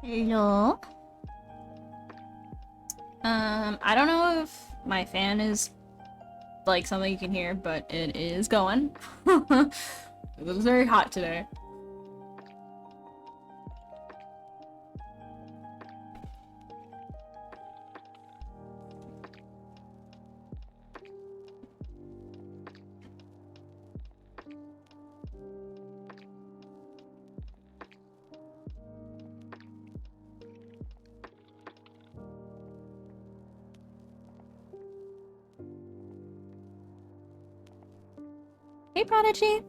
Hello? I don't know if my fan is like something you can hear, but it is going. It was very hot today. Hey, Prodigy!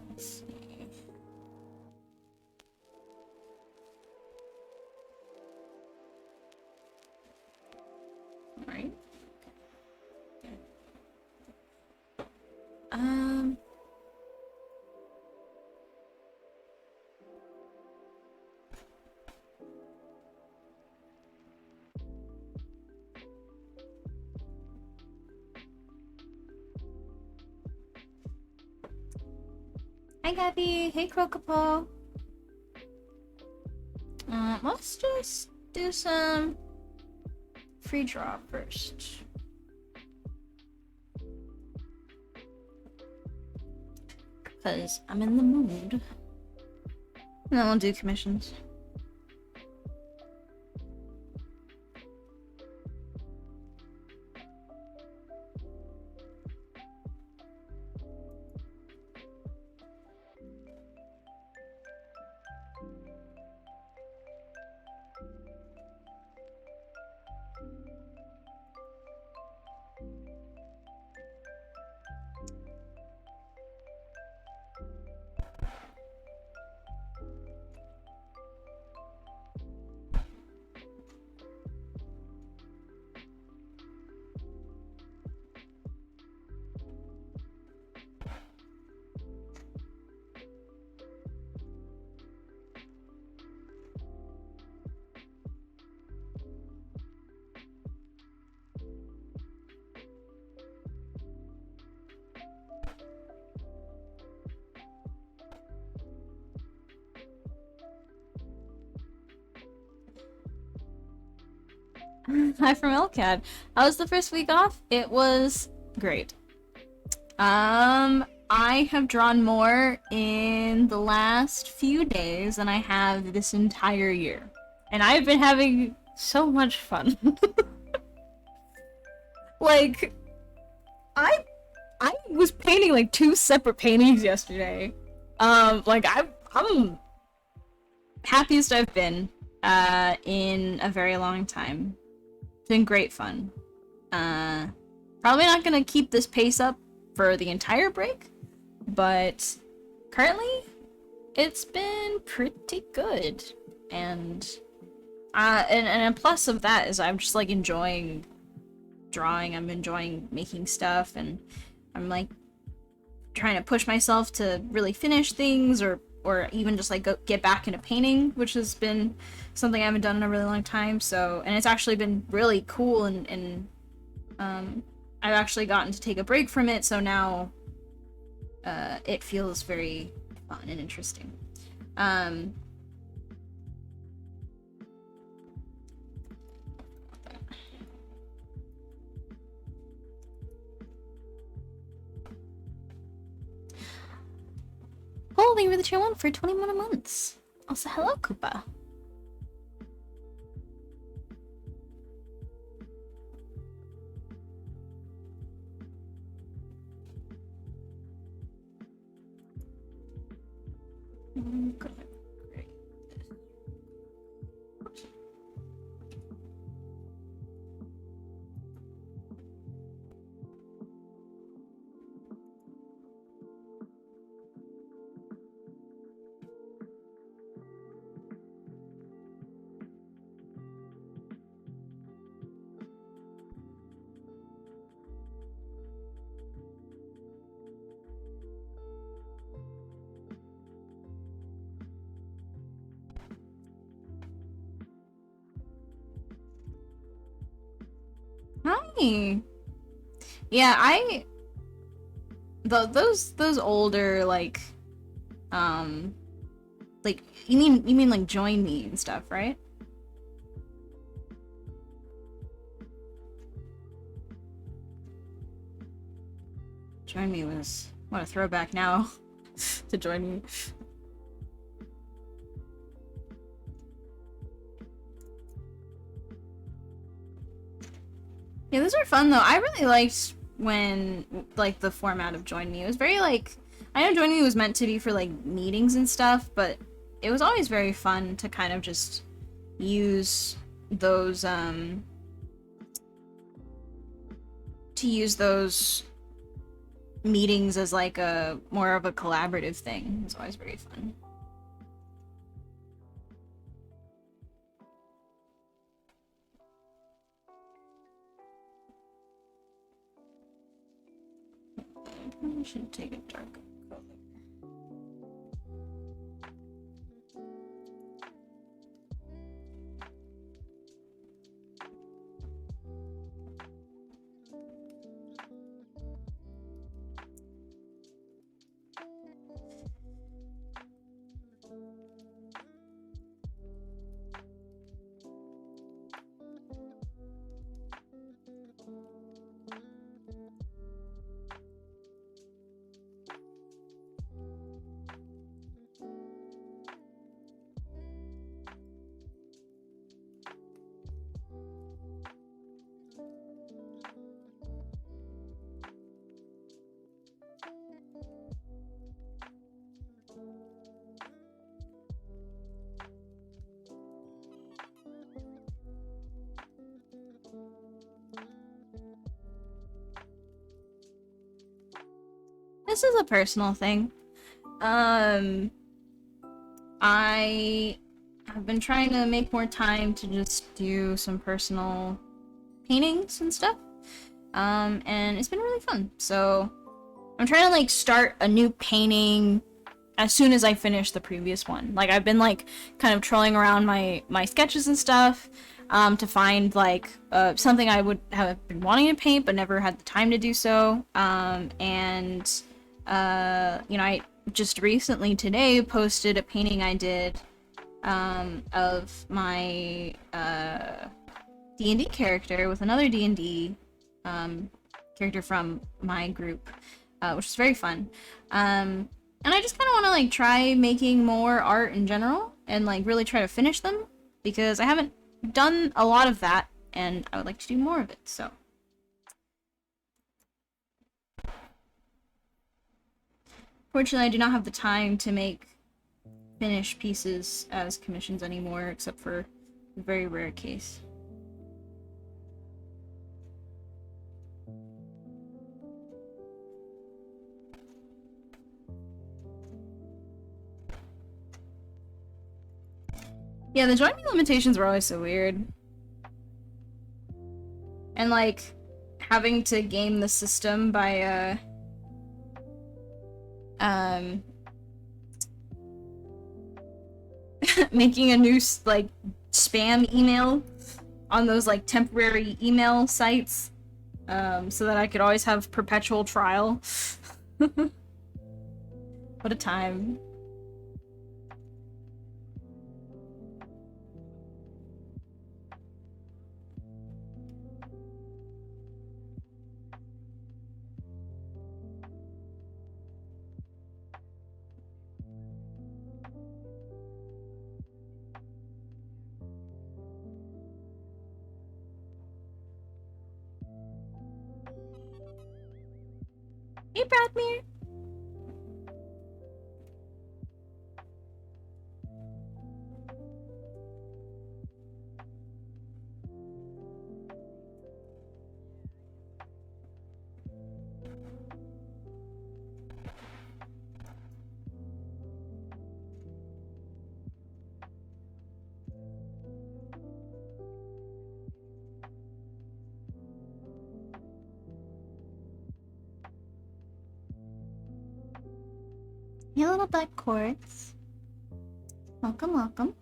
Let's see. Alright. Um... Hi, Gabby! Hey, Crocopo! Let's just do some free draw first. Because I'm in the mood. And then we'll do commissions. Hi from Elcad. How was the first week off? It was great. I have drawn more in the last few days than I have this entire year. And I've been having so much fun. Like, I was painting like 2 separate paintings yesterday. I'm happiest I've been in a very long time. It's been great fun. Probably not gonna keep this pace up for the entire break, but currently it's been pretty good. And a plus of that is I'm just like enjoying drawing. I'm enjoying making stuff, and I'm like trying to push myself to really finish things, or even just like get back into painting, which has been something I haven't done in a really long time. So, and it's actually been really cool, and I've actually gotten to take a break from it, so now it feels very fun and interesting. Oh, thank you for the channel for 21 months. Also, hello, Koopa. Good. Hi. Yeah, those older like Like, you mean like join me and stuff, right? Join me was what a throwback now to join me. Yeah, those are fun though. I really liked when like the format of Join Me. It was very like I know Join Me was meant to be for like meetings and stuff, but it was always very fun to kind of just use those meetings as like a more of a collaborative thing. It's always very fun. I should take a dark color. This is a personal thing. I have been trying to make more time to just do some personal paintings and stuff. And it's been really fun. So I'm trying to like start a new painting as soon as I finish the previous one. Like I've been like kind of trolling around my sketches and stuff to find like something I would have been wanting to paint but never had the time to do so. You know, I just recently today posted a painting I did of my D&D character with another D&D character from my group, which is very fun. And I just kind of want to like try making more art in general and like really try to finish them because I haven't done a lot of that and I would like to do more of it, so. Fortunately, I do not have the time to make finished pieces as commissions anymore, except for a very rare case. Yeah, the join me limitations were always so weird. And like, having to game the system by, making a new, like, spam email on those, like, temporary email sites, so that I could always have perpetual trial. What a time. Hey, Bradmere! Hey, little black quartz. Welcome, welcome.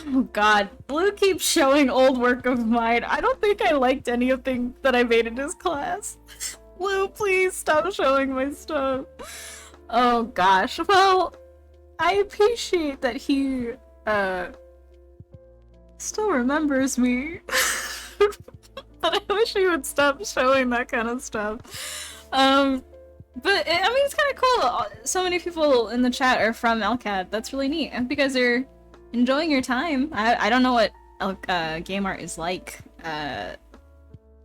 Oh god, Blue keeps showing old work of mine. I don't think I liked anything that I made in his class. Blue, please stop showing my stuff. Oh gosh, well, I appreciate that he, still remembers me. But I wish he would stop showing that kind of stuff. But I mean, it's kind of cool. So many people in the chat are from LCAD. That's really neat. I hope you guys are enjoying your time. I don't know what game art is like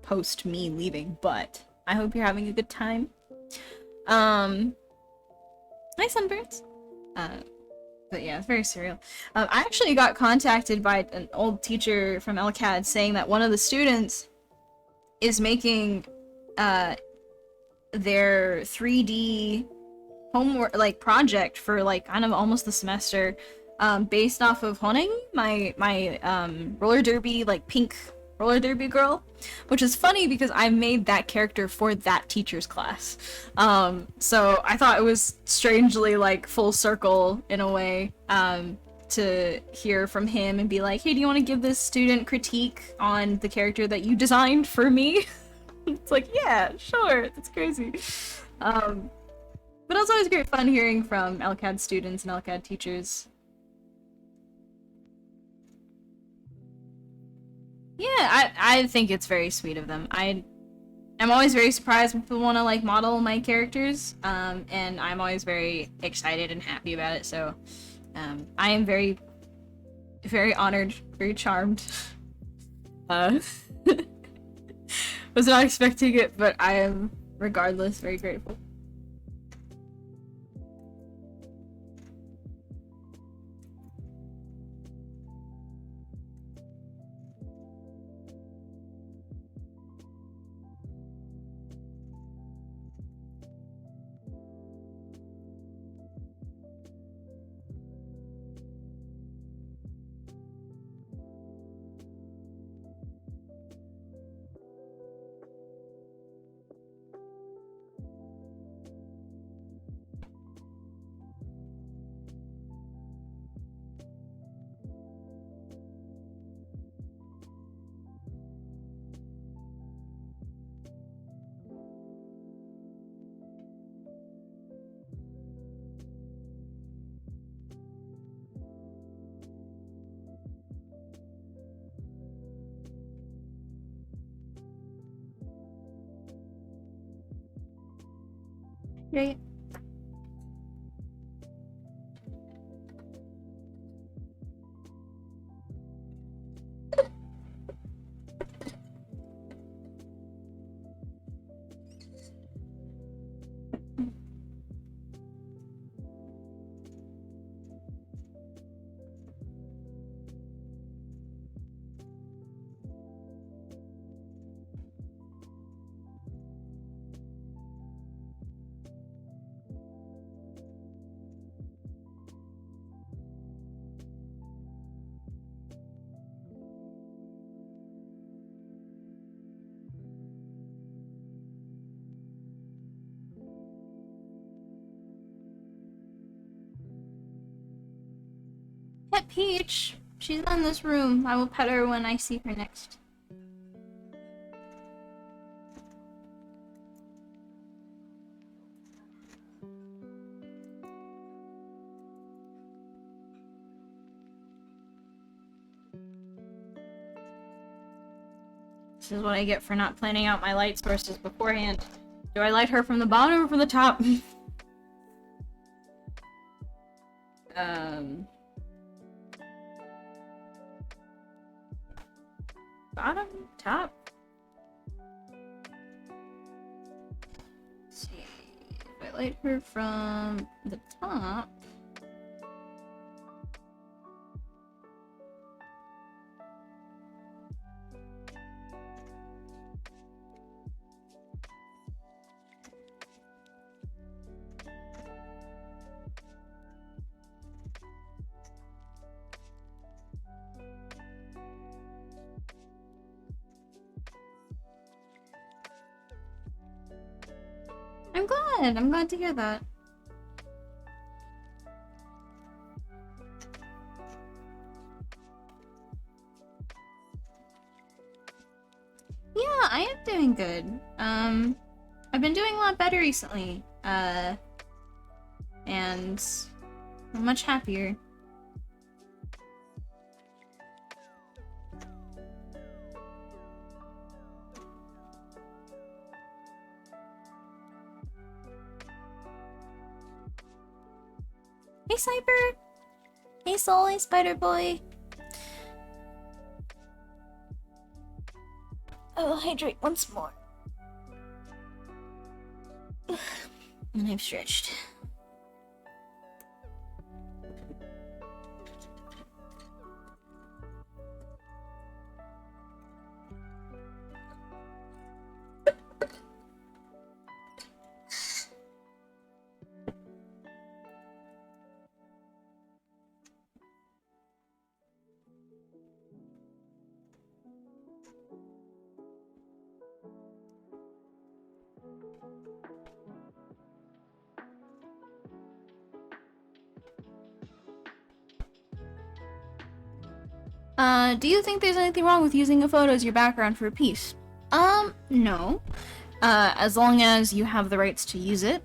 post me leaving, but I hope you're having a good time. Hi, Sunbirds. But yeah, it's very surreal. I actually got contacted by an old teacher from LCAD saying that one of the students is making their 3D homework project for kind of almost the semester, based off of Honeng, my roller derby pink roller derby girl, which is funny because I made that character for that teacher's class. So I thought it was strangely full circle in a way, to hear from him and be like, hey, do you want to give this student critique on the character that you designed for me? It's like, yeah, sure, that's crazy. But it's always great fun hearing from LCAD students and LCAD teachers. Yeah, I think it's very sweet of them. I'm always very surprised when people want to model my characters, and I'm always very excited and happy about it. So, I am very, very honored, very charmed. Was not expecting it, but I am, regardless, very grateful. Great. Pet Peach! She's in this room. I will pet her when I see her next. This is what I get for not planning out my light sources beforehand. Do I light her from the bottom or from the top? Bottom? Top? Let's see. If I light her from the top... I'm glad to hear that. I am doing good. I've been doing a lot better recently. And I'm much happier. Hey, Sniper! Hey, Soul! Hey, Spider Boy! I will hydrate once more. And I've stretched. Do you think there's anything wrong with using a photo as your background for a piece? No. As long as you have the rights to use it.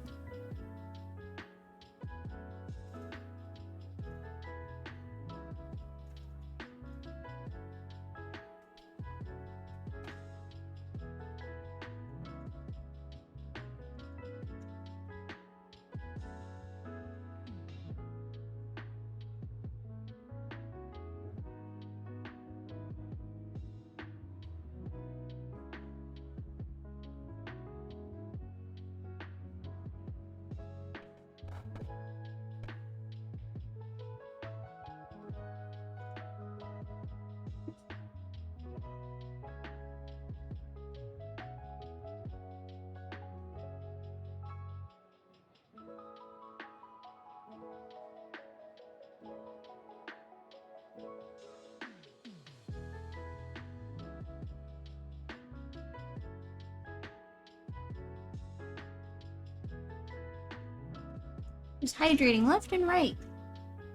Just hydrating left and right.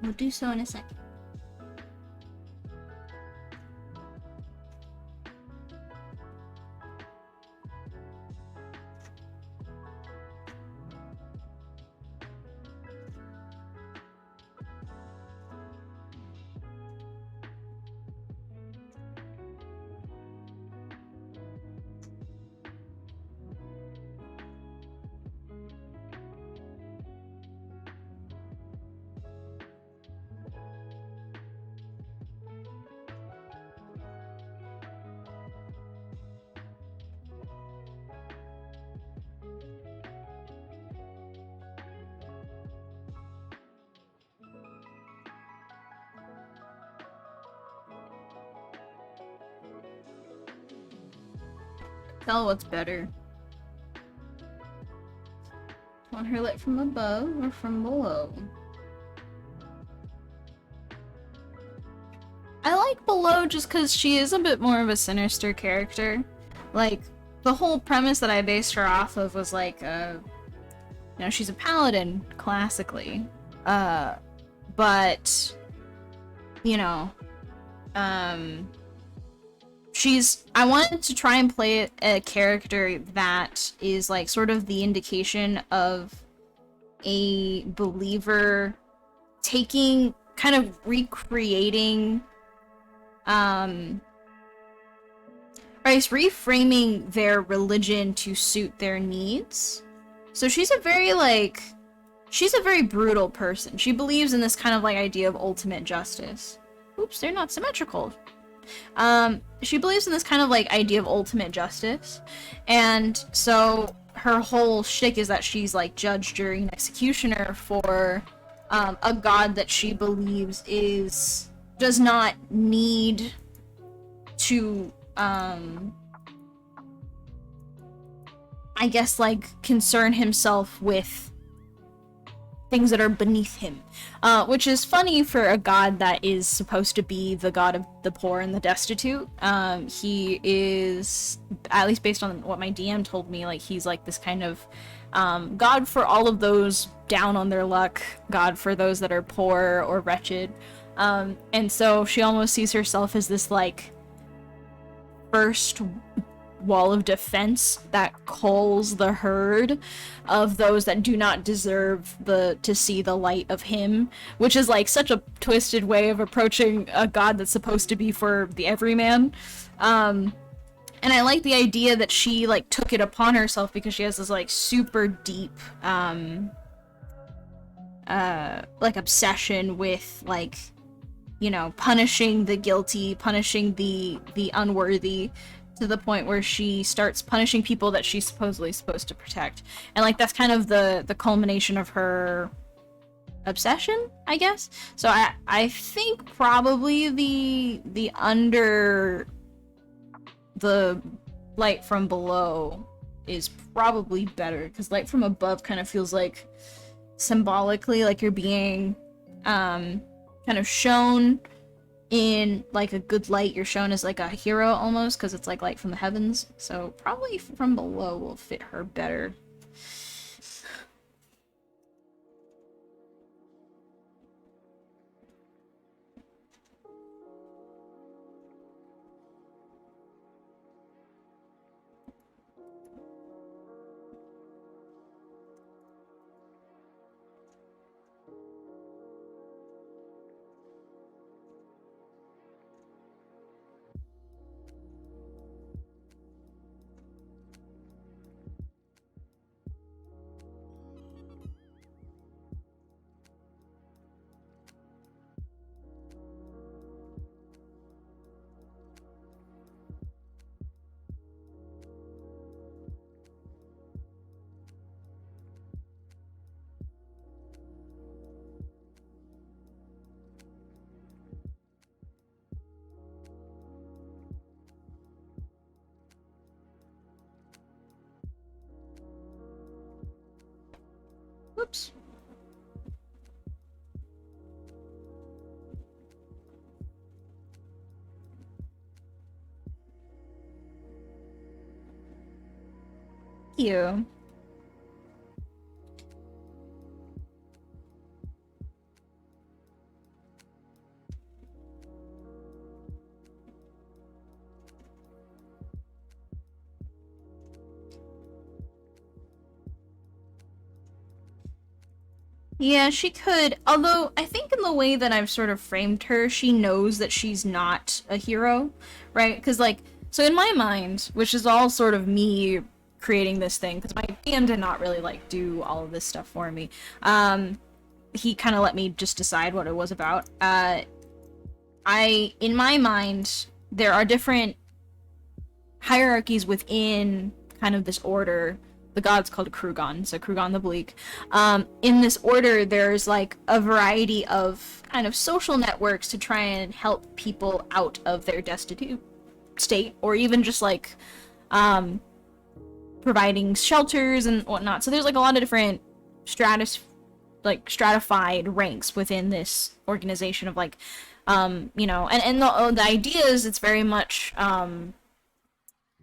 We'll do so in a second. Tell what's better. Want her lit from above or from below? I like below just because she is a bit more of a sinister character. Like, the whole premise that I based her off of was like, you know, she's a paladin, classically. But, you know, I wanted to try and play a character that is like sort of the indication of a believer taking, kind of recreating, reframing their religion to suit their needs. So she's a very brutal person. She believes in this kind of like idea of ultimate justice. Oops, they're not symmetrical. She believes in this kind of like idea of ultimate justice, and so her whole shtick is that she's like judge, jury, and executioner for a god that she believes does not need to I guess like concern himself with things that are beneath him, which is funny for a god that is supposed to be the god of the poor and the destitute. He is, at least based on what my DM told me, like he's like this kind of god for all of those down on their luck, god for those that are poor or wretched, and so she almost sees herself as this like first wall of defense that culls the herd of those that do not deserve to see the light of him, which is like such a twisted way of approaching a god that's supposed to be for the everyman. And I like the idea that she like took it upon herself because she has this like super deep like obsession with like, you know, punishing the guilty, punishing the unworthy, to the point where she starts punishing people that she's supposedly supposed to protect. And like that's kind of the culmination of her obsession, I guess. So I think probably the under the light from below is probably better, because light from above kind of feels like symbolically like you're being kind of shown in like a good light. You're shown as like a hero almost, because it's like light from the heavens. So probably from below will fit her better. Whoops. Thank you. Yeah, she could. Although, I think in the way that I've sort of framed her, she knows that she's not a hero, right? Because, like, so in my mind, which is all sort of me creating this thing, because my DM did not really, like, do all of this stuff for me. He kind of let me just decide what it was about. In my mind, there are different hierarchies within kind of this order. The god's called Krugon, so Krugon the Bleak. In this order, there's like a variety of kind of social networks to try and help people out of their destitute state, or even just like providing shelters and whatnot. So there's like a lot of different stratified ranks within this organization of like, you know, and the idea is it's very much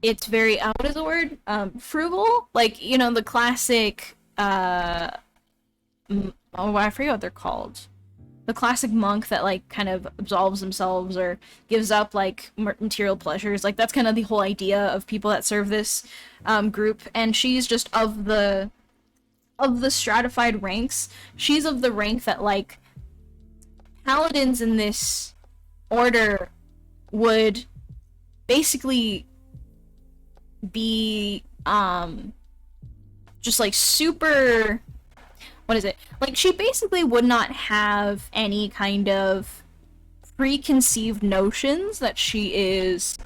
it's very what is the word, frugal, like, you know, the classic I forget what they're called, the classic monk that like kind of absolves themselves or gives up like material pleasures. Like that's kind of the whole idea of people that serve this group. And she's just of the stratified ranks, she's of the rank that like paladins in this order would basically be just like super, what is it, like she basically would not have any kind of preconceived notions that she is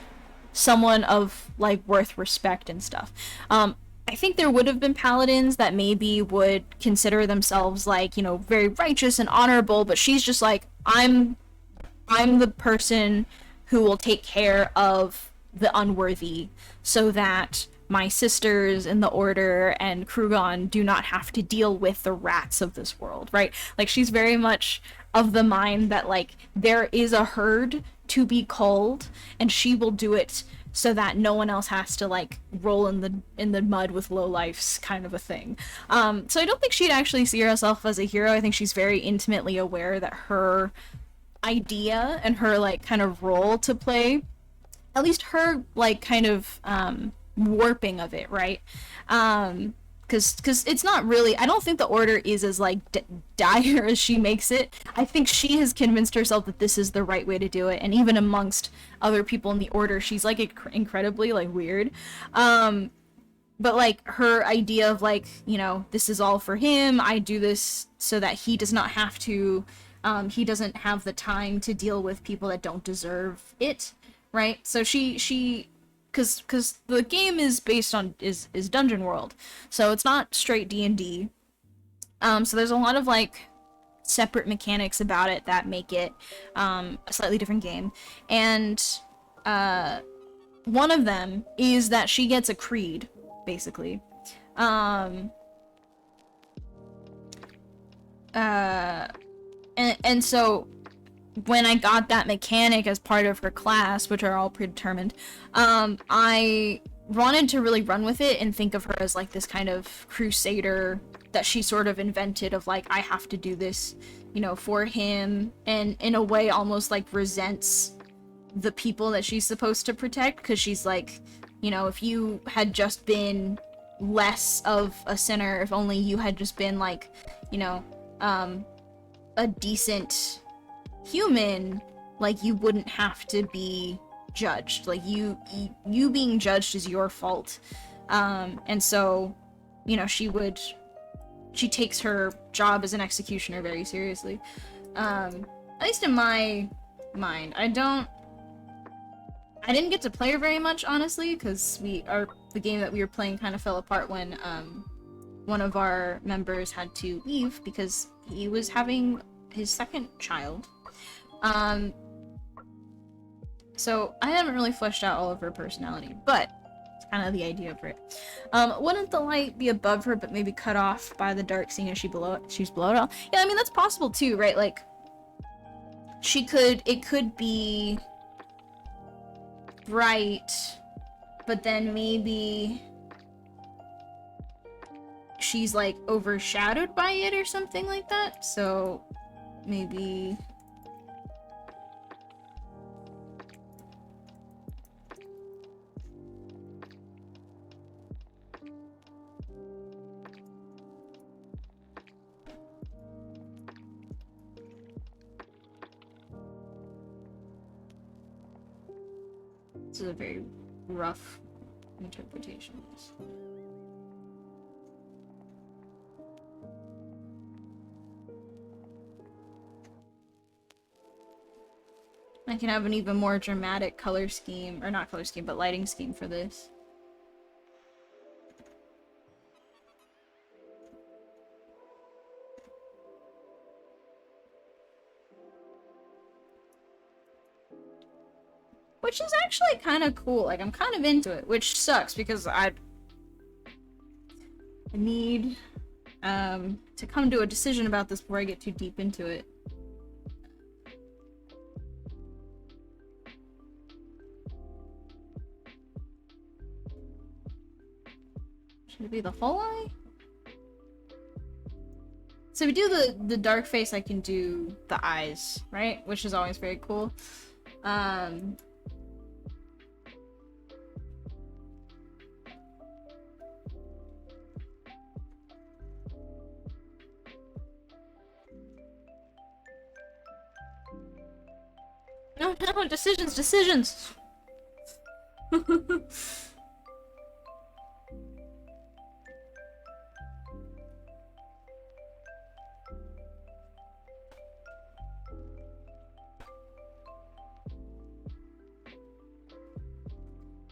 someone of like worth respect and stuff. I think there would have been paladins that maybe would consider themselves like, you know, very righteous and honorable, but she's just like, I'm the person who will take care of the unworthy so that my sisters in the order and Krugon do not have to deal with the rats of this world, right? Like she's very much of the mind that like there is a herd to be culled, and she will do it so that no one else has to like roll in the mud with lowlifes, kind of a thing. So I don't think she'd actually see herself as a hero. I think she's very intimately aware that her idea and her like kind of role to play, at least her like kind of warping of it, right? Because it's not really, I don't think the order is as like dire as she makes it. I think she has convinced herself that this is the right way to do it, and even amongst other people in the order, she's like incredibly like weird. But like her idea of like, you know, this is all for him, I do this so that he does not have to, he doesn't have the time to deal with people that don't deserve it, right? So she because the game is based on is Dungeon World, so it's not straight D&D. So there's a lot of like separate mechanics about it that make it a slightly different game, and one of them is that she gets a creed, basically. And so when I got that mechanic as part of her class, which are all predetermined, I wanted to really run with it and think of her as like this kind of crusader that she sort of invented of like, I have to do this, you know, for him, and in a way almost like resents the people that she's supposed to protect, because she's like, you know, if you had just been less of a sinner, if only you had just been like, you know, a decent human, like you wouldn't have to be judged. Like you being judged is your fault. And so, you know, she takes her job as an executioner very seriously. At least in my mind. I didn't get to play her very much, honestly, because the game that we were playing kind of fell apart when one of our members had to leave because he was having his second child. So I haven't really fleshed out all of her personality, but it's kind of the idea for it. Wouldn't the light be above her but maybe cut off by the dark, seeing as she's below it all? Yeah, I mean, that's possible too, right? Like, it could be bright, but then maybe she's like overshadowed by it or something like that. So maybe this is a very rough interpretation. I can have an even more dramatic color scheme, or not color scheme, but lighting scheme for this. Which is actually kind of cool. Like, I'm kind of into it, which sucks because I need to come to a decision about this before I get too deep into it. Should it be the whole eye? So if we do the dark face, I can do the eyes, right? Which is always very cool. No, decisions!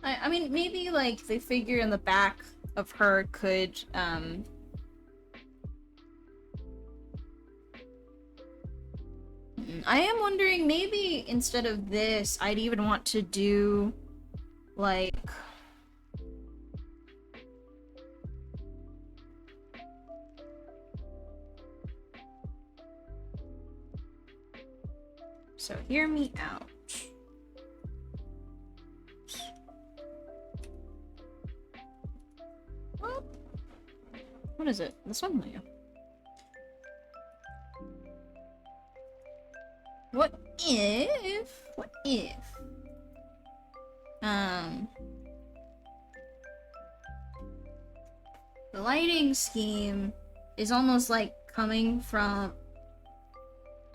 I mean, maybe, like, the figure in the back of her could, I am wondering, maybe instead of this, I'd even want to do, like... So, hear me out. What is it? This one? Yeah. What if... the lighting scheme is almost like coming from,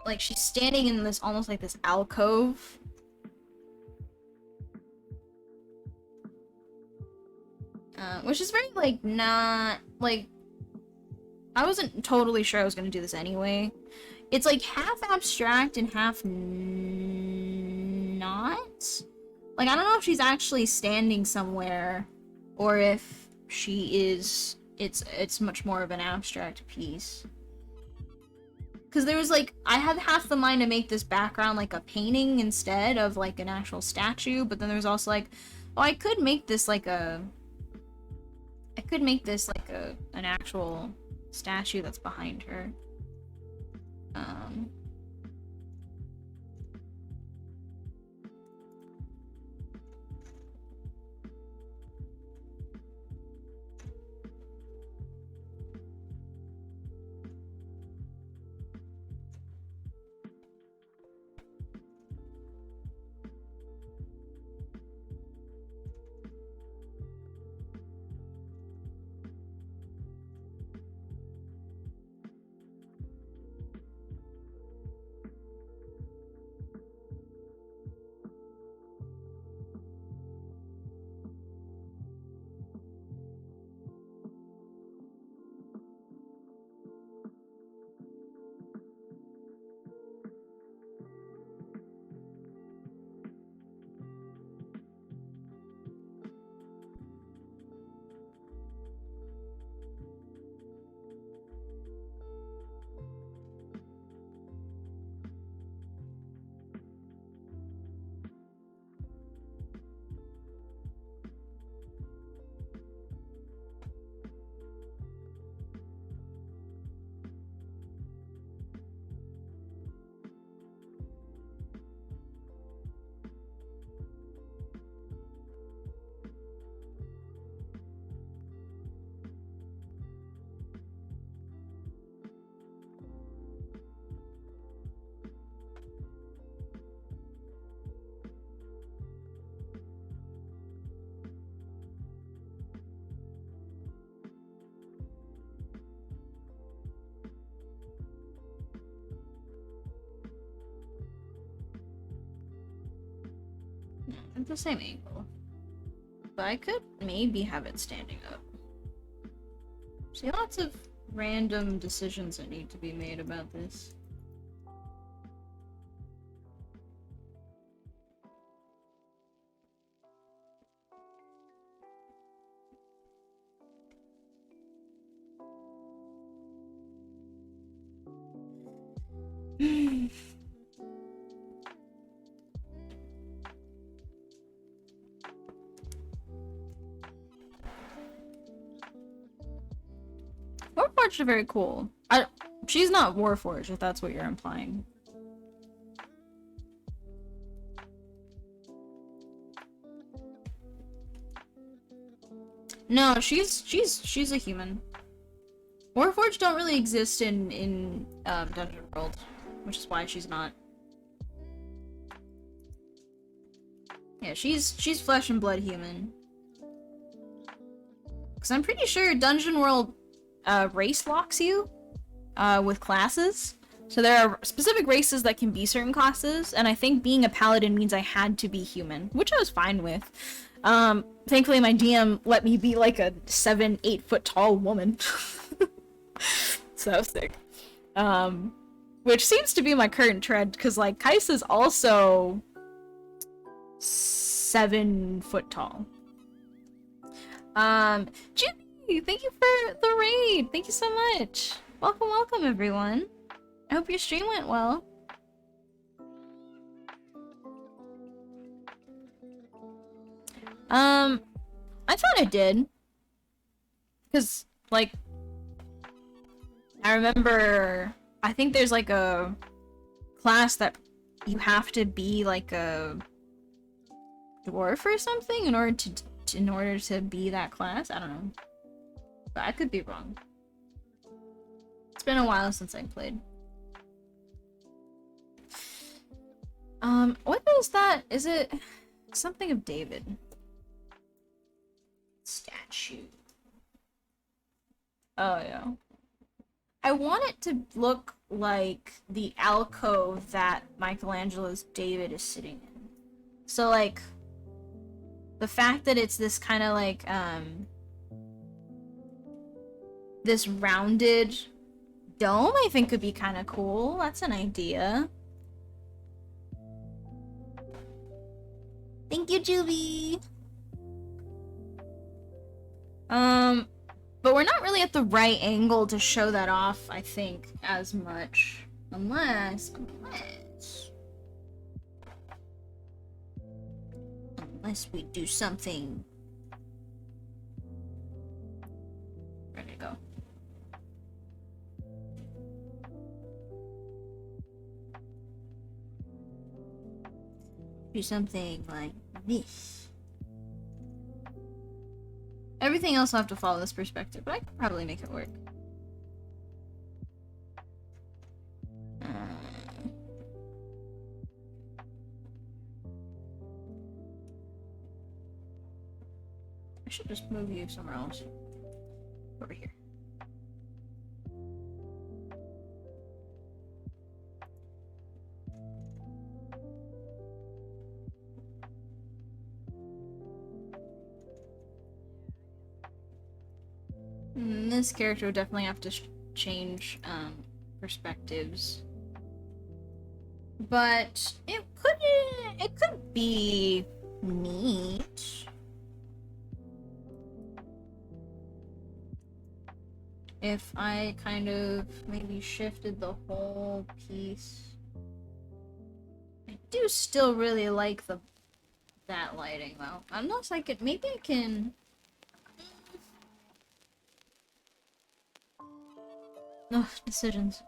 like, she's standing in this almost like this alcove. Which is very, like, not, like, I wasn't totally sure I was gonna do this anyway. It's, like, half abstract and half not. Like, I don't know if she's actually standing somewhere, or if she is, it's much more of an abstract piece. Because there was, like, I had half the mind to make this background, like, a painting instead of, like, an actual statue, but then there was also, like, oh, I could make this, like, an actual statue that's behind her. At the same angle. But I could maybe have it standing up. See, lots of random decisions that need to be made about this. Warforged are very cool. She's not Warforged, if that's what you're implying. No, she's a human. Warforged don't really exist in Dungeon World, which is why she's not. Yeah, she's flesh and blood human. Because I'm pretty sure Dungeon World race locks you with classes. So there are specific races that can be certain classes, and I think being a paladin means I had to be human, which I was fine with. Thankfully my DM let me be like a 7-8 foot tall woman. So that was sick. Which seems to be my current trend, because like Kais is also 7 foot tall. Jimmy, thank you for the raid. Thank you so much. Welcome, welcome everyone. I hope your stream went well. I thought it did. Cause, like, I remember, I think there's like a class that you have to be like a dwarf or something in order to be that class. I don't know. But I could be wrong. It's been a while since I played. What is that? Is it something of David? Statue. Oh, yeah. I want it to look like the alcove that Michelangelo's David is sitting in. So, like, the fact that it's this kind of like, this rounded dome, I think could be kind of cool. That's an idea. Thank you, Julie. But we're not really at the right angle to show that off, I think, as much. Unless we do something. Ready to go. Do something like this. Everything else will have to follow this perspective, but I can probably make it work. I should just move you somewhere else. Over here. This character would definitely have to change perspectives, but it could be neat if I kind of maybe shifted the whole piece. I do still really like that lighting though. Unless I could, maybe I can. Ugh, decisions.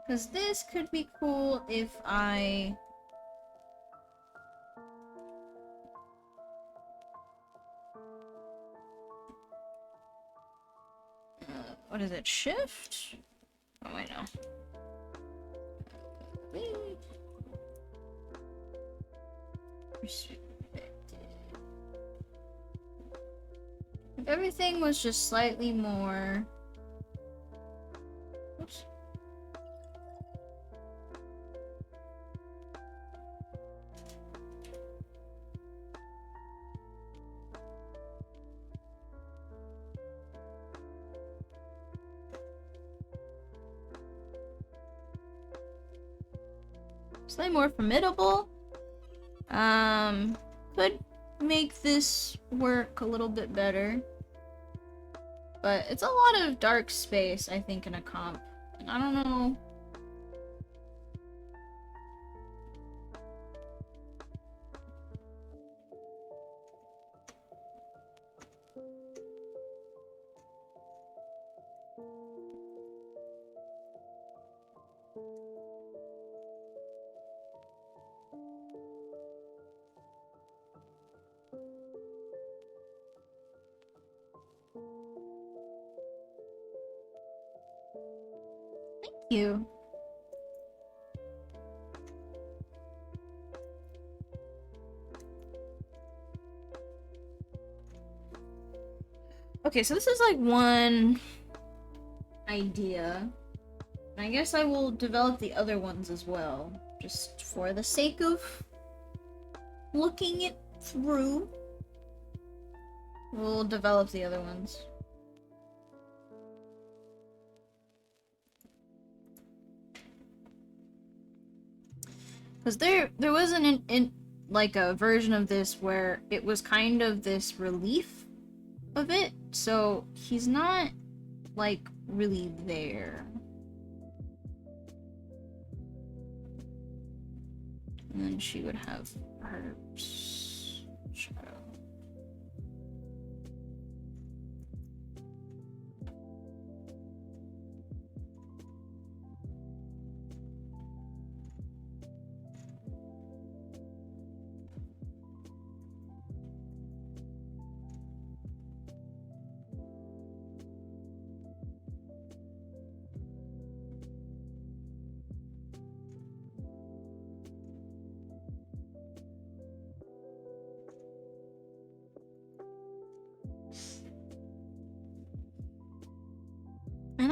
Because this could be cool if I... what is it? Shift? Oh, I know. If everything was just slightly more... Oops. Slightly more formidable. Could make this work a little bit better. But it's a lot of dark space, I think, in a comp. And I don't know. You. Okay, so this is like one idea. And I guess I will develop the other ones as well. Just for the sake of looking it through. We'll develop the other ones. Because there was like a version of this where it was kind of this relief of it, so he's not like really there. And then she would have her shadow.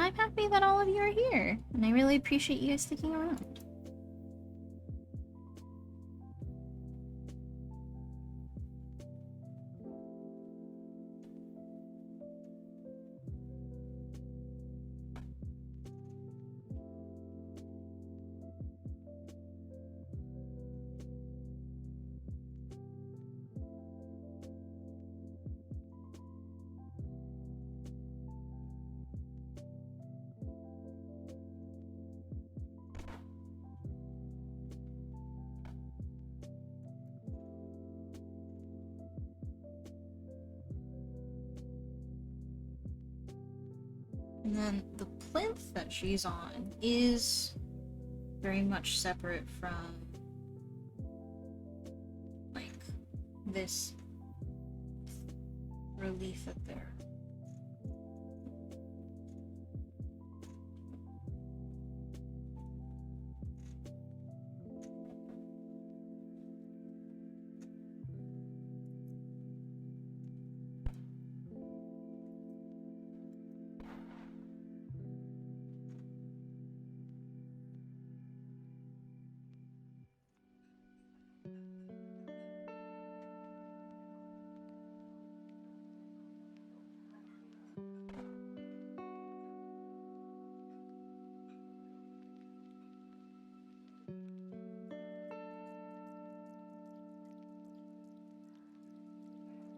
I'm happy that all of you are here, and I really appreciate you guys sticking around. And then the plinth that she's on is very much separate from, like, this relief up there.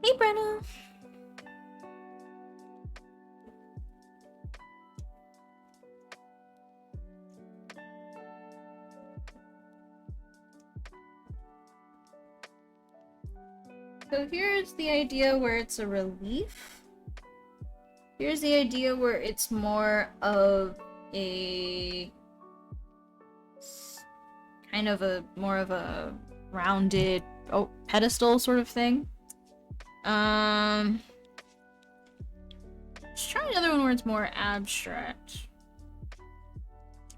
Hey, Brenna! So here's the idea where it's a relief. Here's the idea where it's more of a kind of a more of a rounded pedestal sort of thing. Let's try another one where it's more abstract.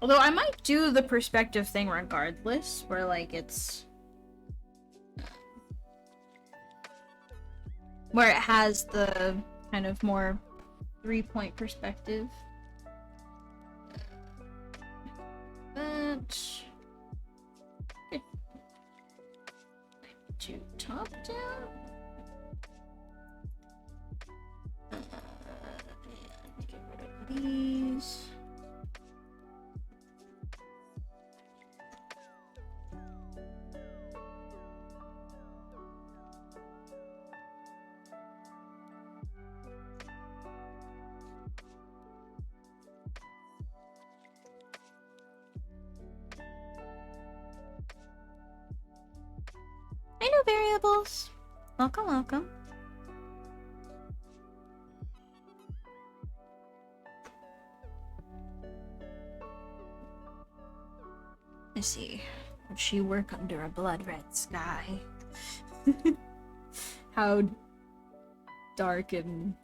Although I might do the perspective thing regardless, where like it's where it has the kind of more 3-point perspective. But to top down. Get rid of these. I know variables. Welcome, welcome. Let's see. Would she work under a blood red sky? How dark and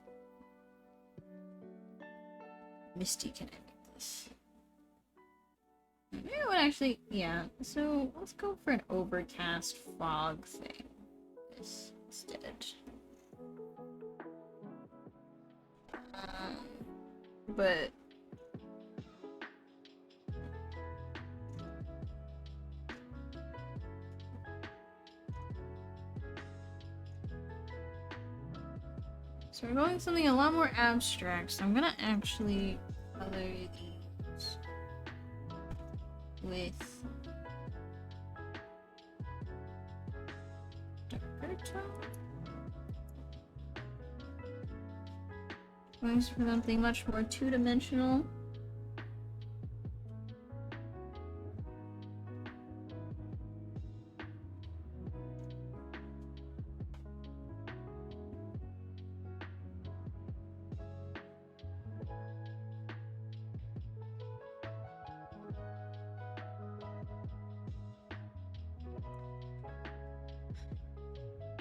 misty can I make this? Maybe I would actually, yeah. So let's go for an overcast fog thing. This instead. But so we're going something a lot more abstract. So I'm gonna actually color these with darker tone. Going for something much more two-dimensional.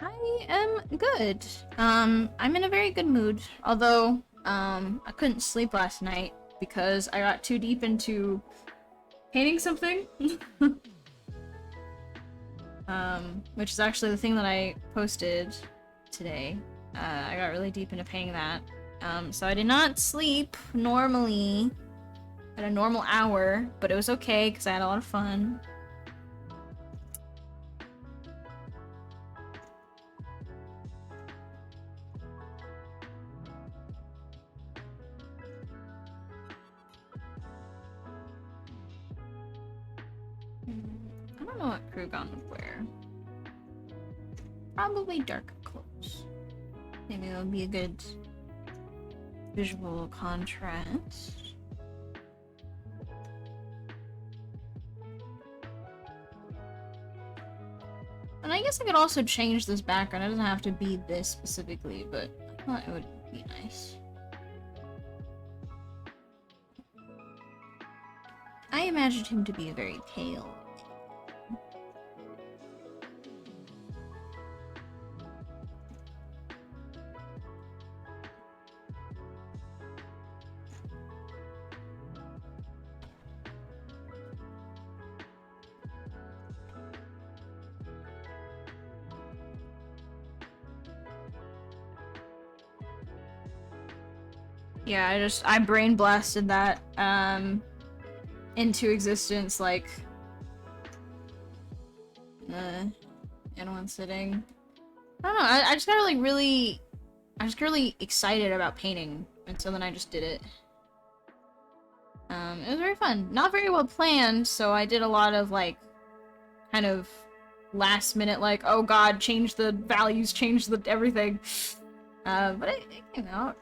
I am good. I'm in a very good mood. Although, I couldn't sleep last night because I got too deep into painting something. Which is actually the thing that I posted today. I got really deep into painting that. So I did not sleep normally at a normal hour, but it was okay because I had a lot of fun. I don't know what Krugon would wear. Probably dark clothes. Maybe that would be a good visual contrast. And I guess I could also change this background. It doesn't have to be this specifically, but I thought it would be nice. I imagined him to be very pale. Yeah, I brain blasted that, into existence, like, in one sitting. I don't know, I just got like really, I just got really excited about painting, and so then I just did it. It was very fun. Not very well planned, so I did a lot of, like, kind of last minute, like, oh god, change the values, change the everything. But it came out.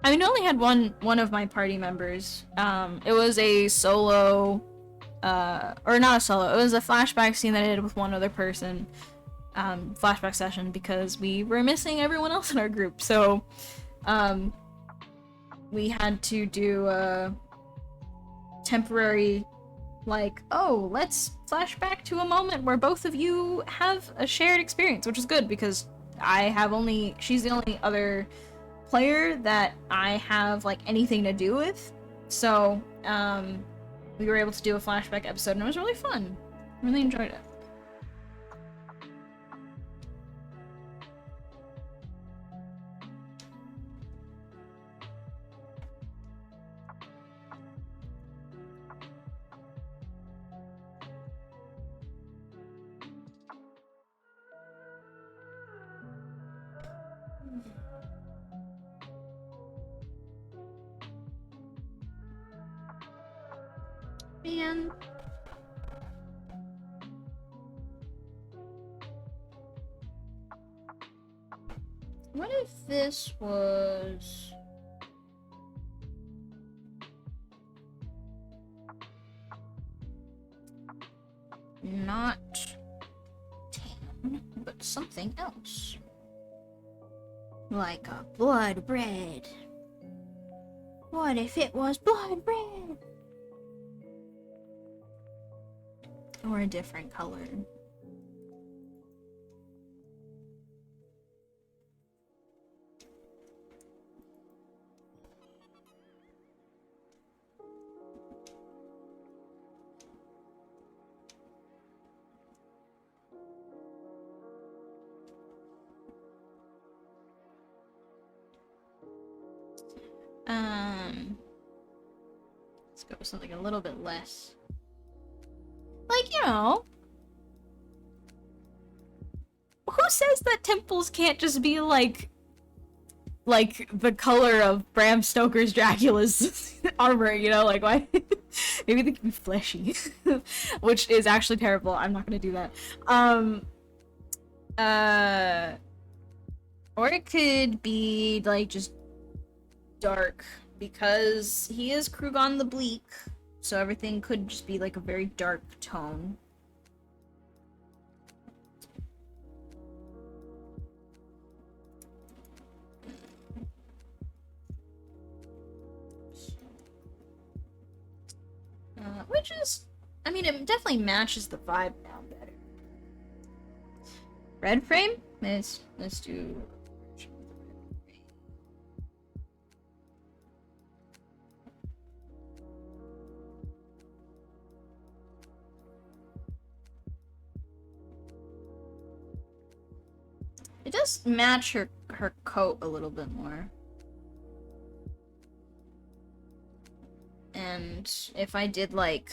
I mean, I only had one of my party members. It was a solo, or not a solo, it was a flashback scene that I did with one other person. Flashback session, because we were missing everyone else in our group, so, we had to do a temporary, like, oh, let's flash back to a moment where both of you have a shared experience, which is good, because she's the only other player that I have, like, anything to do with. So, we were able to do a flashback episode, and it was really fun. Really enjoyed it. Man. What if this was... not tan, but something else? Like a blood red. What if it was blood red? Or a different color. Let's go with something a little bit less. Like, you know, who says that temples can't just be like the color of Bram Stoker's Dracula's armor, you know, like, why? Maybe they can be fleshy, which is actually terrible. I'm not gonna do that. Or it could be like just dark, because he is Krugon the Bleak, so everything could just be like a very dark tone. Which is, I mean, it definitely matches the vibe now better. Red frame? Let's do It does match her coat a little bit more. And if I did like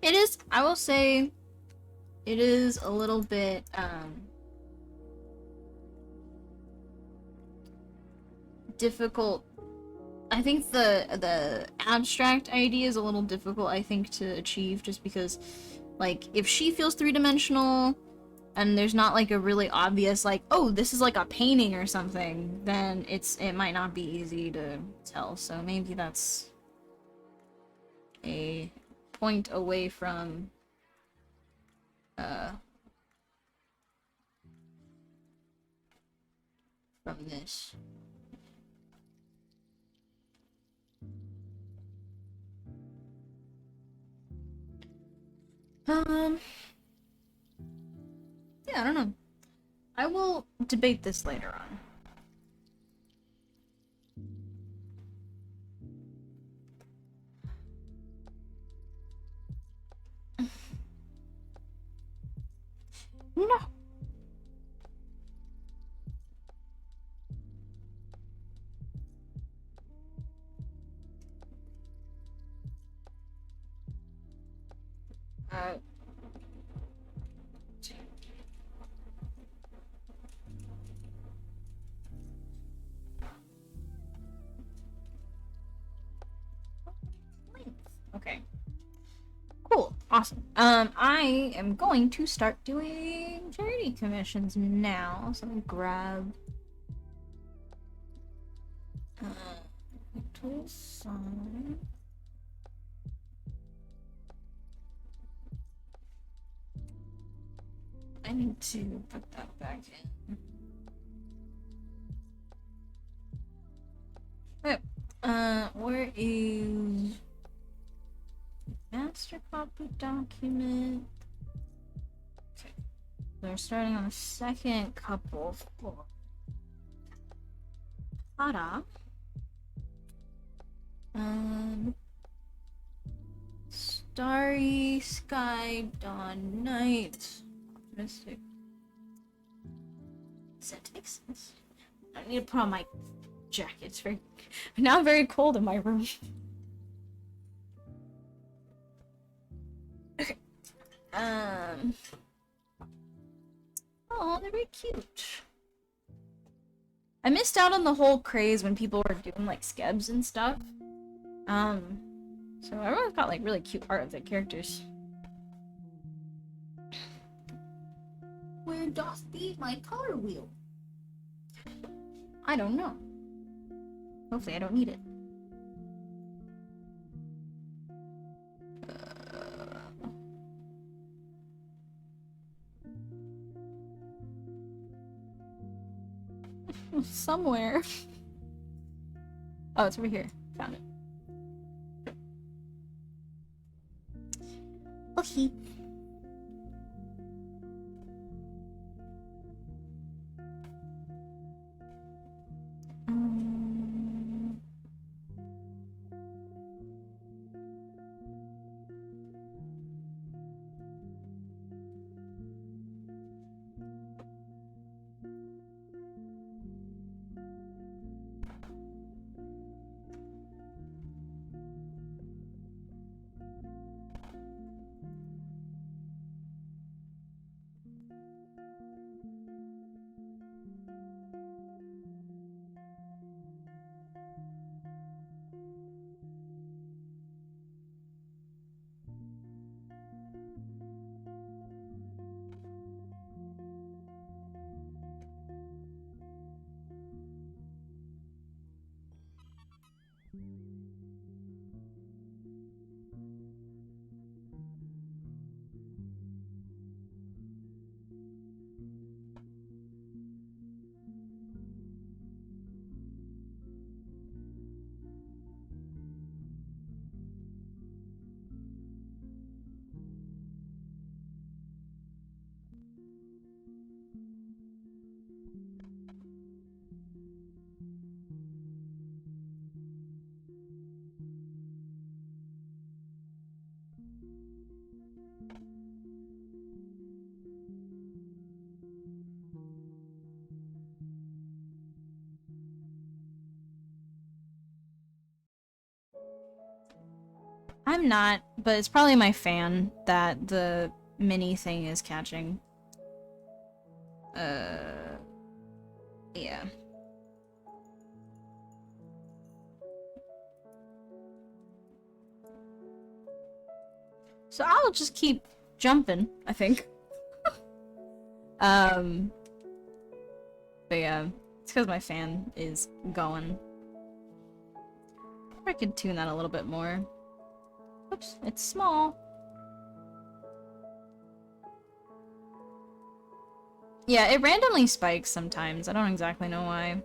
it is, I will say, it is a little bit difficult. I think the abstract idea is a little difficult, I think, to achieve, just because, like, if she feels three-dimensional and there's not like a really obvious, like, oh, this is like a painting or something, then it might not be easy to tell. So maybe that's a point away from this. Yeah, I don't know. I will debate this later on. No. Uh, okay. Cool. Awesome. I am going to start doing charity commissions now. So let me grab tool sign. I need to put that back in. Okay. Where is master copy document? Okay. They're starting on the second couple for Tada. Starry sky, dawn, night, mystic. Cintiq. I need to put on my jacket. It's very now very cold in my room. Okay. Oh, they're very cute. I missed out on the whole craze when people were doing like skebs and stuff. So everyone's got like really cute art of their characters. Where doth be my color wheel? I don't know. Hopefully I don't need it. Somewhere. Oh, it's over here. Found it. Okay. I'm not, but it's probably my fan that the mini thing is catching. Yeah. So I'll just keep jumping, I think. But yeah, it's because my fan is going. I could tune that a little bit more. Oops, it's small. Yeah, it randomly spikes sometimes. I don't exactly know why.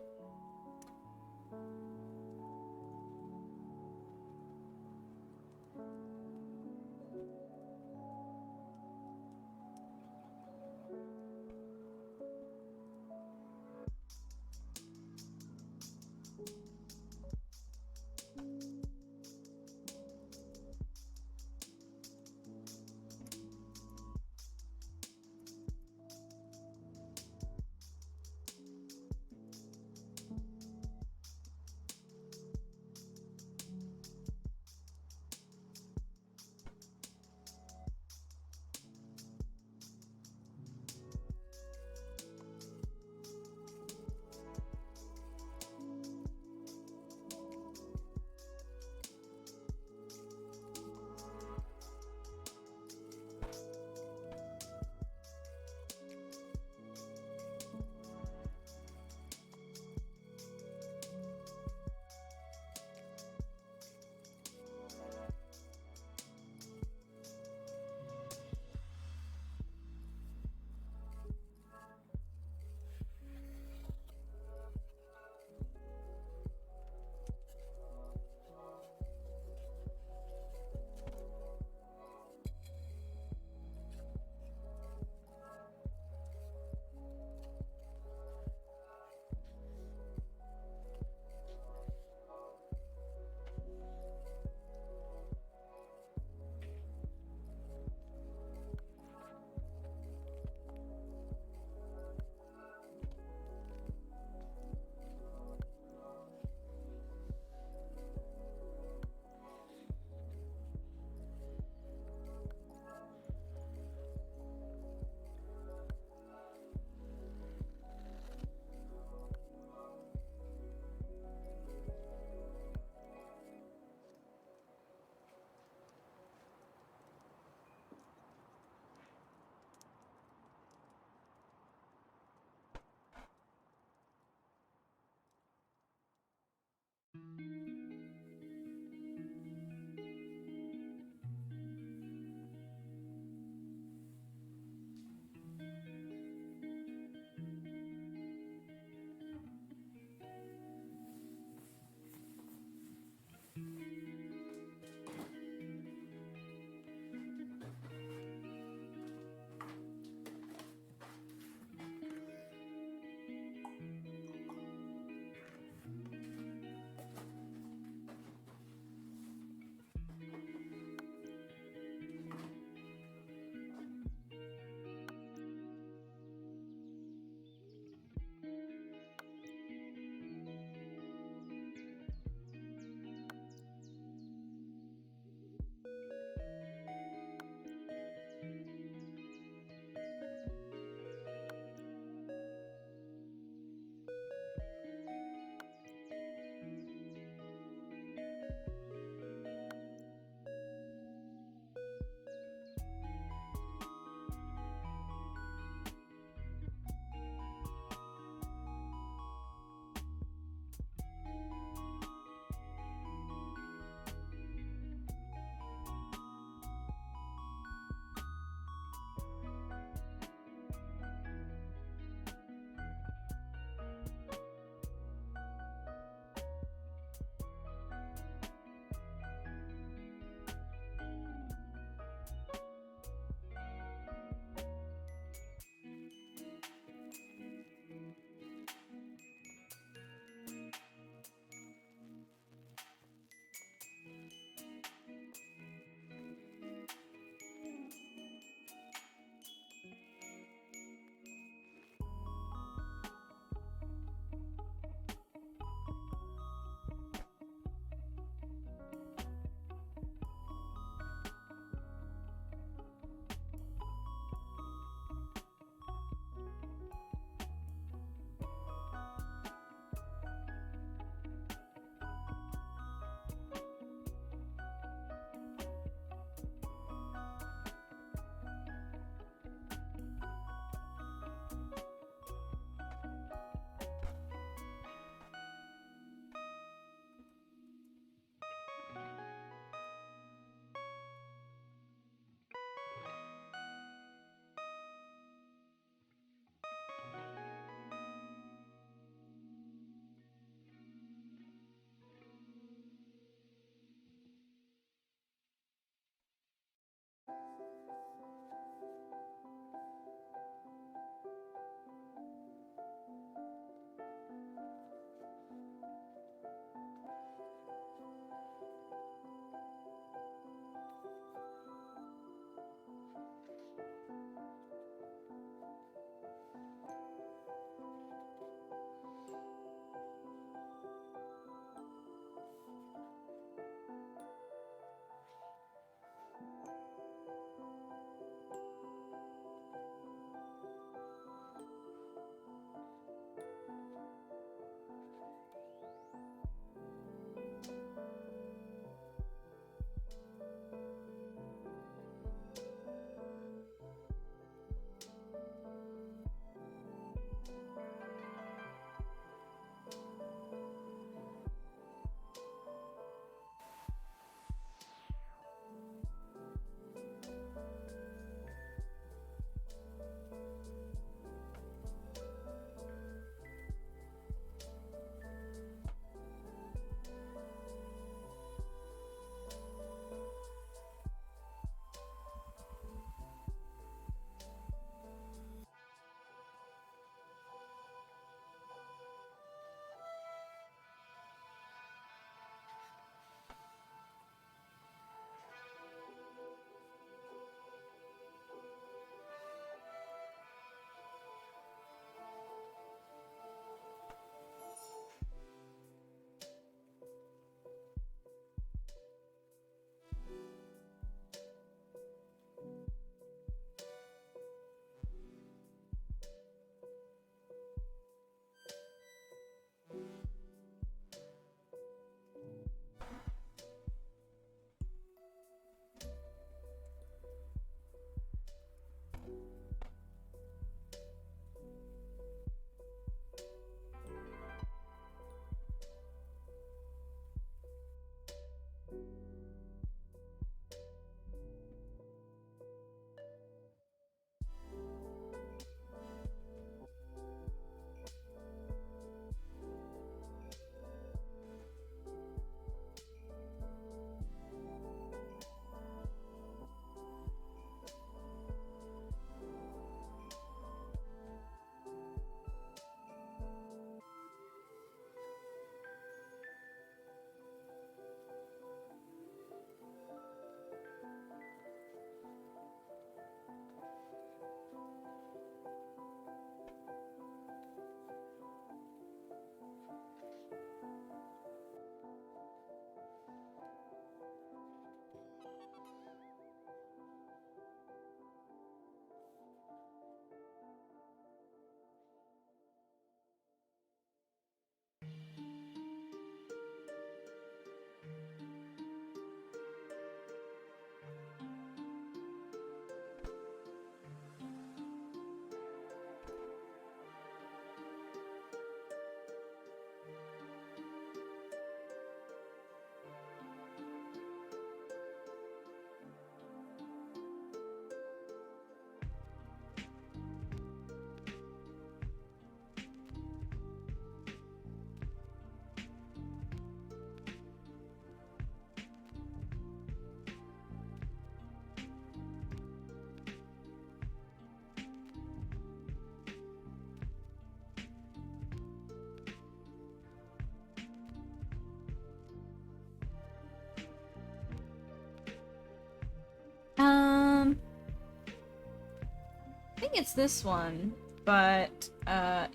think it's this one, but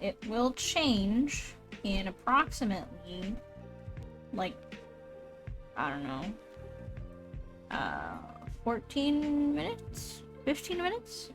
it will change in approximately, like, I don't know, 14 minutes? 15 minutes?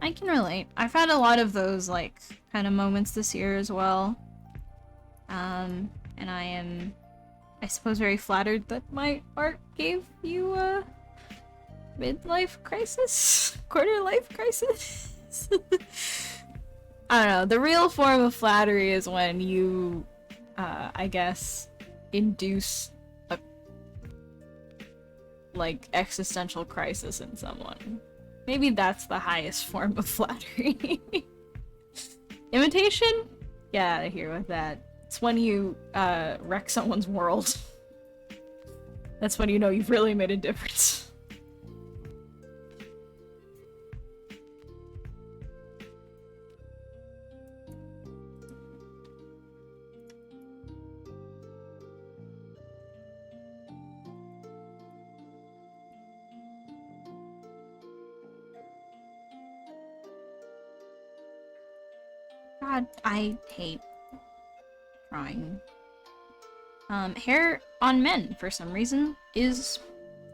I can relate. I've had a lot of those, like, kind of moments this year as well. And I am, I suppose, very flattered that my art gave you a midlife crisis? Quarter life crisis? I don't know. The real form of flattery is when you, I guess, induce a, like, existential crisis in someone. Maybe that's the highest form of flattery. Imitation? Get out of here with that. It's when you, wreck someone's world. That's when you know you've really made a difference. God, I hate drawing. Hair on men, for some reason, is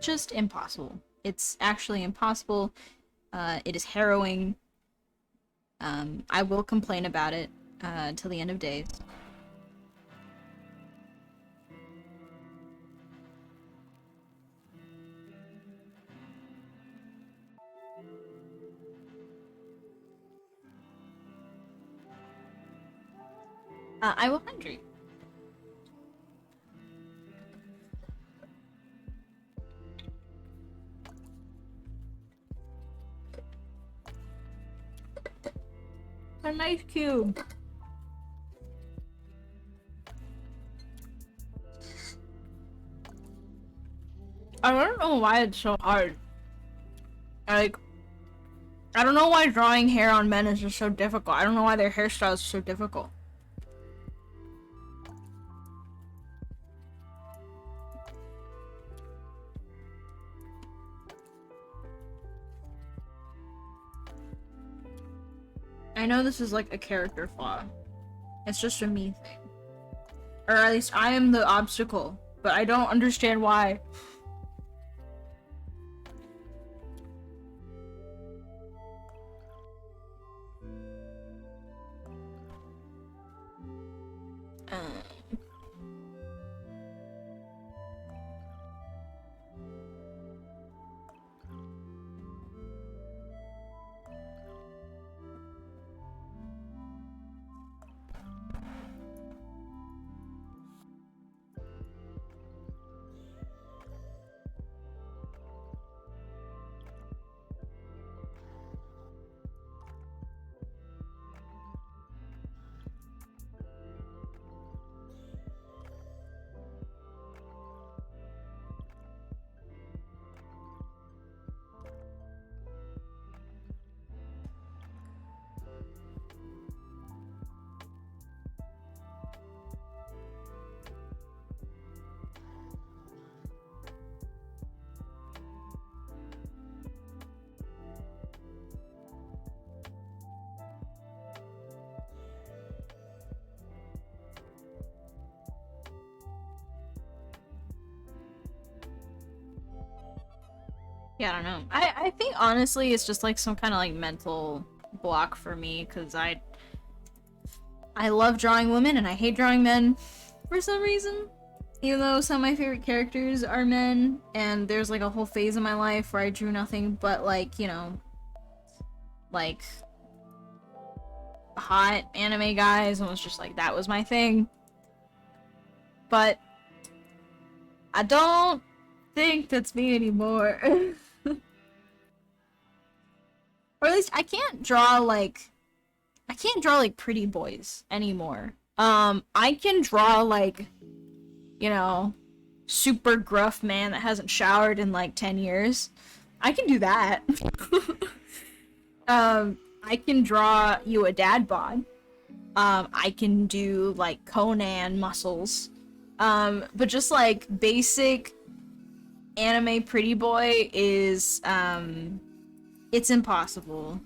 just impossible. It's actually impossible. It is harrowing. I will complain about it, till the end of days. I will hydrate. A nice cube. I don't know why it's so hard. Like, I don't know why drawing hair on men is just so difficult. I don't know why their hairstyles are so difficult. I know this is like a character flaw. It's just a me thing. Or at least I am the obstacle, but I don't understand why. Yeah, I don't know. I think honestly it's just like some kind of like mental block for me because I love drawing women and I hate drawing men for some reason. Even though some of my favorite characters are men, and there's like a whole phase of my life where I drew nothing but like, you know, like hot anime guys, and was just like, that was my thing. But I don't think that's me anymore. Or at least I can't draw like pretty boys anymore. I can draw like, you know, super gruff man that hasn't showered in like 10 years. I can do that. I can draw you a dad bod. I can do like Conan muscles. But just like basic anime pretty boy is, it's impossible.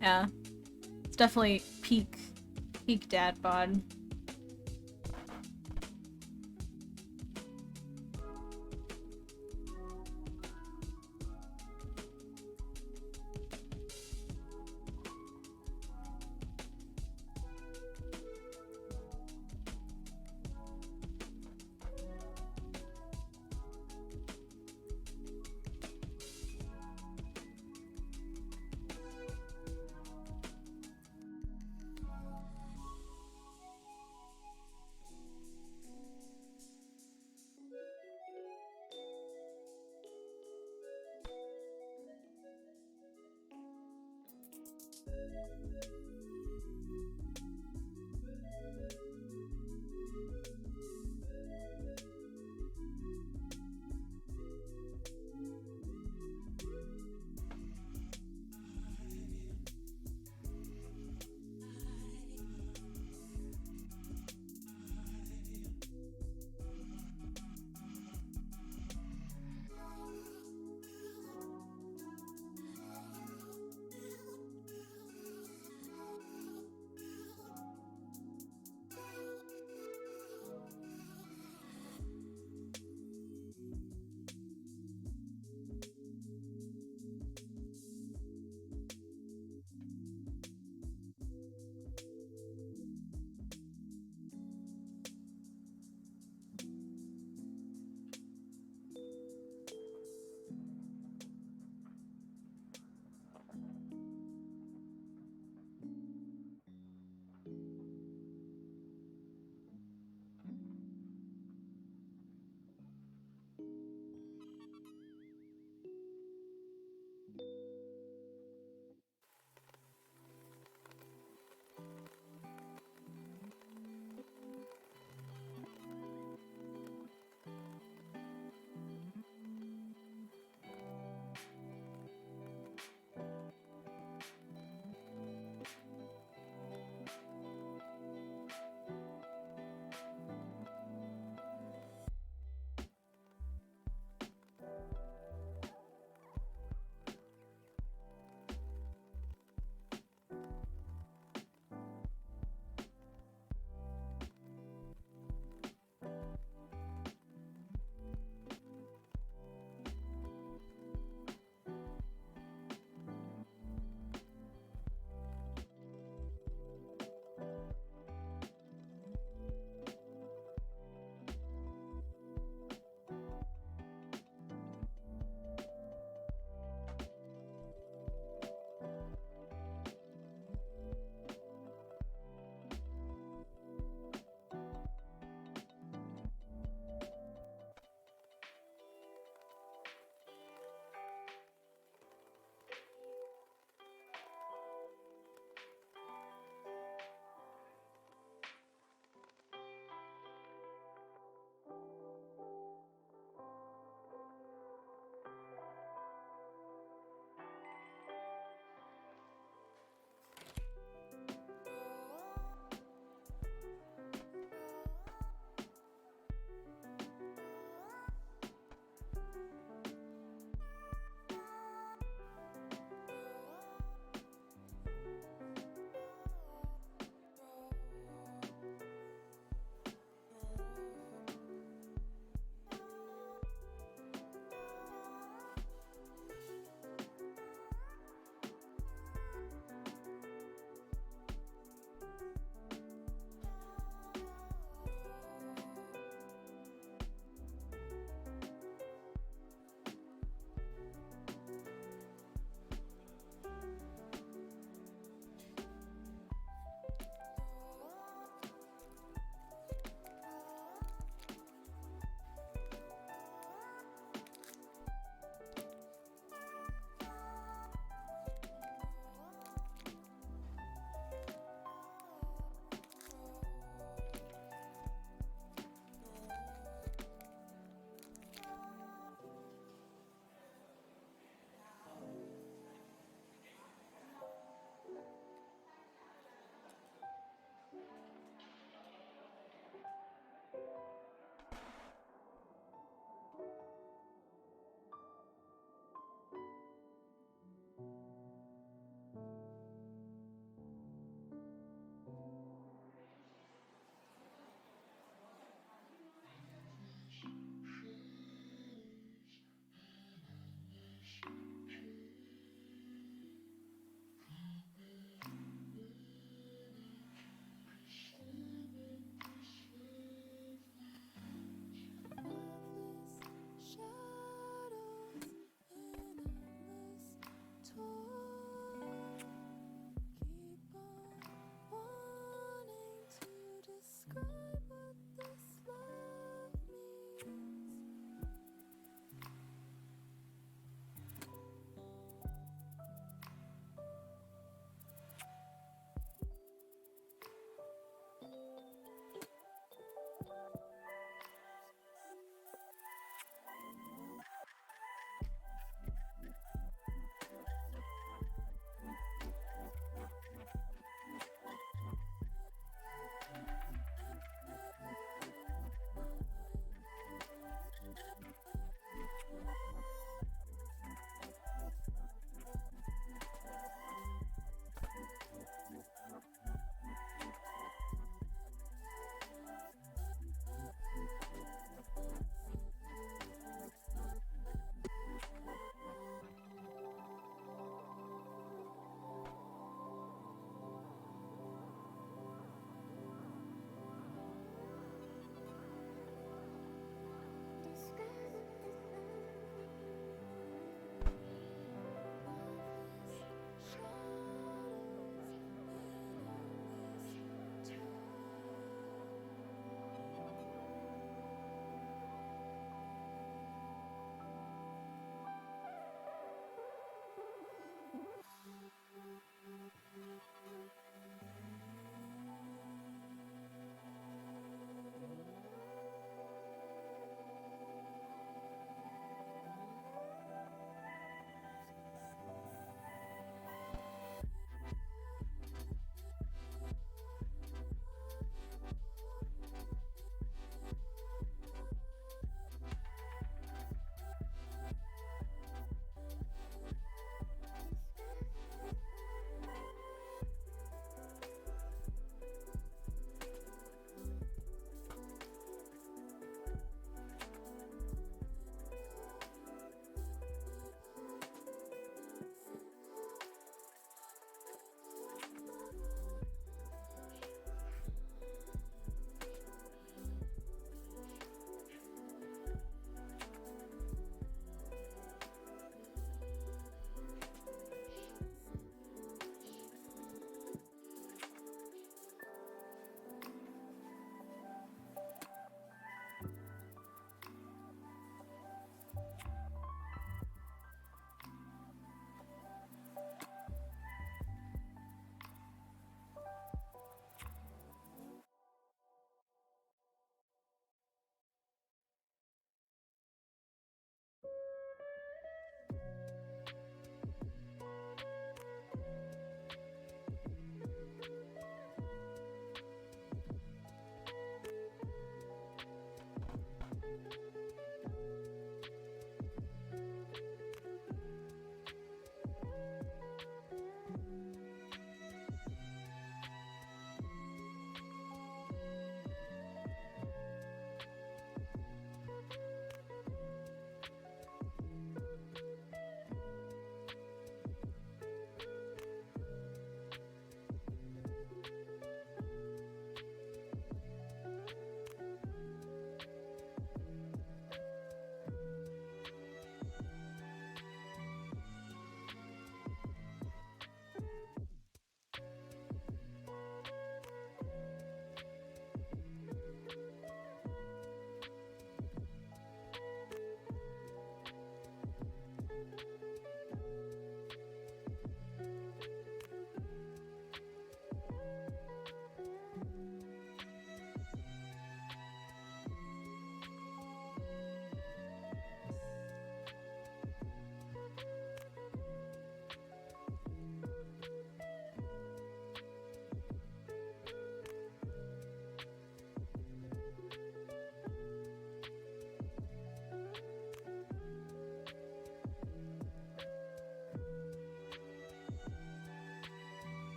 Yeah. It's definitely peak dad bod.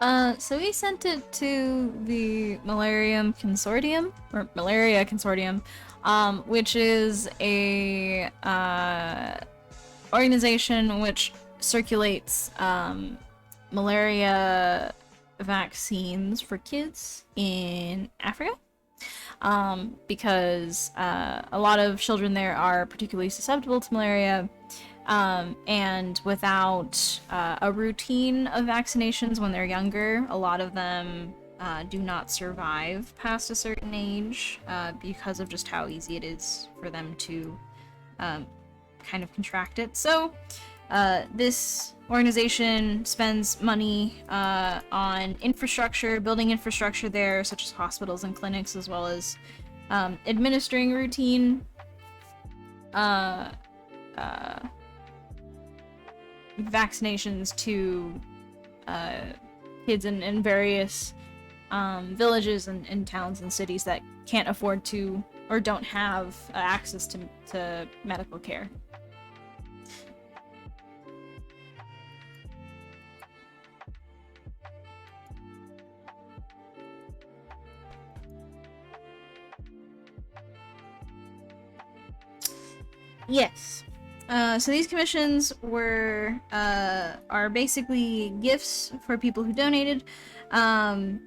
So we sent it to the Malaria Consortium, which is a organization which circulates malaria vaccines for kids in Africa. Because a lot of children there are particularly susceptible to malaria. And without a routine of vaccinations when they're younger, a lot of them do not survive past a certain age because of just how easy it is for them to kind of contract it. So this organization spends money on infrastructure, building infrastructure there, such as hospitals and clinics, as well as administering routine vaccinations to kids in various villages and towns and cities that can't afford to or don't have access to medical care. Yes. So these commissions are basically gifts for people who donated, and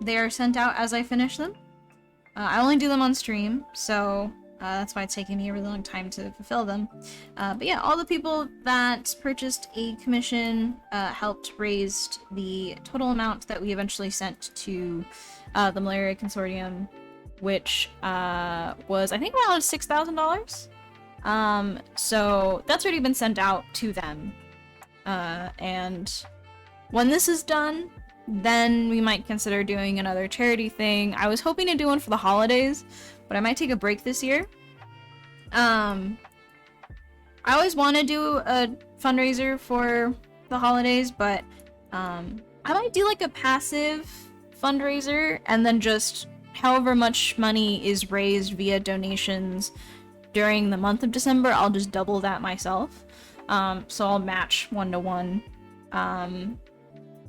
they are sent out as I finish them. I only do them on stream, so that's why it's taking me a really long time to fulfill them. But yeah, all the people that purchased a commission helped raise the total amount that we eventually sent to the Malaria Consortium, which was, I think, around $6,000. So that's already been sent out to them. And when this is done, then we might consider doing another charity thing. I was hoping to do one for the holidays, but I might take a break this year. I always want to do a fundraiser for the holidays, but I might do like a passive fundraiser and then just however much money is raised via donations during the month of December, I'll just double that myself. So I'll match 1-to-1.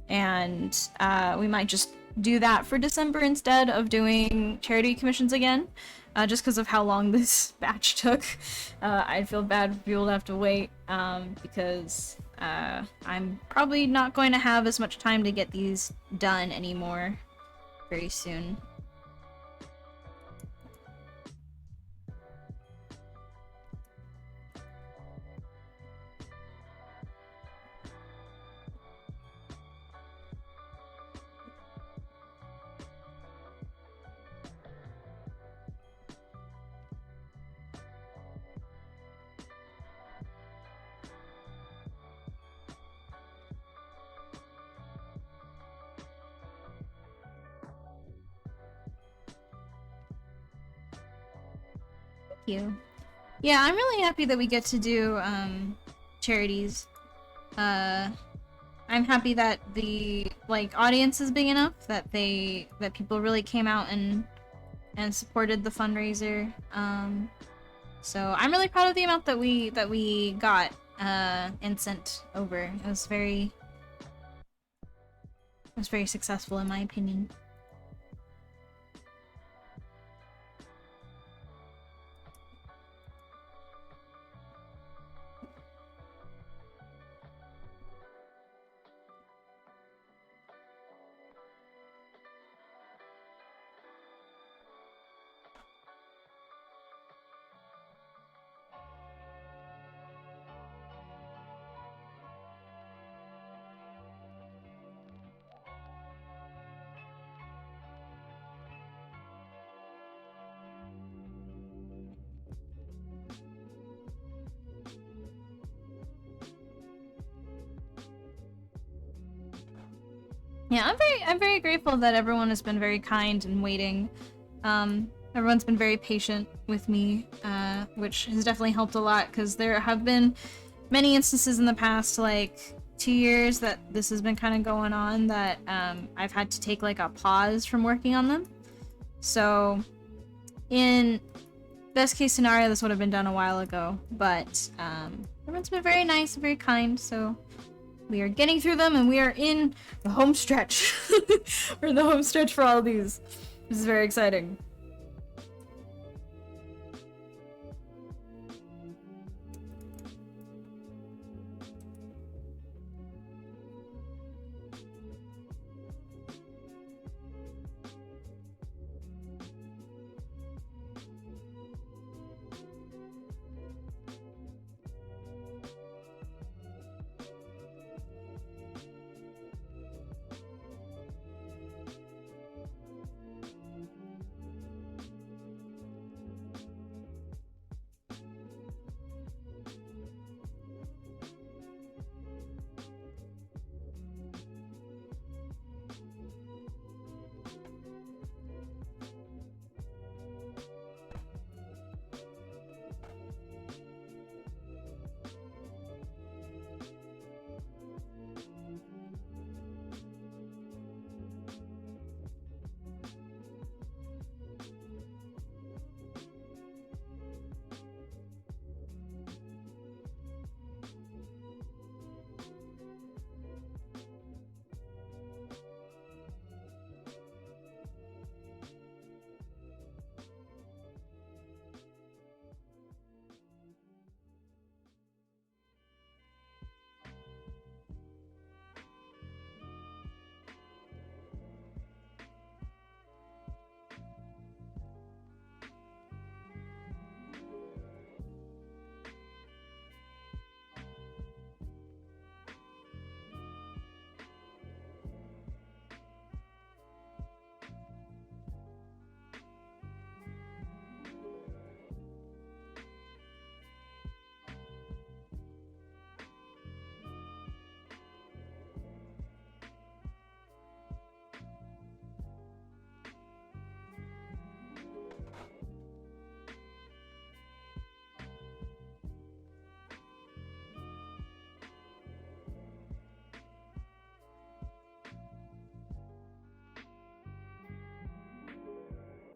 And we might just do that for December instead of doing charity commissions again. Just because of how long this batch took. I feel bad for people to have to wait, because I'm probably not going to have as much time to get these done anymore very soon. You. Yeah, I'm really happy that we get to do charities. I'm happy that the audience is big enough that people really came out and supported the fundraiser. So I'm really proud of the amount that we got and sent over. It was very successful in my opinion. Yeah, I'm very grateful that everyone has been very kind and waiting. Everyone's been very patient with me, which has definitely helped a lot, because there have been many instances in the past, like 2 years, that this has been kind of going on, that I've had to take like a pause from working on them. So in best case scenario, this would have been done a while ago, but everyone's been very nice and very kind, so We are getting through them, and we are in the home stretch. We're in the home stretch for all of these. This is very exciting.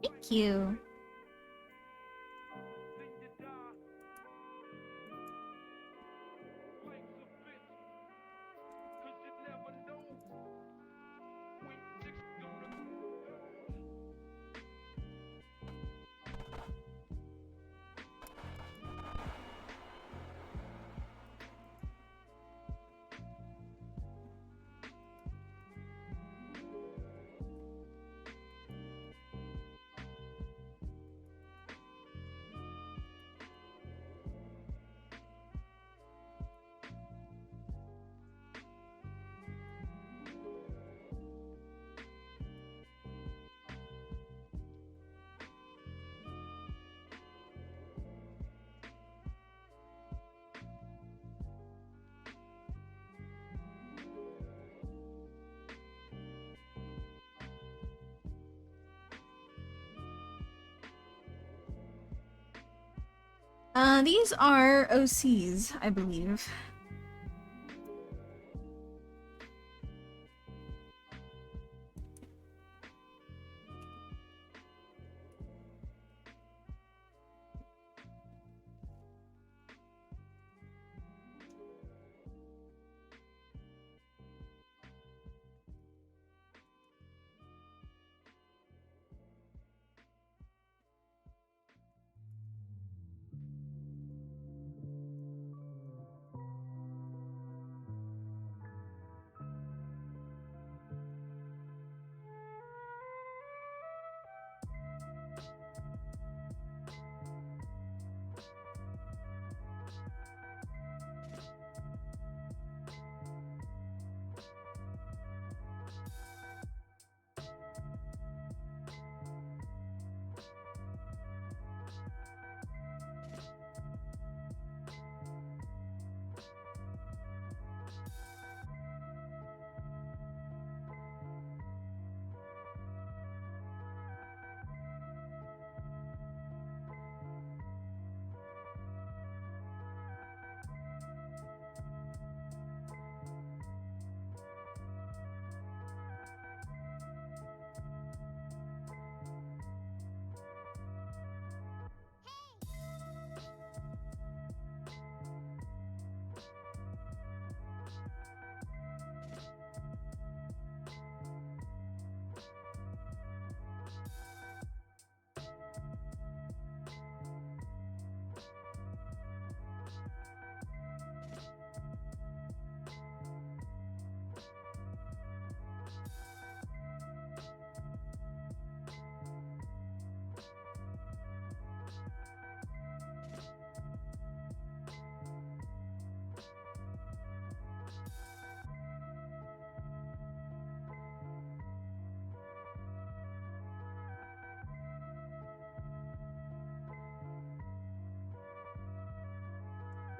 Thank you. These are OCs, I believe.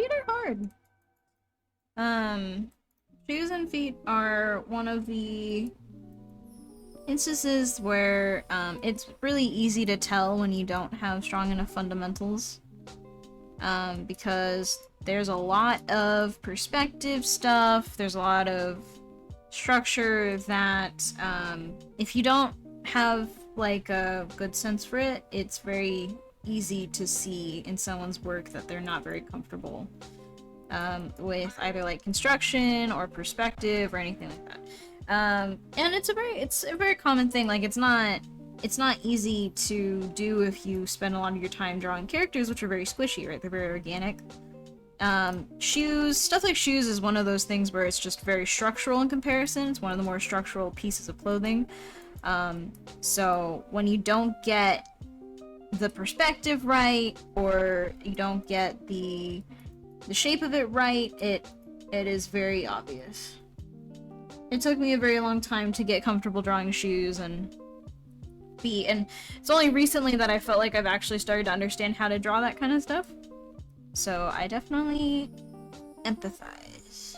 feet are hard. Shoes and feet are one of the instances where it's really easy to tell when you don't have strong enough fundamentals. Because there's a lot of perspective stuff, there's a lot of structure that if you don't have like a good sense for it, it's very easy to see in someone's work that they're not very comfortable with either like construction or perspective or anything like that. And it's a very common thing. Like it's not easy to do if you spend a lot of your time drawing characters, which are very squishy, right? They're very organic. Stuff like shoes is one of those things where it's just very structural in comparison. It's one of the more structural pieces of clothing. So when you don't get the perspective right, or you don't get the shape of it right, it is very obvious. It took me a very long time to get comfortable drawing shoes and feet, and it's only recently that I felt like I've actually started to understand how to draw that kind of stuff. So I definitely empathize.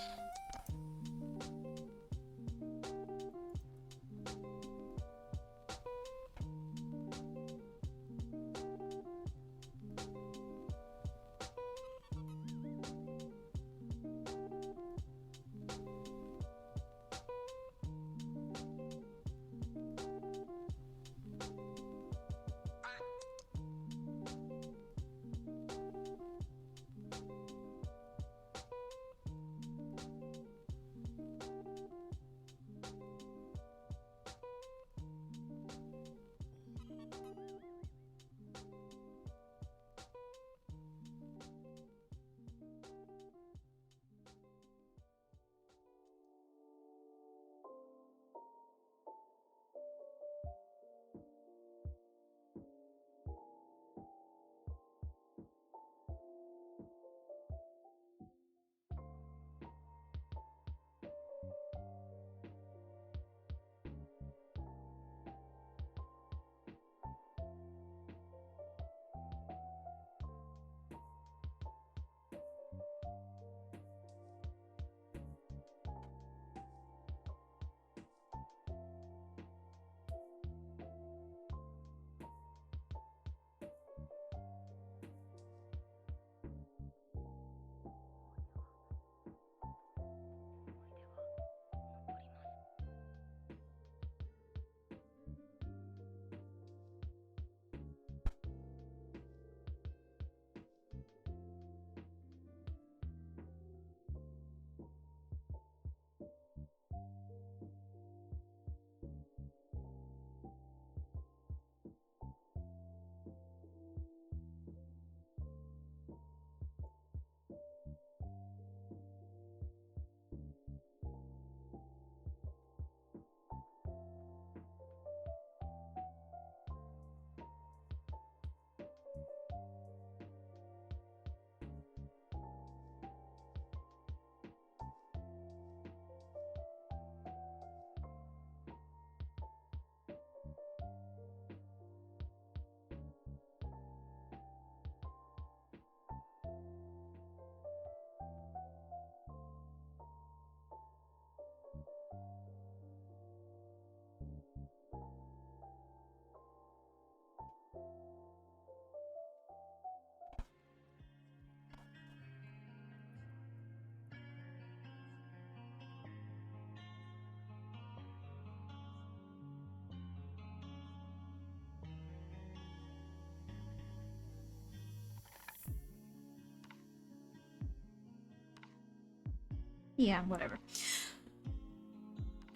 Yeah, whatever.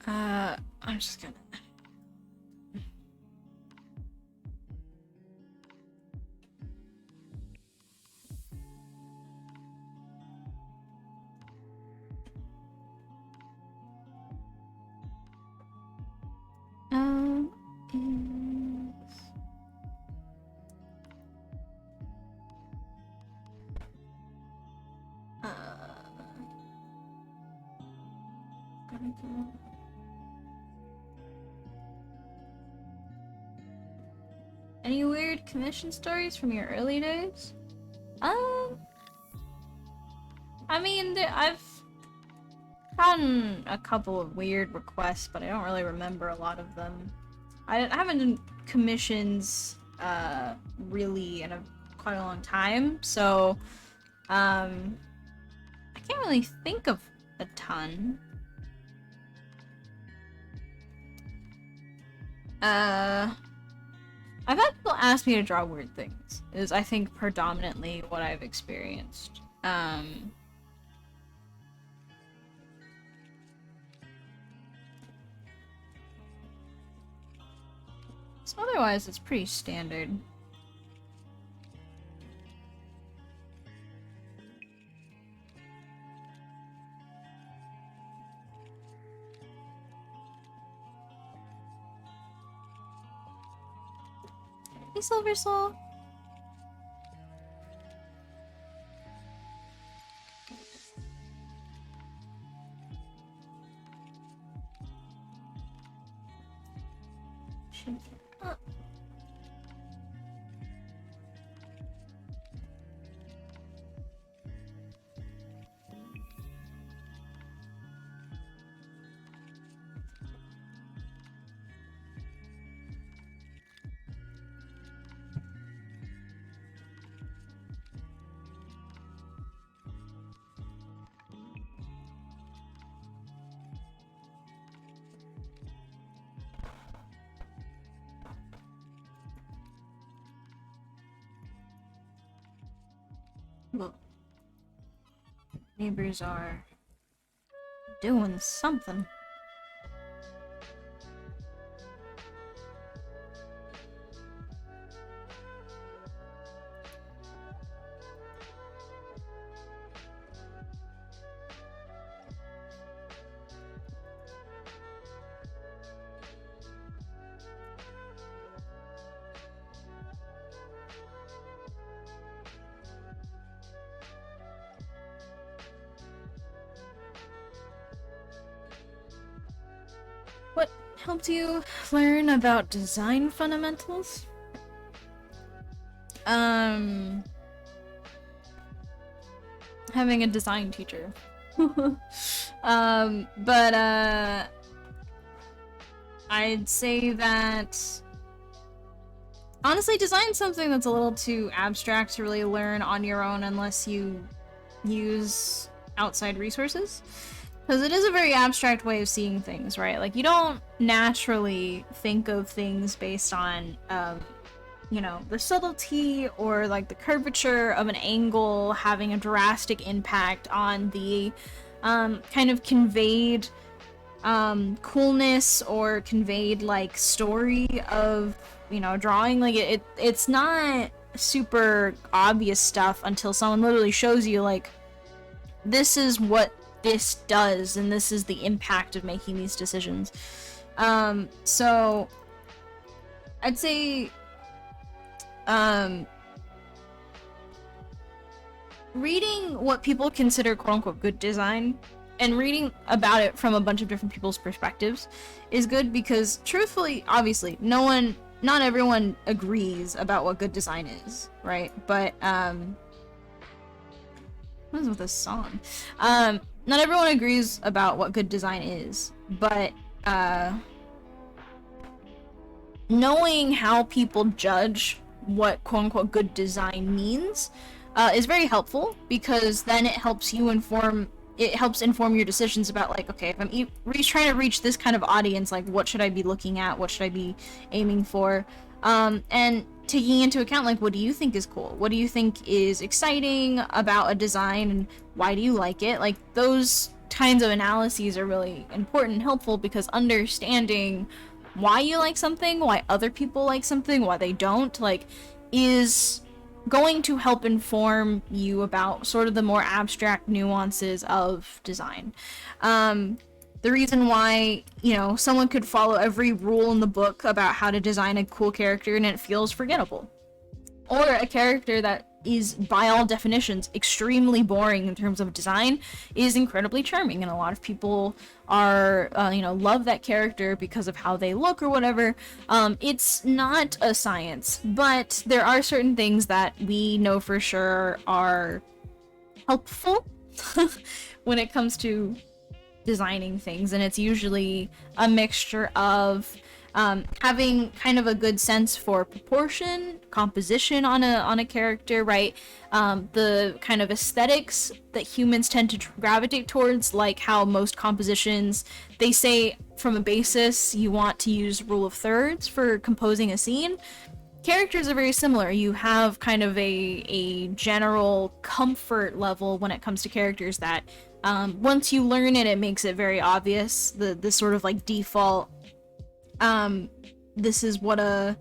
I'm just gonna... Any weird commission stories from your early days? I mean, I've gotten a couple of weird requests, but I don't really remember a lot of them. I haven't done commissions really in quite a long time, so I can't really think of a ton. I've had people ask me to draw weird things, is I think predominantly what I've experienced. So otherwise, it's pretty standard. Hey, Silver Soul. Well, neighbors are doing something. What helped you learn about design fundamentals? Having a design teacher. I'd say that honestly, design's something that's a little too abstract to really learn on your own unless you use outside resources. Because it is a very abstract way of seeing things, right? Like, you don't naturally think of things based on, you know, the subtlety or, like, the curvature of an angle having a drastic impact on the, kind of conveyed, coolness or conveyed, like, story of, you know, drawing. Like, it's not super obvious stuff until someone literally shows you, like, this is what this does, and this is the impact of making these decisions. So I'd say reading what people consider quote-unquote good design and reading about it from a bunch of different people's perspectives is good, because truthfully, obviously, not everyone agrees about what good design is, right? But what is with this song? Not everyone agrees about what good design is, but knowing how people judge what quote-unquote good design means is very helpful, because then it helps inform your decisions about, like, okay, if I'm trying to reach this kind of audience, like, what should I be looking at, what should I be aiming for, and taking into account, like, what do you think is cool, what do you think is exciting about a design, and why do you like it? Like, those kinds of analyses are really important and helpful, because understanding why you like something, why other people like something, why they don't, like, is going to help inform you about sort of the more abstract nuances of design. The reason why, you know, someone could follow every rule in the book about how to design a cool character and it feels forgettable. Or a character that is, by all definitions, extremely boring in terms of design is incredibly charming, and a lot of people are, you know, love that character because of how they look or whatever. It's not a science, but there are certain things that we know for sure are helpful when it comes to designing things, and it's usually a mixture of having kind of a good sense for proportion, composition on a character, right? The kind of aesthetics that humans tend to gravitate towards, like how most compositions, they say from a basis you want to use rule of thirds for composing a scene. Characters are very similar. You have kind of a general comfort level when it comes to characters that once you learn it, it makes it very obvious. The sort of like default, this is what a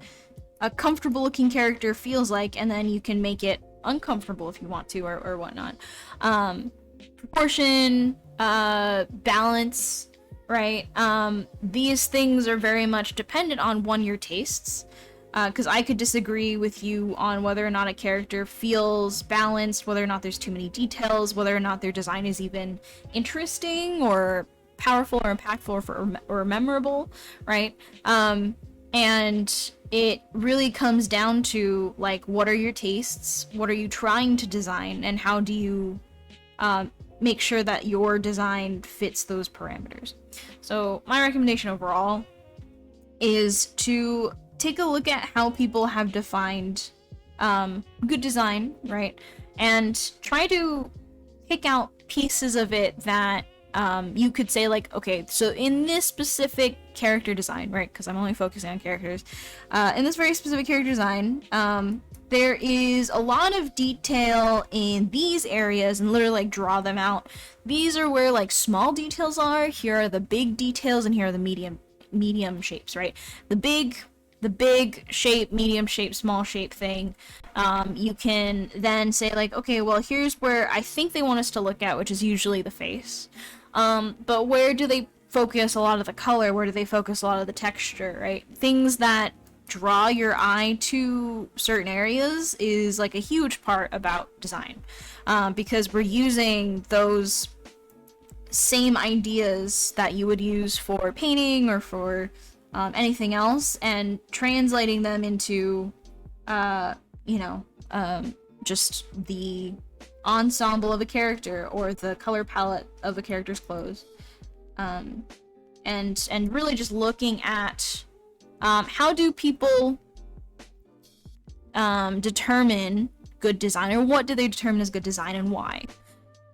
comfortable looking character feels like, and then you can make it uncomfortable if you want to, or whatnot. Proportion, balance, right? These things are very much dependent on, one, your tastes. Because I could disagree with you on whether or not a character feels balanced, whether or not there's too many details, whether or not their design is even interesting or powerful or impactful or memorable, right? And it really comes down to, like, what are your tastes? What are you trying to design? And how do you make sure that your design fits those parameters? So my recommendation overall is to take a look at how people have defined good design, right? And try to pick out pieces of it that you could say, like, okay, so in this specific character design, right? Because I'm only focusing on characters. In this very specific character design, there is a lot of detail in these areas, and literally, like, draw them out. These are where, like, small details are. Here are the big details, and here are the medium shapes, right? The big shape, medium shape, small shape thing, you can then say, like, okay, well, here's where I think they want us to look at, which is usually the face. But where do they focus a lot of the color? Where do they focus a lot of the texture, right? Things that draw your eye to certain areas is, like, a huge part about design. Because we're using those same ideas that you would use for painting or for anything else, and translating them into, just the ensemble of a character or the color palette of a character's clothes, and really just looking at how do people determine good design, or what do they determine as good design and why.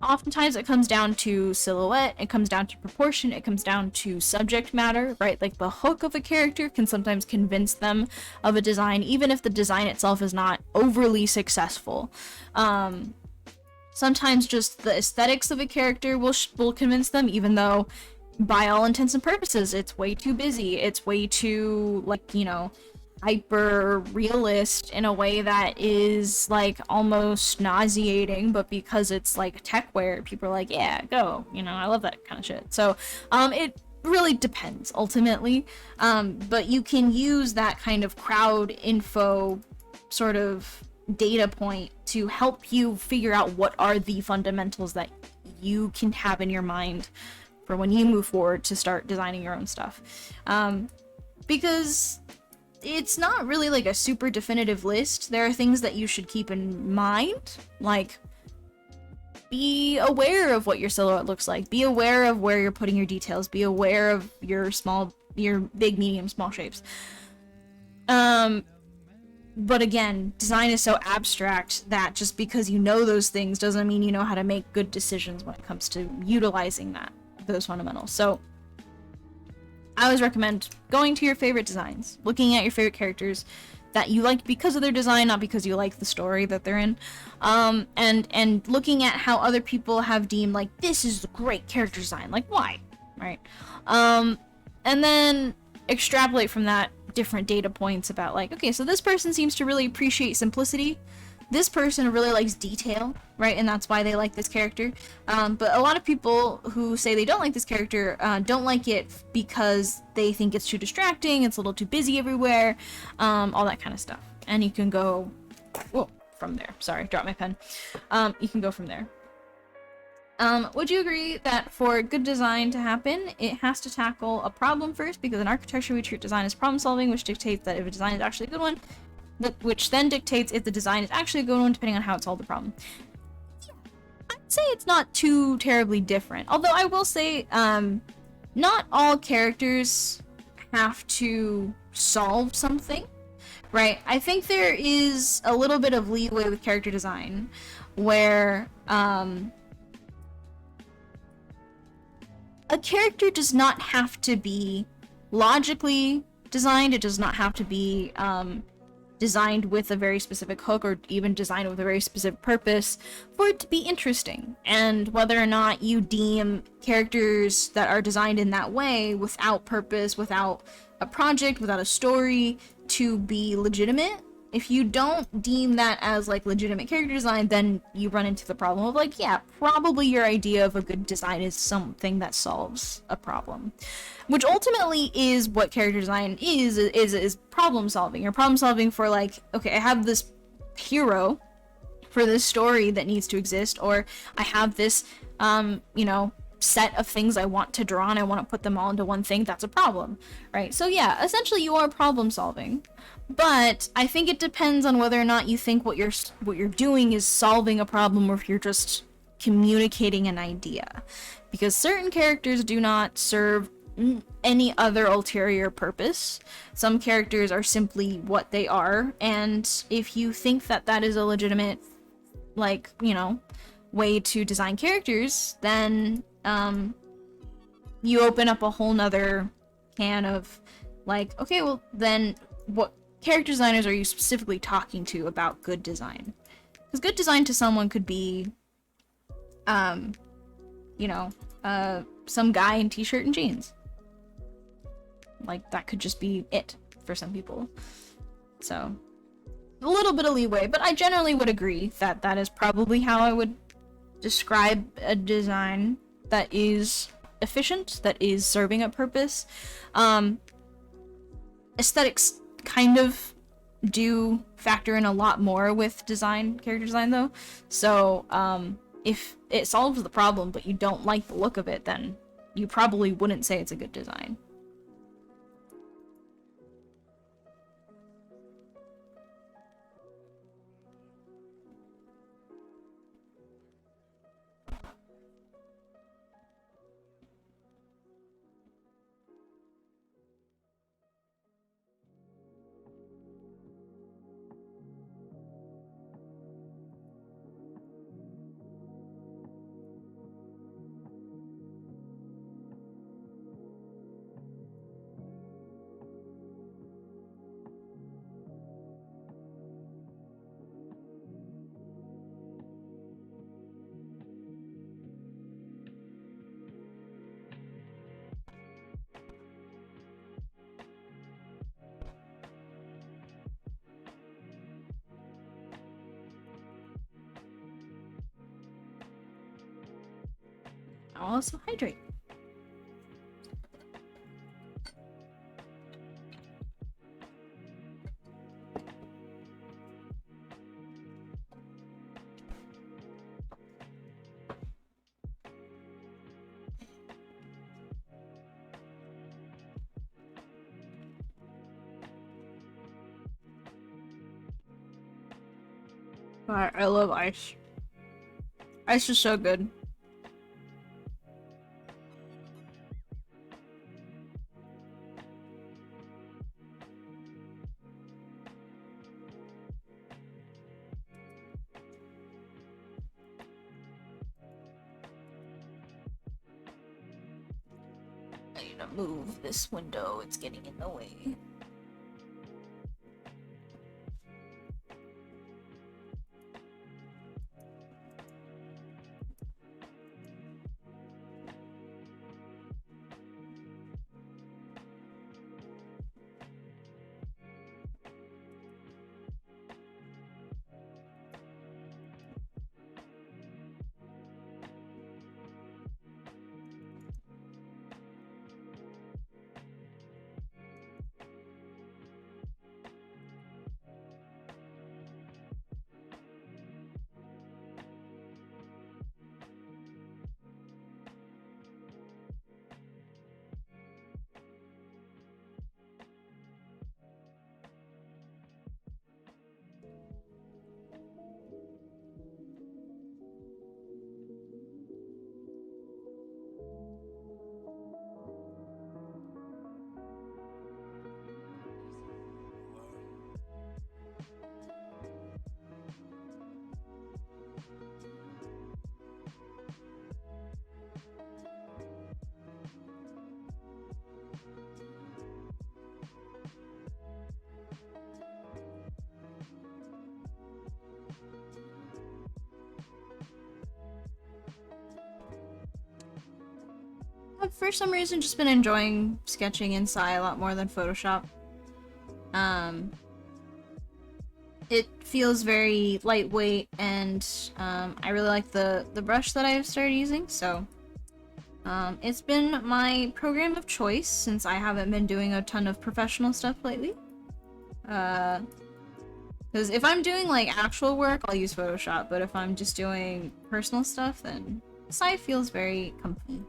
Oftentimes it comes down to silhouette, it comes down to proportion, it comes down to subject matter, right? Like, the hook of a character can sometimes convince them of a design, even if the design itself is not overly successful. Sometimes just the aesthetics of a character will convince them, even though, by all intents and purposes, it's way too busy, it's way too, like, hyper realist in a way that is, like, almost nauseating, but because it's, like, techwear, people are like, yeah, go, I love that kind of shit. So it really depends ultimately, but you can use that kind of crowd info sort of data point to help you figure out what are the fundamentals that you can have in your mind for when you move forward to start designing your own stuff, because it's not really, like, a super definitive list. There are things that you should keep in mind, like, be aware of what your silhouette looks like, be aware of where you're putting your details, be aware of your big, medium, small shapes. But again, design is so abstract that just because you know those things doesn't mean you know how to make good decisions when it comes to utilizing those fundamentals. So I always recommend going to your favorite designs, looking at your favorite characters that you like because of their design, not because you like the story that they're in, and looking at how other people have deemed, like, this is a great character design, like, why, right? And then extrapolate from that different data points about, like, okay, so this person seems to really appreciate simplicity, this person really likes detail, right? And that's why they like this character. But a lot of people who say they don't like this character don't like it because they think it's too distracting, it's a little too busy everywhere, all that kind of stuff. And you can go from there. Sorry, dropped my pen. You can go from there. Would you agree that for good design to happen, it has to tackle a problem first? Because in architecture, we treat design as problem solving, which dictates that if a design is actually a good one, which then dictates if the design is actually a good one, depending on how it solved the problem. Yeah, I'm say it's not too terribly different. Although I will say, not all characters have to solve something, right? I think there is a little bit of leeway with character design where a character does not have to be logically designed. It does not have to be designed with a very specific hook or even designed with a very specific purpose for it to be interesting. And whether or not you deem characters that are designed in that way without purpose, without a project, without a story to be legitimate, if you don't deem that as like legitimate character design, then you run into the problem of like, yeah, probably your idea of a good design is something that solves a problem, which ultimately is what character design is problem solving. You're problem solving for like, okay, I have this hero for this story that needs to exist, or I have this you know, set of things I want to draw and I want to put them all into one thing. That's a problem, right? So yeah, essentially you are problem solving. But I think it depends on whether or not you think what you're doing is solving a problem, or if you're just communicating an idea. Because certain characters do not serve any other ulterior purpose. Some characters are simply what they are, and if you think that that is a legitimate, like, you know, way to design characters, then you open up a whole nother can of like, okay, well then what character designers are you specifically talking to about good design? Because good design to someone could be, you know, some guy in t-shirt and jeans. Like, that could just be it for some people. So, a little bit of leeway, but I generally would agree that that is probably how I would describe a design that is efficient, that is serving a purpose. Aesthetics kind of do factor in a lot more with character design though. So if it solves the problem but you don't like the look of it, then you probably wouldn't say it's a good design. I'll also hydrate. I love ice. Ice is so good. I need to move this window, it's getting in the way. I've for some reason just been enjoying sketching in Sai a lot more than Photoshop. It feels very lightweight, and I really like the brush that I've started using, so it's been my program of choice since I haven't been doing a ton of professional stuff lately. Because if I'm doing like actual work, I'll use Photoshop, but if I'm just doing personal stuff, then Sai feels very comfy.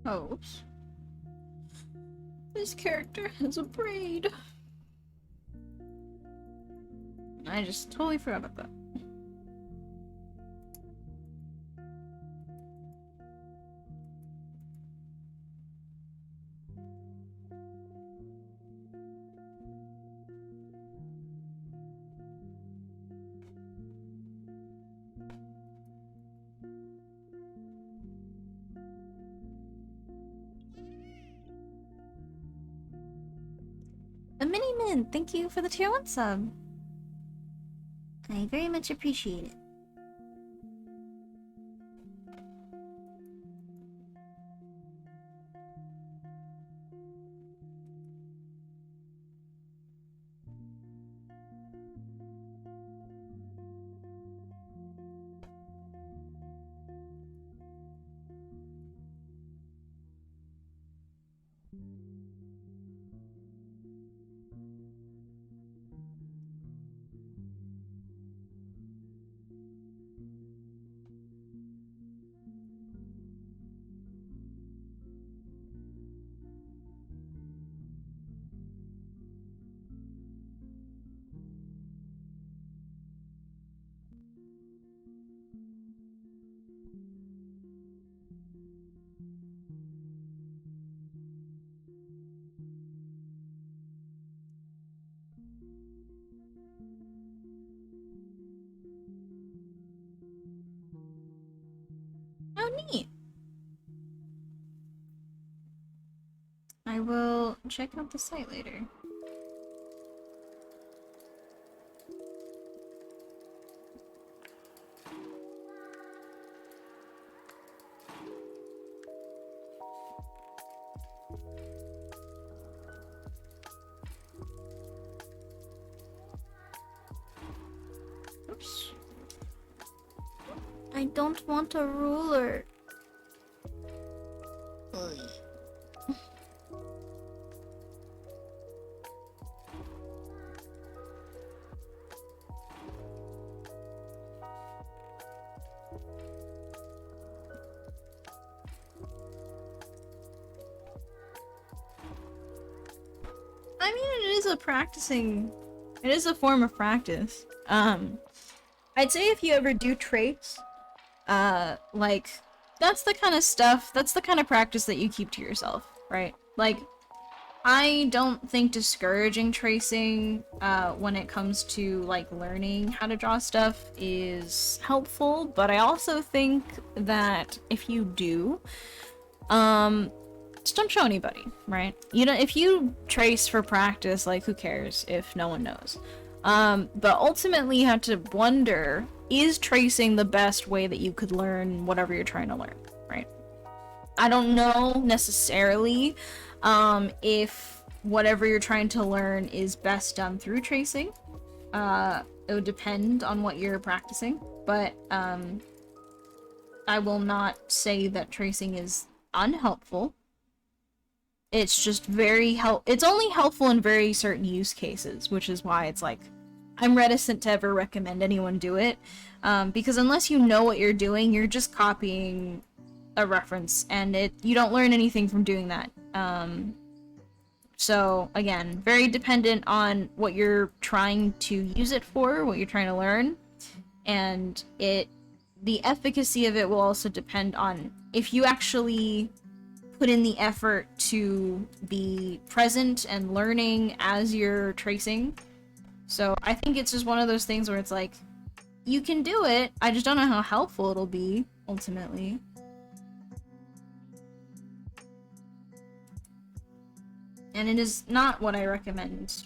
Oh, oops. This character has a braid. I just totally forgot about that. Mini Mint, thank you for the tier 1 sub. I very much appreciate it. Oh, neat. I will check out the site later. Oops. I don't want a ruler. Ugh. I mean, it is a practicing... It is a form of practice. I'd say if you ever do traits, like, that's the kind of stuff, that's the kind of practice that you keep to yourself, right? Like, I don't think discouraging tracing, when it comes to, like, learning how to draw stuff is helpful, but I also think that if you do, just don't show anybody, right? You know, if you trace for practice, like, who cares if no one knows? But ultimately you have to wonder, is tracing the best way that you could learn whatever you're trying to learn, right? I don't know necessarily, if whatever you're trying to learn is best done through tracing. It would depend on what you're practicing, but, I will not say that tracing is unhelpful. It's just it's only helpful in very certain use cases, which is why it's like, I'm reticent to ever recommend anyone do it, because unless you know what you're doing, you're just copying a reference, and you don't learn anything from doing that. So again, very dependent on what you're trying to use it for, what you're trying to learn, and the efficacy of it will also depend on if you actually put in the effort to be present and learning as you're tracing. So I think it's just one of those things where it's like, you can do it, I just don't know how helpful it'll be, ultimately. And it is not what I recommend.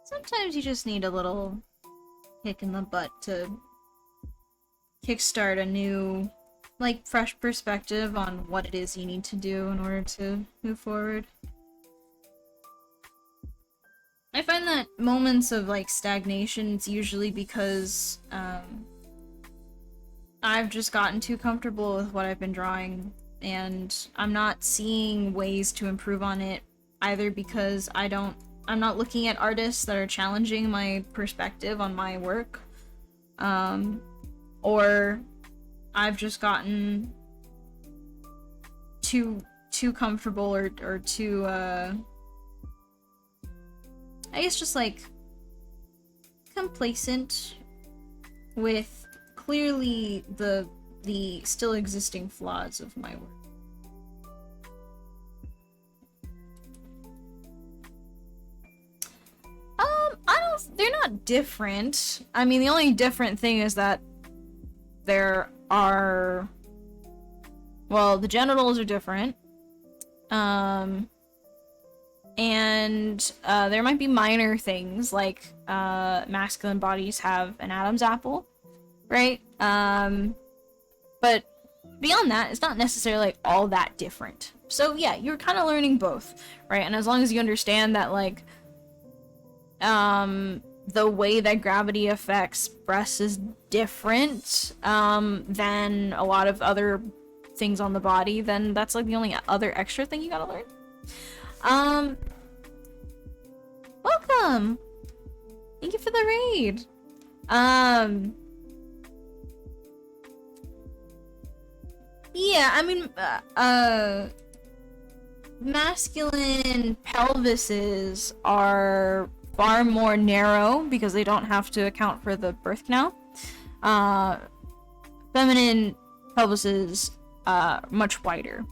Sometimes you just need a little kick in the butt to kickstart a new, like, fresh perspective on what it is you need to do in order to move forward. I find that moments of, like, stagnation, it's usually because, I've just gotten too comfortable with what I've been drawing, and I'm not seeing ways to improve on it, either because I'm not looking at artists that are challenging my perspective on my work, or I've just gotten too comfortable or too, I guess just, like, complacent with clearly the still existing flaws of my work. They're not different. I mean, the only different thing is that there are, well, the genitals are different. And there might be minor things, like, masculine bodies have an Adam's apple, right? But beyond that, it's not necessarily, like, all that different. So yeah, you're kind of learning both, right? And as long as you understand that, like, the way that gravity affects breasts is different, than a lot of other things on the body, then that's, like, the only other extra thing you gotta learn. Welcome! Thank you for the raid! Yeah, I mean, masculine pelvises are far more narrow because they don't have to account for the birth canal. Feminine pelvises much wider,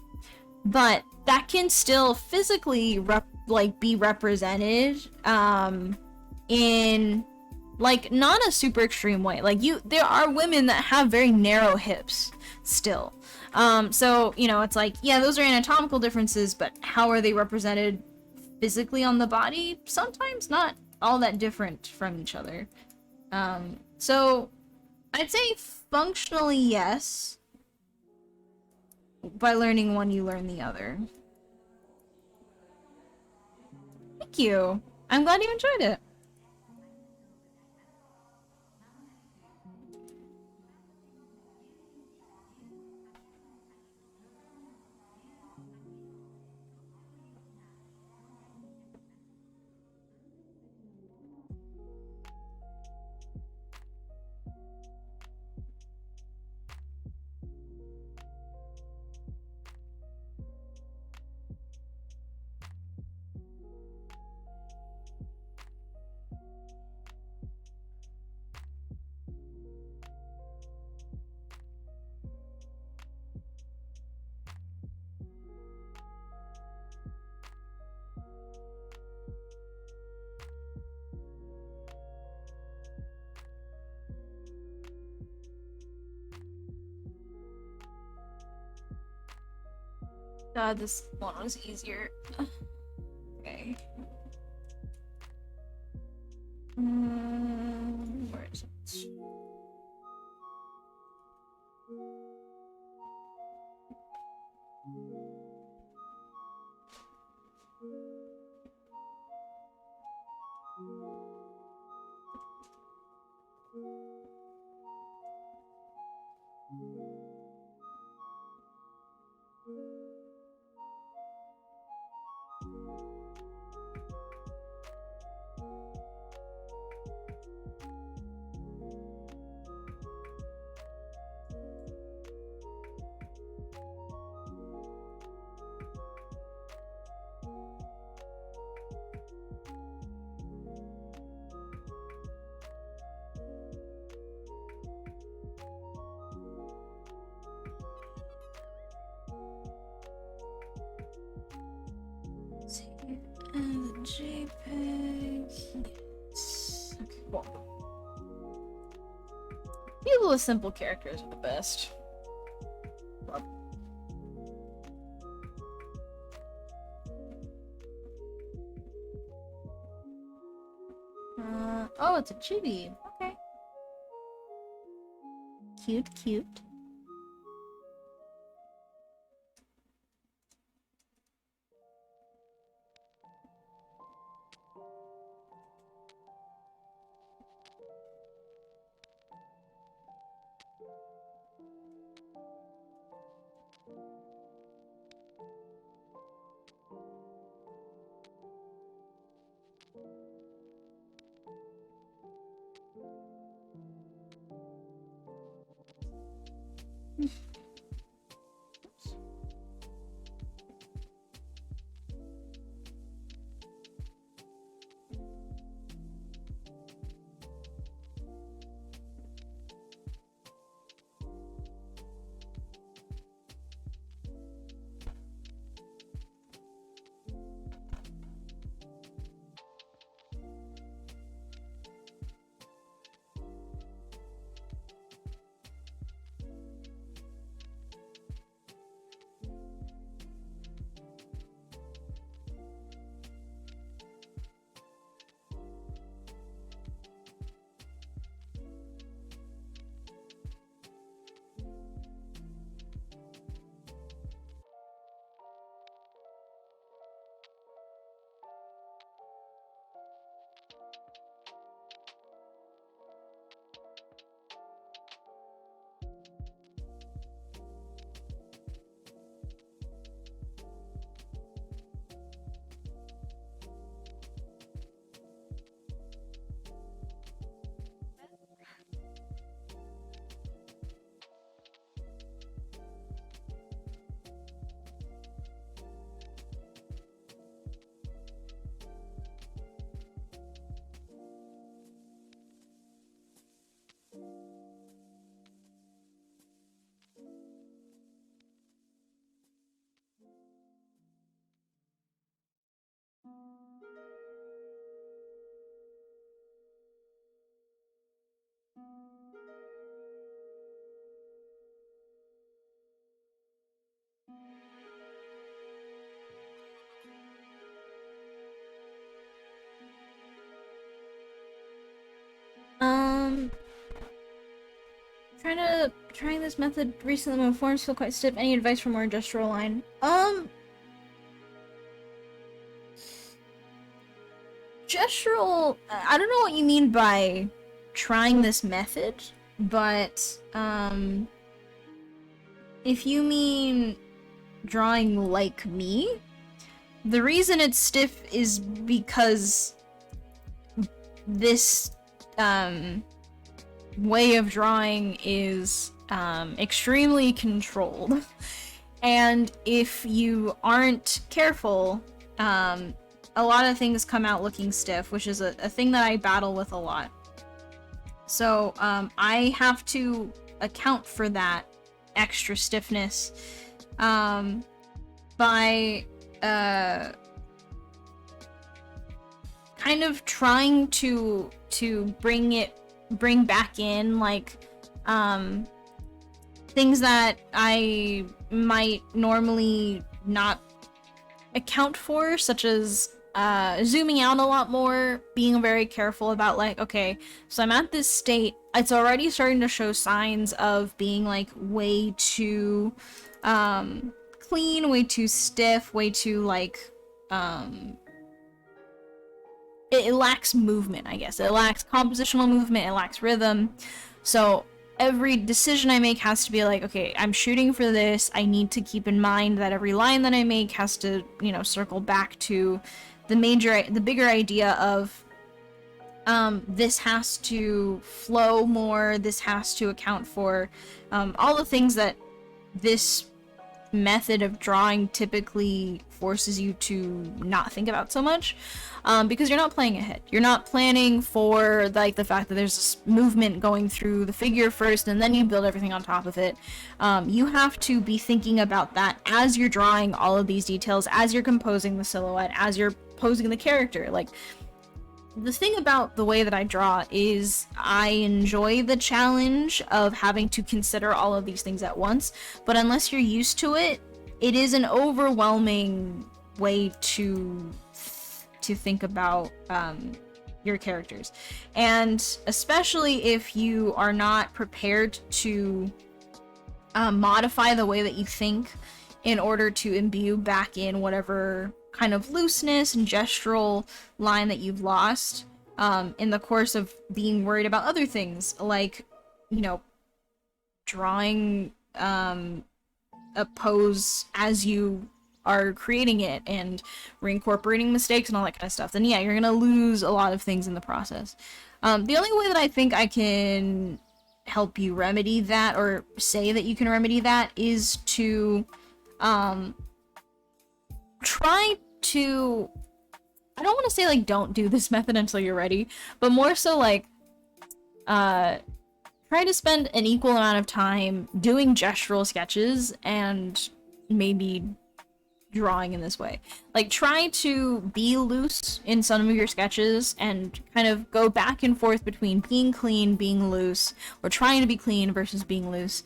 but that can still physically be represented in, like, not a super extreme way. Like, there are women that have very narrow hips still. So, you know, it's like, yeah, those are anatomical differences, but how are they represented physically on the body? Sometimes not all that different from each other. So I'd say functionally yes. By learning one, you learn the other. Thank you. I'm glad you enjoyed it. God, this one was easier. Okay. Where is it? JPEG. Yes. Okay, cool. People with simple characters are the best. Oh, it's a chibi. Okay. Cute, cute. Trying this method recently when forms feel quite stiff. Any advice for more gestural line? Gestural, I don't know what you mean by trying this method, but, if you mean drawing like me, the reason it's stiff is because this, way of drawing is extremely controlled, and if you aren't careful, a lot of things come out looking stiff, which is a thing that I battle with a lot. So I have to account for that extra stiffness by kind of trying to bring back in, like, things that I might normally not account for, such as zooming out a lot more, being very careful about like, okay, so I'm at this state, it's already starting to show signs of being like way too clean, way too stiff, way too like it lacks movement, I guess. It lacks compositional movement, it lacks rhythm. So every decision I make has to be like, okay, I'm shooting for this. I need to keep in mind that every line that I make has to, you know, circle back to the bigger idea of this has to flow more, this has to account for all the things that this method of drawing typically forces you to not think about so much, because you're not playing ahead. You're not planning for like the fact that there's this movement going through the figure first and then you build everything on top of it. You have to be thinking about that as you're drawing all of these details, as you're composing the silhouette, as you're posing the character. Like, the thing about the way that I draw is I enjoy the challenge of having to consider all of these things at once, but unless you're used to it, it is an overwhelming way to think about your characters. And especially if you are not prepared to modify the way that you think in order to imbue back in whatever kind of looseness and gestural line that you've lost in the course of being worried about other things, like, you know, drawing a pose as you are creating it and reincorporating mistakes and all that kind of stuff, then yeah, you're gonna lose a lot of things in the process. The only way that I think I can help you remedy that, or say that you can remedy that, is to try to, I don't want to say like don't do this method until you're ready, but more so like try to spend an equal amount of time doing gestural sketches and maybe drawing in this way. Like, try to be loose in some of your sketches and kind of go back and forth between being clean, being loose, or trying to be clean versus being loose.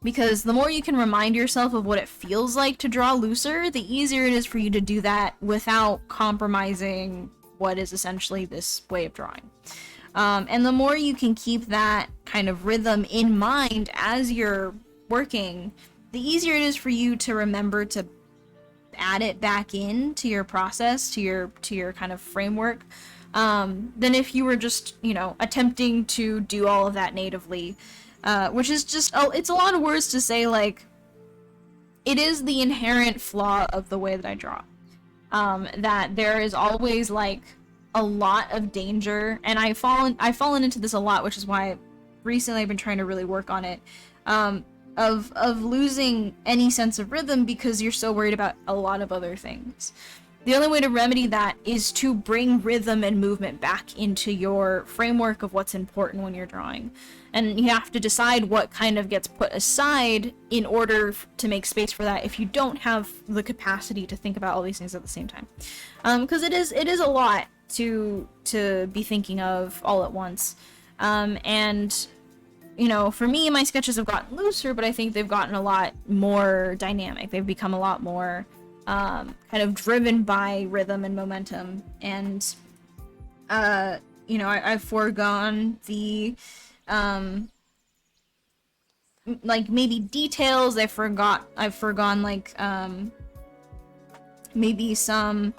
Because the more you can remind yourself of what it feels like to draw looser, the easier it is for you to do that without compromising what is essentially this way of drawing. And the more you can keep that kind of rhythm in mind as you're working, the easier it is for you to remember to add it back in to your process, to your kind of framework, than if you were just, you know, attempting to do all of that natively. Which is just, it's a lot of words to say, like, it is the inherent flaw of the way that I draw. That there is always, like, a lot of danger, and I've fallen into this a lot, which is why recently I've been trying to really work on it, of losing any sense of rhythm because you're so worried about a lot of other things. The only way to remedy that is to bring rhythm and movement back into your framework of what's important when you're drawing. And you have to decide what kind of gets put aside in order to make space for that if you don't have the capacity to think about all these things at the same time. Because it is a lot to be thinking of all at once. And, you know, for me, my sketches have gotten looser, but I think they've gotten a lot more dynamic. They've become a lot more kind of driven by rhythm and momentum. And, you know, I've foregone the like maybe details. I've forgone like maybe some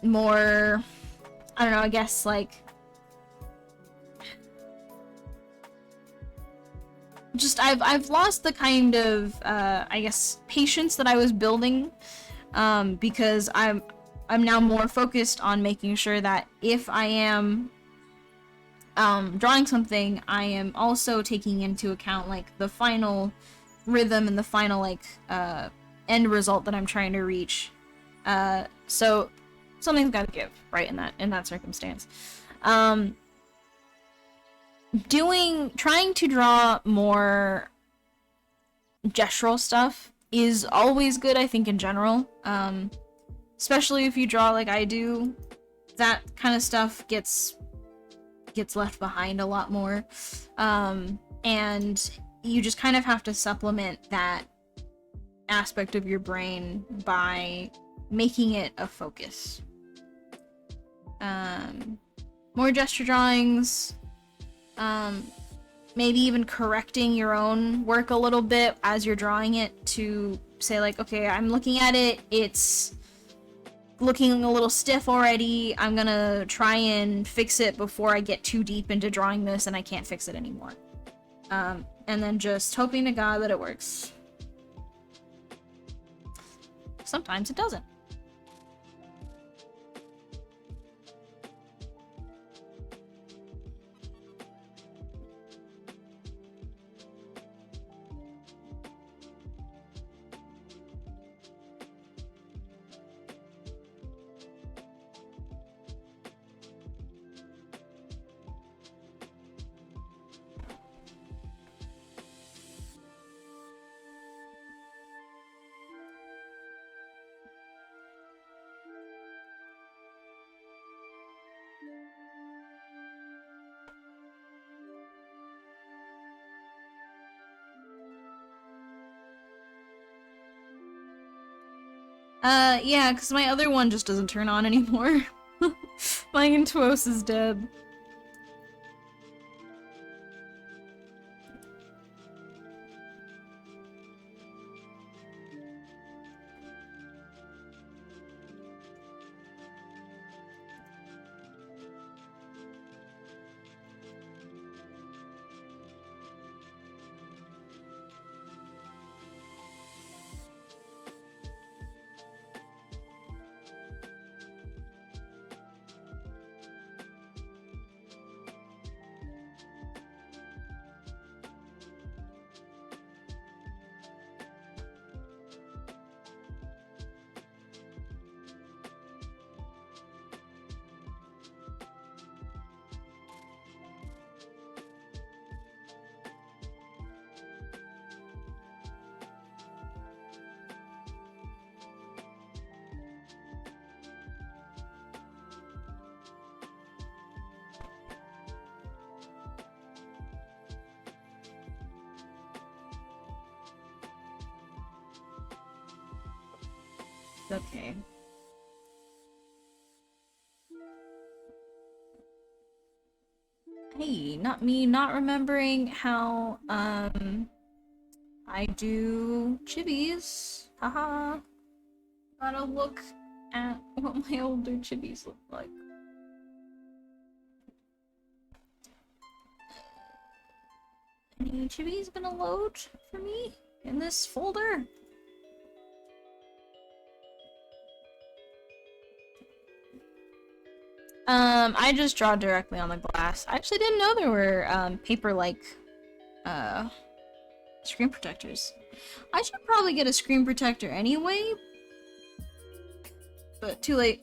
more, I don't know, I guess like just I've lost the kind of I guess patience that I was building, because I'm now more focused on making sure that if I am drawing something, I am also taking into account like the final rhythm and the final like end result that I'm trying to reach. So something's got to give, right, in that circumstance. Trying to draw more gestural stuff is always good, I think, in general. Especially if you draw like I do, that kind of stuff gets left behind a lot more. And you just kind of have to supplement that aspect of your brain by making it a focus. More gesture drawings, maybe even correcting your own work a little bit as you're drawing it to say like, okay, I'm looking at it, it's looking a little stiff already, I'm gonna try and fix it before I get too deep into drawing this and I can't fix it anymore. And then just hoping to God that it works. Sometimes it doesn't. Yeah, because my other one just doesn't turn on anymore. My Intuos is dead. Okay. Hey, not me not remembering how, I do chibis. Haha. Gotta look at what my older chibis look like. Any chibis gonna load for me in this folder? I just draw directly on the glass. I actually didn't know there were, paper-like, screen protectors. I should probably get a screen protector anyway, but too late.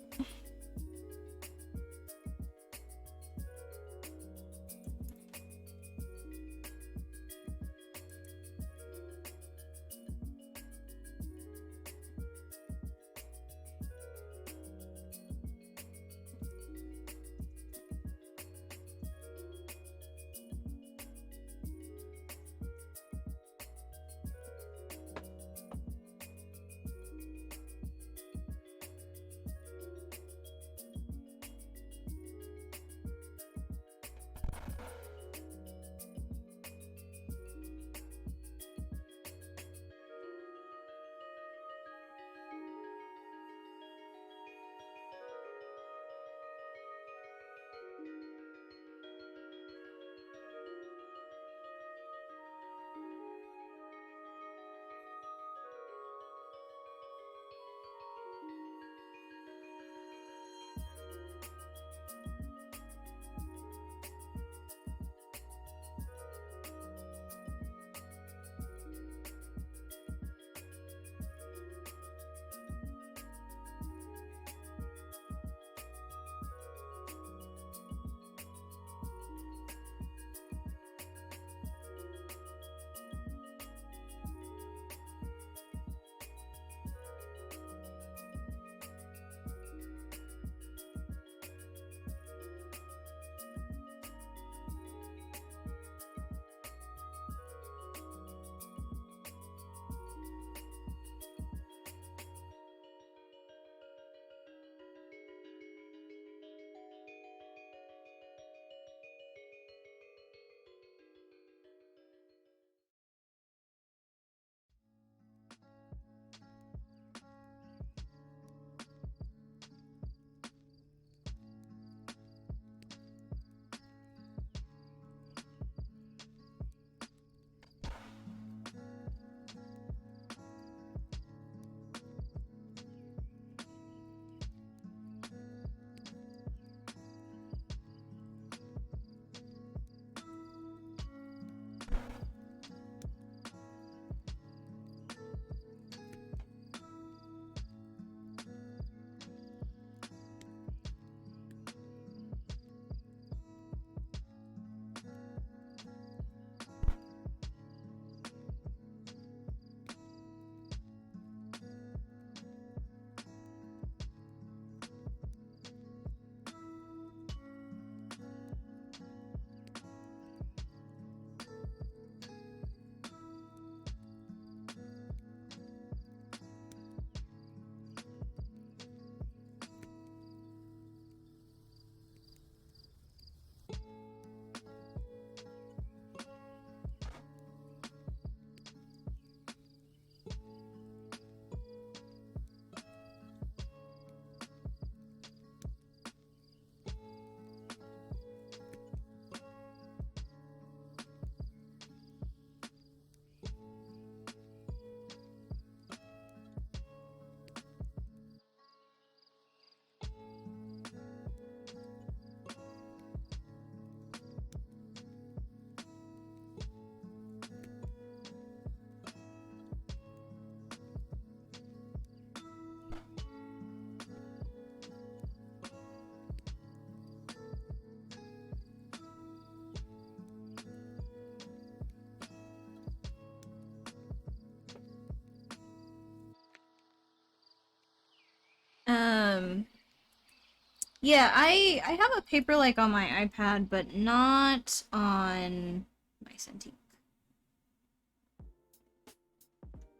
Yeah, I have a Paperlike on my iPad, but not on my Cintiq.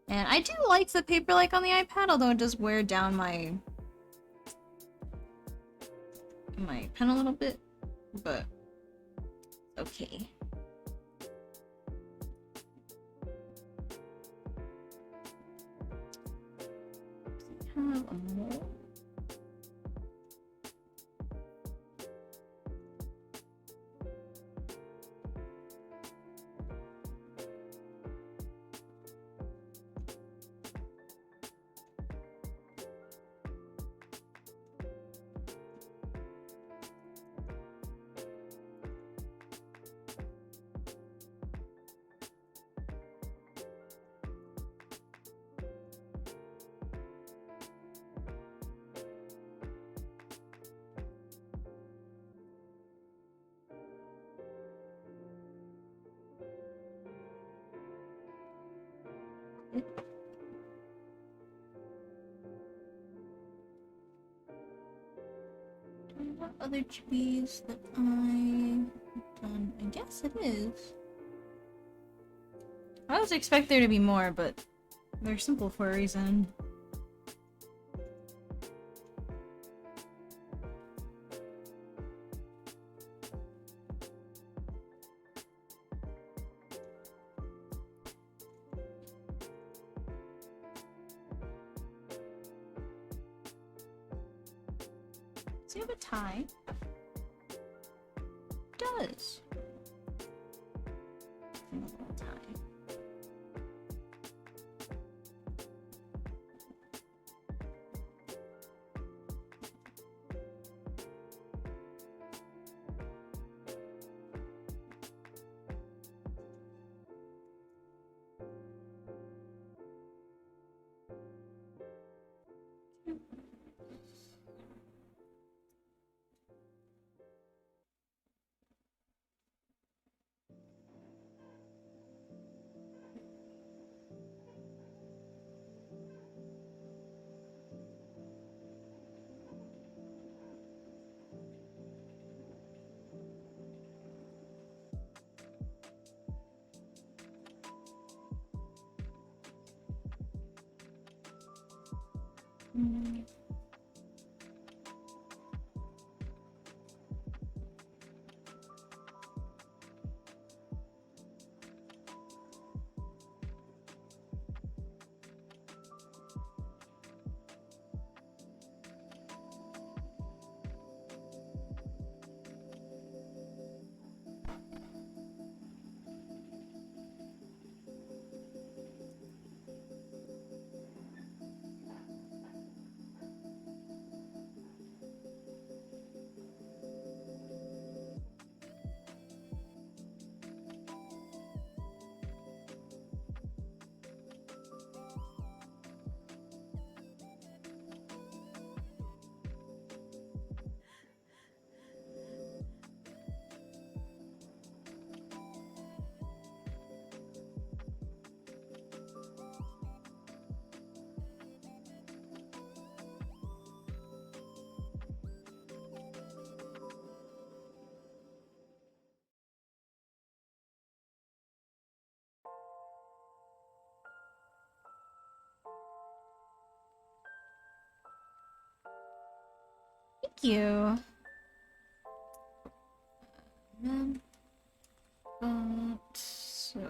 And I do like the Paperlike on the iPad, although it does wear down my pen a little bit, but okay. Have a more. What other chibies that I've done? I guess it is. I always expect there to be more, but they're simple for a reason. Does he have a tie? Does. A little tie. Thank you. But so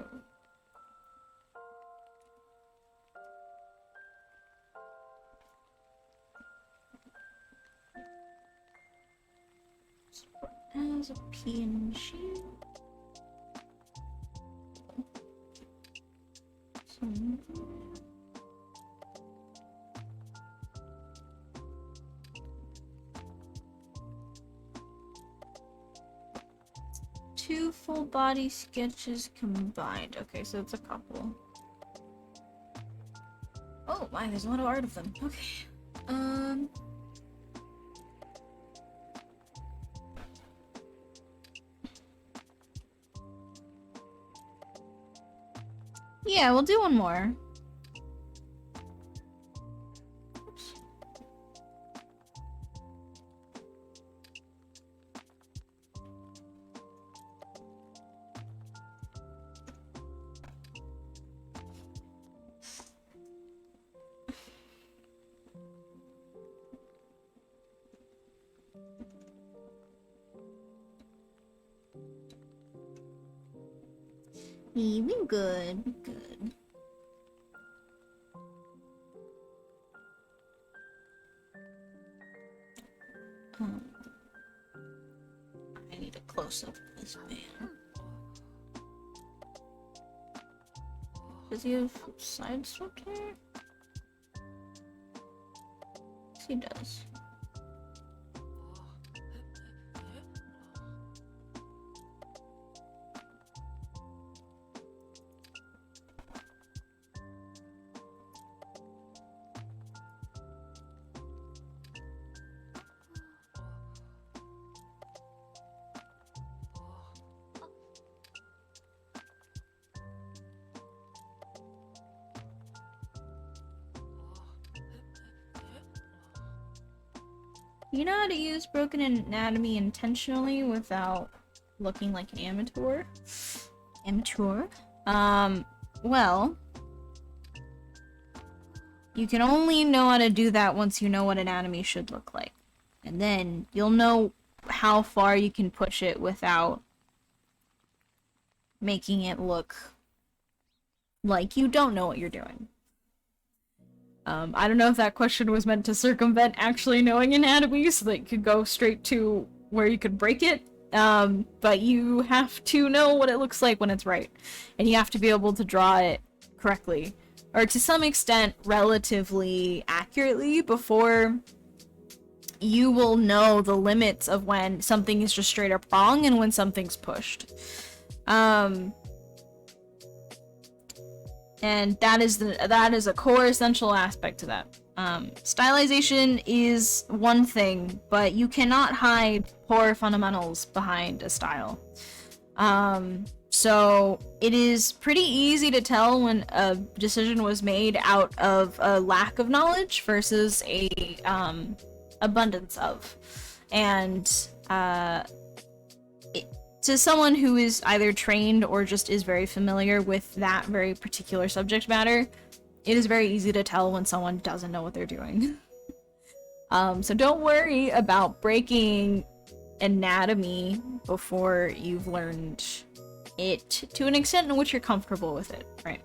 as a PNG. So, two full body sketches combined. Okay, so it's a couple. Oh my, there's a lot of art of them. Okay. Yeah, we'll do one more. Oops. Yeah, we're good. We're good. I need a close-up of this man. Does he have side structure? Yes, he does. You know how to use broken anatomy intentionally without looking like an amateur? Amateur? Well, you can only know how to do that once you know what anatomy should look like. And then you'll know how far you can push it without making it look like you don't know what you're doing. I don't know if that question was meant to circumvent actually knowing anatomy so that you could go straight to where you could break it. But you have to know what it looks like when it's right. And you have to be able to draw it correctly. Or to some extent, relatively accurately before you will know the limits of when something is just straight up wrong and when something's pushed. And that is a core essential aspect to that. Stylization is one thing, but you cannot hide core fundamentals behind a style. So it is pretty easy to tell when a decision was made out of a lack of knowledge versus a abundance of. And to someone who is either trained or just is very familiar with that very particular subject matter, it is very easy to tell when someone doesn't know what they're doing. So don't worry about breaking anatomy before you've learned it to an extent in which you're comfortable with it, right?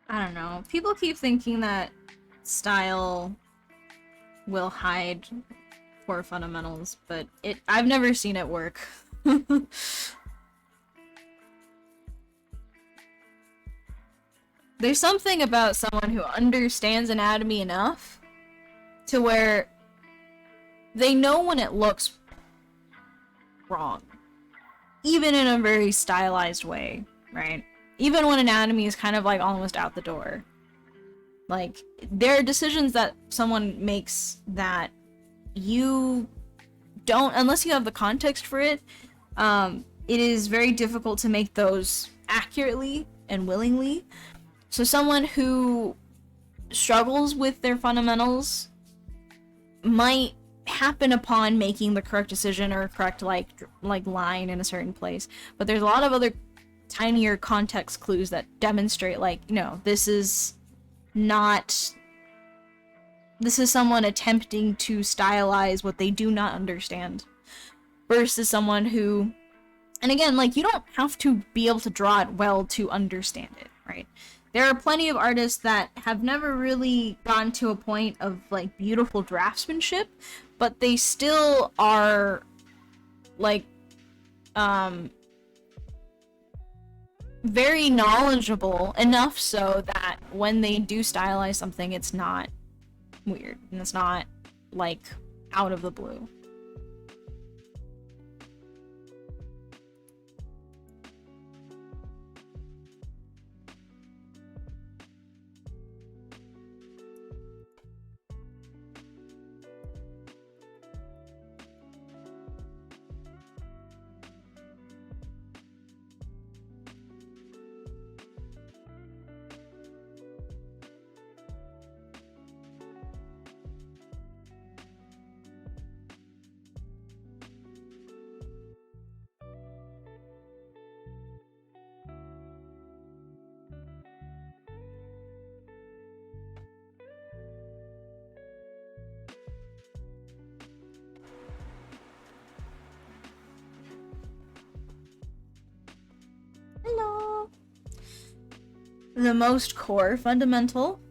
I don't know. People keep thinking that style will hide core fundamentals, but I've never seen it work. There's something about someone who understands anatomy enough to where they know when it looks wrong, even in a very stylized way, right? Even when anatomy is kind of like almost out the door. Like, there are decisions that someone makes that you don't, unless you have the context for it, it is very difficult to make those accurately and willingly. So someone who struggles with their fundamentals might happen upon making the correct decision or correct like line in a certain place, but there's a lot of other tinier context clues that demonstrate, like, you know, this is someone attempting to stylize what they do not understand, versus someone who, and again, like, you don't have to be able to draw it well to understand it, right? There are plenty of artists that have never really gone to a point of, like, beautiful draftsmanship, but they still are, like, very knowledgeable, enough so that when they do stylize something, it's not weird, and it's not, like, out of the blue. Hello. The most core fundamental.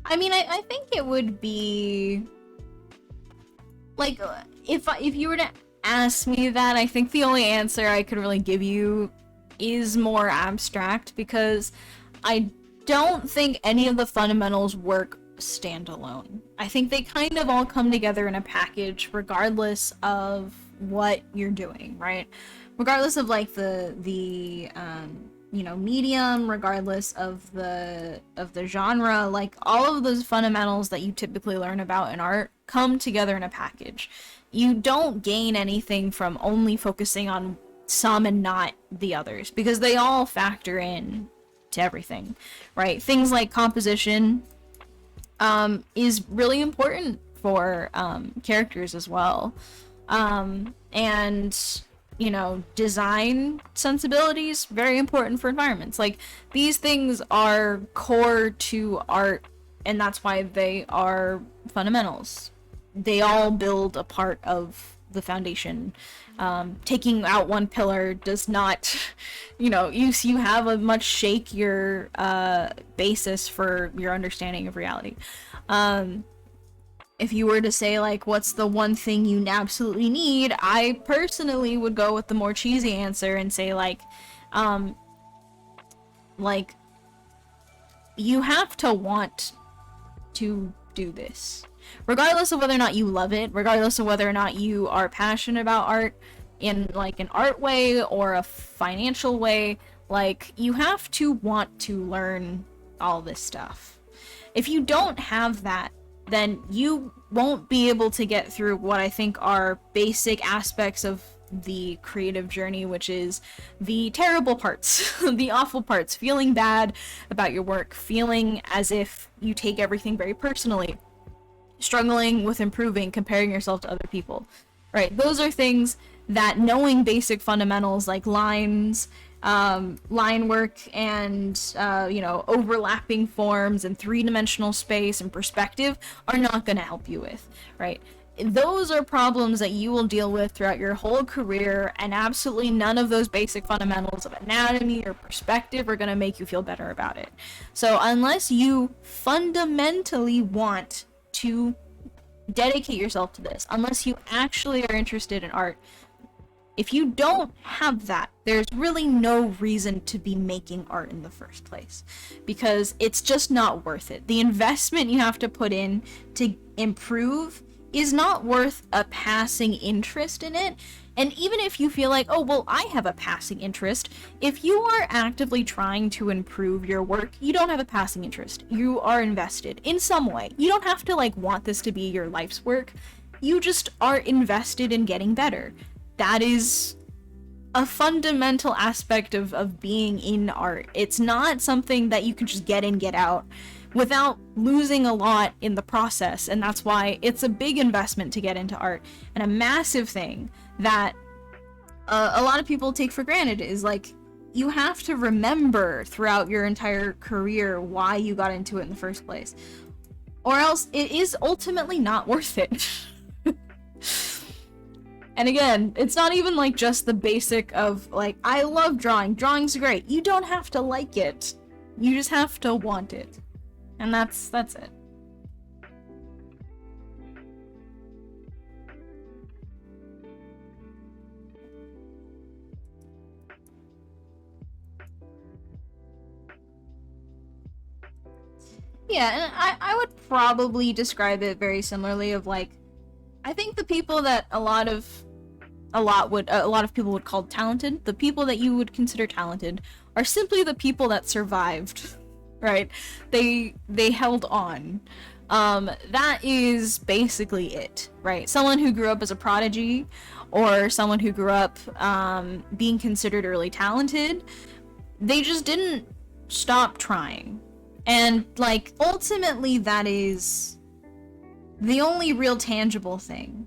I mean, I think it would be, like, if you were to ask me that, I think the only answer I could really give you is more abstract, because I don't think any of the fundamentals work standalone. I think they kind of all come together in a package, regardless of what you're doing, right? Regardless of, like, the you know, medium, regardless of the genre, like, all of those fundamentals that you typically learn about in art come together in a package. You don't gain anything from only focusing on some and not the others, because they all factor in to everything, right? Things like composition is really important for characters as well, and, you know, design sensibilities, very important for environments. Like, these things are core to art, and that's why they are fundamentals. They all build a part of the foundation. Taking out one pillar does not, you know, you have a much shakier basis for your understanding of reality. If you were to say, like, what's the one thing you absolutely need, I personally would go with the more cheesy answer and say, like, you have to want to do this. Regardless of whether or not you love it, regardless of whether or not you are passionate about art in, like, an art way or a financial way, like, you have to want to learn all this stuff. If you don't have that, then you won't be able to get through what I think are basic aspects of the creative journey, which is the terrible parts, the awful parts, feeling bad about your work, feeling as if you take everything very personally, struggling with improving, comparing yourself to other people, right? Those are things that knowing basic fundamentals like lines, line work, and you know, overlapping forms and three-dimensional space and perspective are not going to help you with, right? Those are problems that you will deal with throughout your whole career, and absolutely none of those basic fundamentals of anatomy or perspective are going to make you feel better about it. So unless you fundamentally want to dedicate yourself to this, unless you actually are interested in art, If you don't have that, there's really no reason to be making art in the first place, because it's just not worth it. The investment you have to put in to improve is not worth a passing interest in it. And even if you feel like, oh, well, I have a passing interest, if you are actively trying to improve your work, you don't have a passing interest. You are invested in some way. You don't have to, like, want this to be your life's work. You just are invested in getting better. That is a fundamental aspect of being in art. It's not something that you can just get in, get out without losing a lot in the process. And that's why it's a big investment to get into art, and a massive thing that a lot of people take for granted is, like, you have to remember throughout your entire career why you got into it in the first place, or else it is ultimately not worth it. And again, it's not even like just the basic of, like, I love drawing, drawing's great. You don't have to like it, you just have to want it, and that's it. Yeah, and I would probably describe it very similarly of, like, I think the people that a lot of people would call talented, the people that you would consider talented, are simply the people that survived, right? They held on. That is basically it, right? Someone who grew up as a prodigy, or someone who grew up being considered early talented, they just didn't stop trying. And, like, ultimately that is the only real tangible thing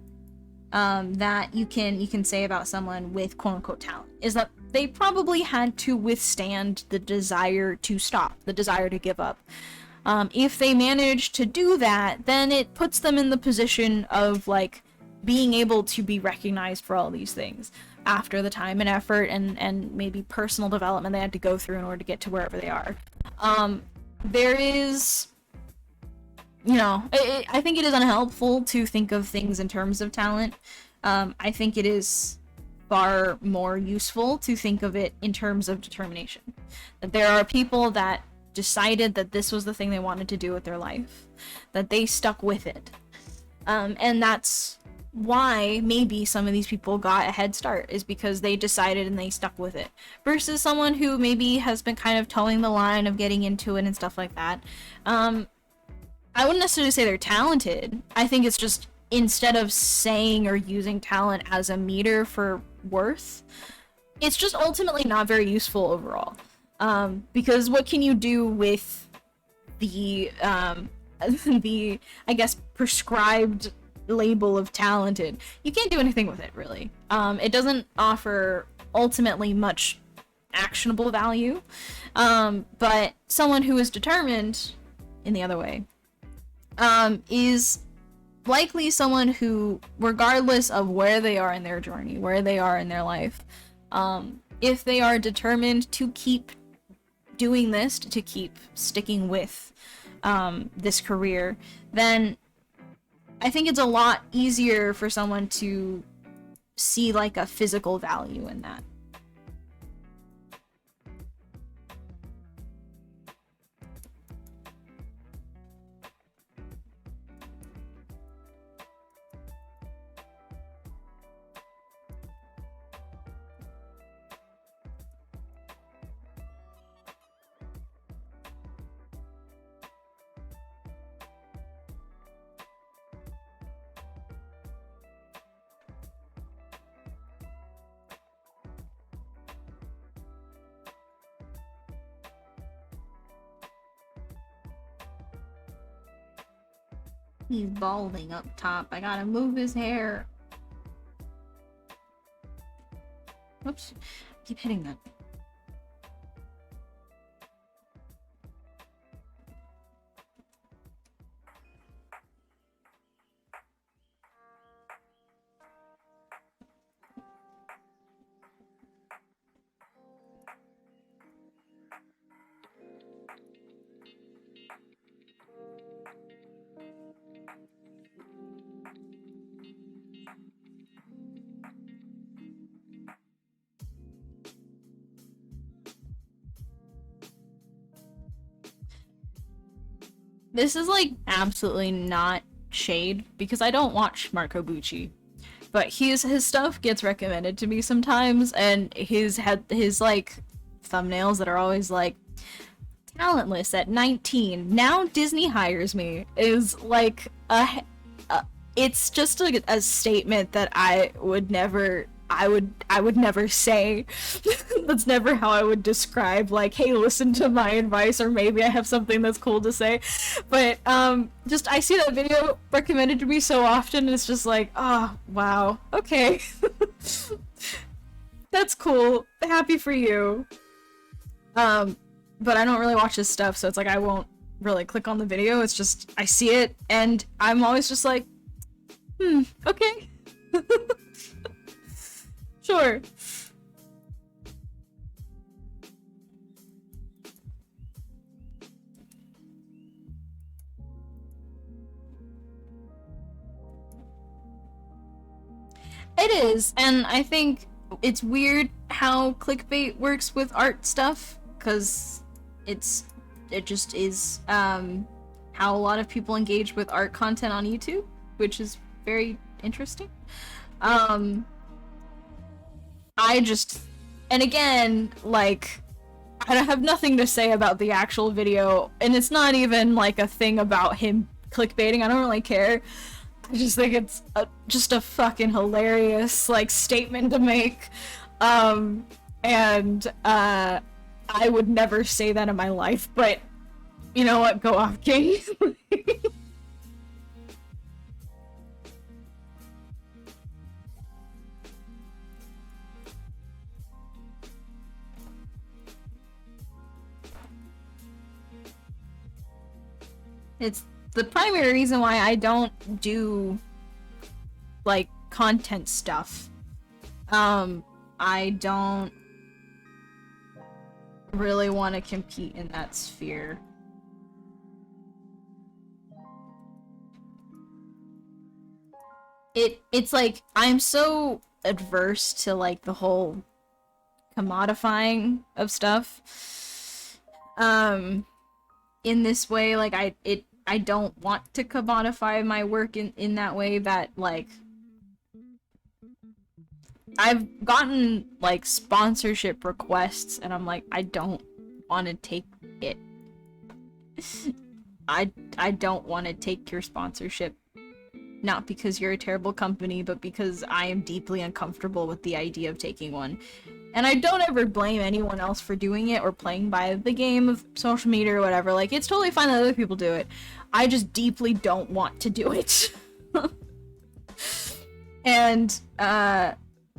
that you can say about someone with quote-unquote talent, is that they probably had to withstand the desire to stop, the desire to give up. If they manage to do that, then it puts them in the position of, like, being able to be recognized for all these things after the time and effort and maybe personal development they had to go through in order to get to wherever they are. There is, you know, I think it is unhelpful to think of things in terms of talent. I think it is far more useful to think of it in terms of determination. That there are people that decided that this was the thing they wanted to do with their life, that they stuck with it. And that's why maybe some of these people got a head start, is because they decided and they stuck with it, versus someone who maybe has been kind of towing the line of getting into it and stuff like that. I wouldn't necessarily say they're talented. I think it's just, instead of saying or using talent as a meter for worth, it's just ultimately not very useful overall. Because what can you do with the the, I guess, prescribed label of talented? You can't do anything with it, really. It doesn't offer ultimately much actionable value. But someone who is determined in the other way is likely someone who, regardless of where they are in their journey, where they are in their life, if they are determined to keep doing this, to keep sticking with this career, then I think it's a lot easier for someone to see, like, a physical value in that. He's balding up top. I gotta move his hair. Whoops. I keep hitting that. this is like absolutely not shade because I don't watch Marco Bucci, but his stuff gets recommended to me sometimes, and his like thumbnails that are always like talentless at 19. Now Disney hires me is like it's just a statement that I would never say. That's never how I would describe like, hey, listen to my advice, or maybe I have something that's cool to say. But just I see that video recommended to me so often, and it's just like, oh wow, okay. That's cool. Happy for you. But I don't really watch his stuff, so it's like I won't really click on the video. It's just I see it and I'm always just like, okay. Sure. It is, and I think it's weird how clickbait works with art stuff, because it just is how a lot of people engage with art content on YouTube, which is very interesting. I just, and again, like, I have nothing to say about the actual video, and it's not even like a thing about him clickbaiting. I don't really care. I just think it's just a fucking hilarious like statement to make, and I would never say that in my life. But you know what? Go off, King. It's the primary reason why I don't do like content stuff. I don't really want to compete in that sphere. It's like I'm so adverse to like the whole commodifying of stuff. In this way, like I don't want to commodify my work in that way, that like I've gotten like sponsorship requests and I'm like, I don't want to take it. I don't want to take your sponsorship, not because you're a terrible company, but because I am deeply uncomfortable with the idea of taking one. And I don't ever blame anyone else for doing it or playing by the game of social media or whatever. Like, it's totally fine that other people do it. I just deeply don't want to do it. And,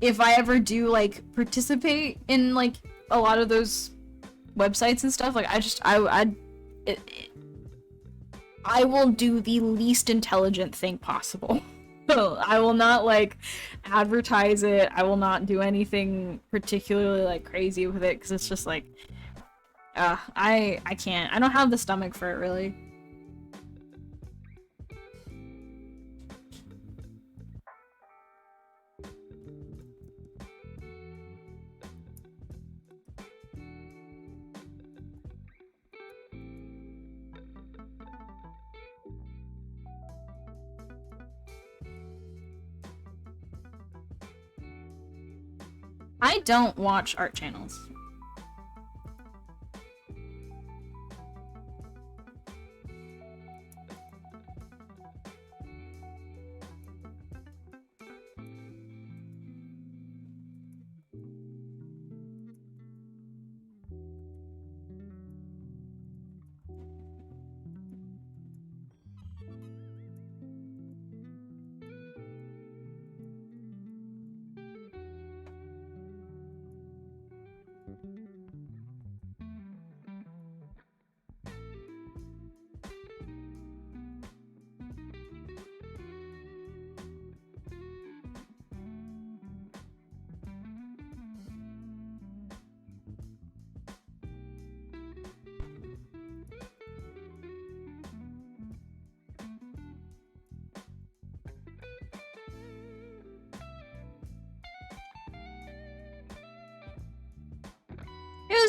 if I ever do, like, participate in, like, a lot of those websites and stuff, like, I will do the least intelligent thing possible. I will not, like, advertise it. I will not do anything particularly, like, crazy with it, because it's just, like, I can't. I don't have the stomach for it, really. I don't watch art channels.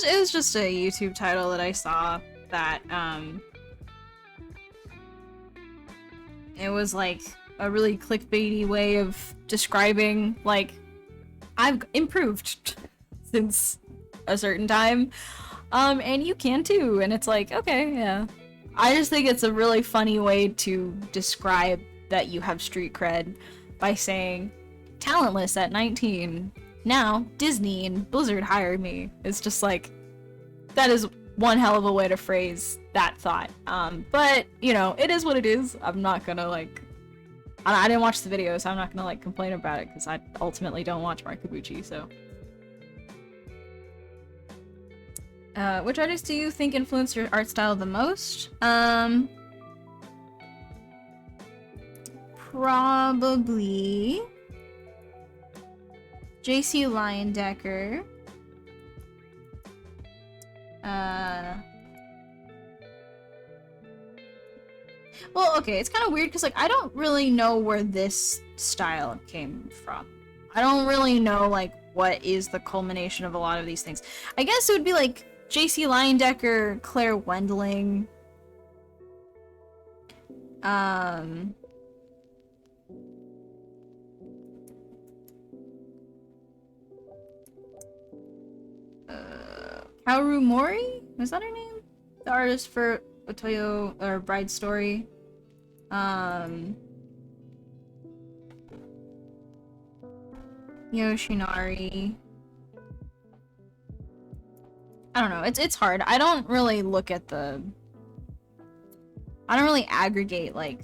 It was just a YouTube title that I saw that it was like a really clickbaity way of describing like I've improved since a certain time. And you can too, and it's like, okay, yeah. I just think it's a really funny way to describe that you have street cred by saying, talentless at 19, now Disney and Blizzard hired me. It's just like, that is one hell of a way to phrase that thought. But, you know, it is what it is. I'm not gonna, like... I didn't watch the video, so I'm not gonna, like, complain about it, because I ultimately don't watch Markabuchi, so... Which artist do you think influenced your art style the most? Probably... JC Leyendecker. Well, okay, it's kind of weird because, like, I don't really know where this style came from. I don't really know, like, what is the culmination of a lot of these things. I guess it would be, like, JC Leyendecker, Claire Wendling. Kaoru Mori? Was that her name? The artist for Otoyo, or Bride Story. Yoshinari. I don't know, it's hard. I don't really look at the... I don't really aggregate, like,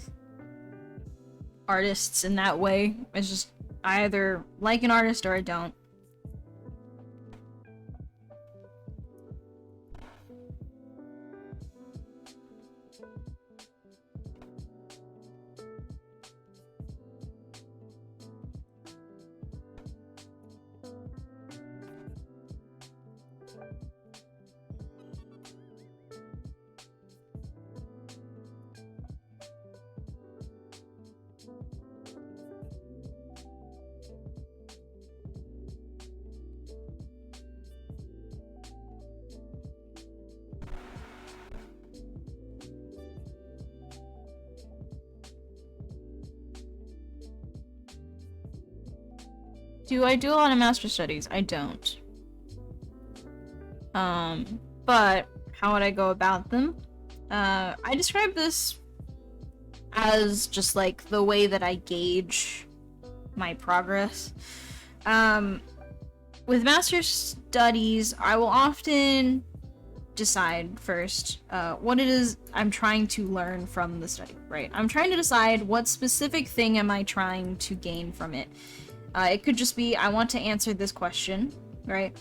artists in that way. It's just, I either like an artist or I don't. Do I do a lot of master studies? I don't. But how would I go about them? I describe this as just like the way that I gauge my progress. With master studies, I will often decide first what it is I'm trying to learn from the study, right? I'm trying to decide what specific thing am I trying to gain from it. It could just be, I want to answer this question, right?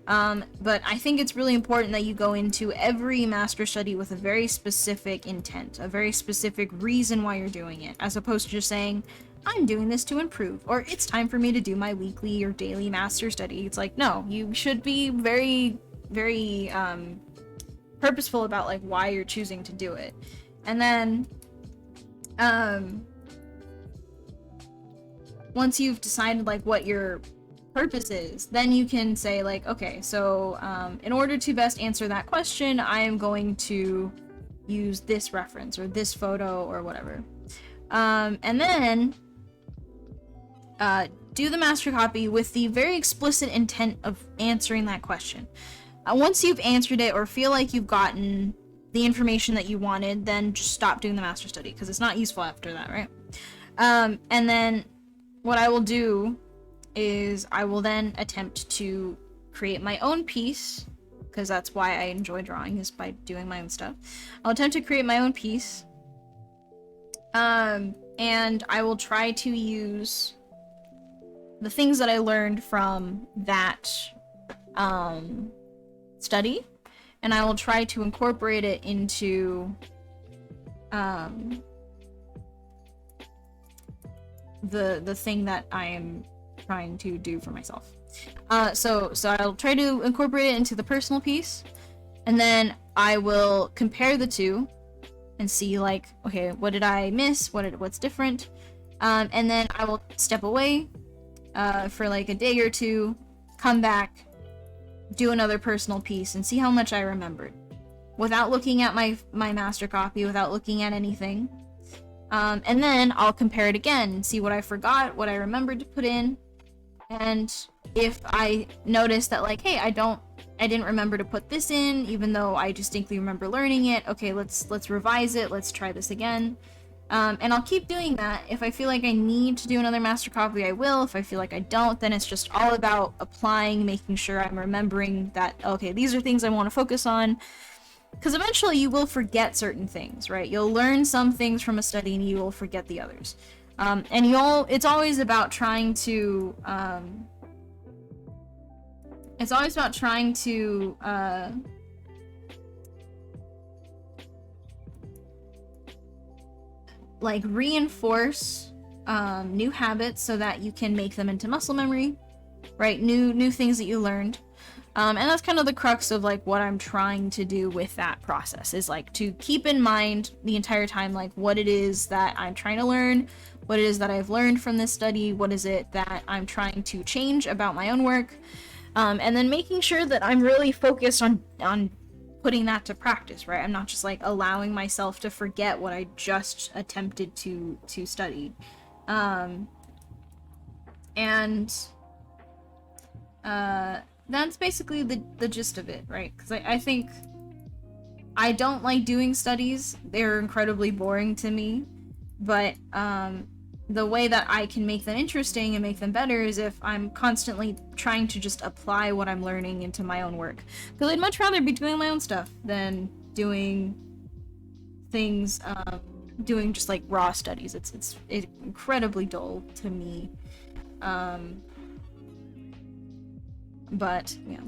But I think it's really important that you go into every master study with a very specific intent, a very specific reason why you're doing it, as opposed to just saying, I'm doing this to improve, or it's time for me to do my weekly or daily master study. It's like, no, you should be very, very purposeful about like why you're choosing to do it. And then, once you've decided like what your purpose is, then you can say like, okay, so in order to best answer that question, I am going to use this reference or this photo or whatever. And then do the master copy with the very explicit intent of answering that question. Once you've answered it or feel like you've gotten the information that you wanted, then just stop doing the master study because it's not useful after that, right? And then what I will do is I will then attempt to create my own piece, because that's why I enjoy drawing, is by doing my own stuff. I'll attempt to create my own piece, and I will try to use the things that I learned from that study, and I will try to incorporate it into the thing that I am trying to do for myself. So I'll try to incorporate it into the personal piece, and then I will compare the two and see like, okay, what did I miss? What's different? And then I will step away for like a day or two, come back, do another personal piece, and see how much I remembered, without looking at my master copy, without looking at anything. And then I'll compare it again and see what I forgot, what I remembered to put in. And if I notice that, like, hey, I didn't remember to put this in, even though I distinctly remember learning it. Okay, let's revise it. Let's try this again. And I'll keep doing that. If I feel like I need to do another master copy, I will. If I feel like I don't, then it's just all about applying, making sure I'm remembering that, okay, these are things I want to focus on. Because eventually you will forget certain things, right? You'll learn some things from a study and you will forget the others. And it's always about trying to, like reinforce new habits so that you can make them into muscle memory, right? New things that you learned. And that's kind of the crux of like what I'm trying to do with that process, is like to keep in mind the entire time like what it is that I'm trying to learn, what it is that I've learned from this study, what is it that I'm trying to change about my own work, and then making sure that I'm really focused on putting that to practice, right? I'm not just like allowing myself to forget what I just attempted to study. That's basically the gist of it, right? Because I think I don't like doing studies. They're incredibly boring to me. But the way that I can make them interesting and make them better is if I'm constantly trying to just apply what I'm learning into my own work. Because I'd much rather be doing my own stuff than doing things, doing just like raw studies. It's incredibly dull to me. But, yeah.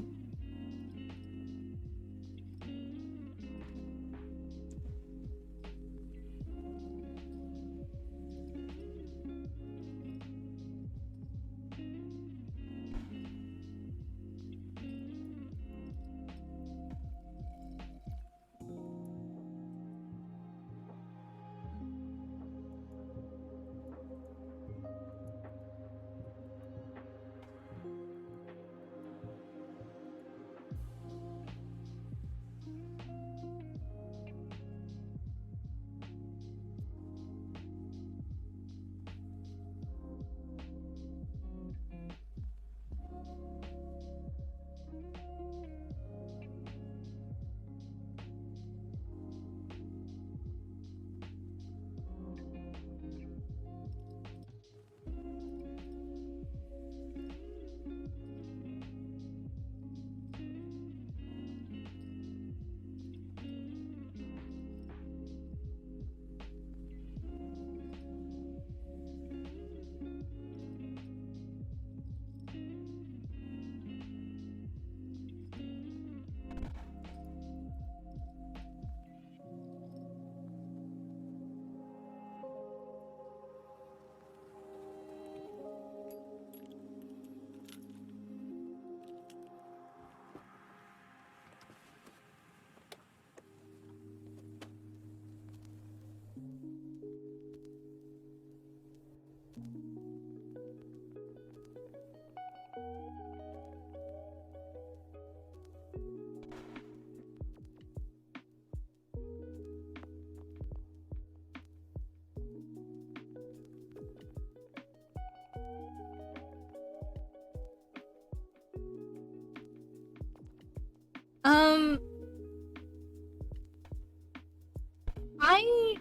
I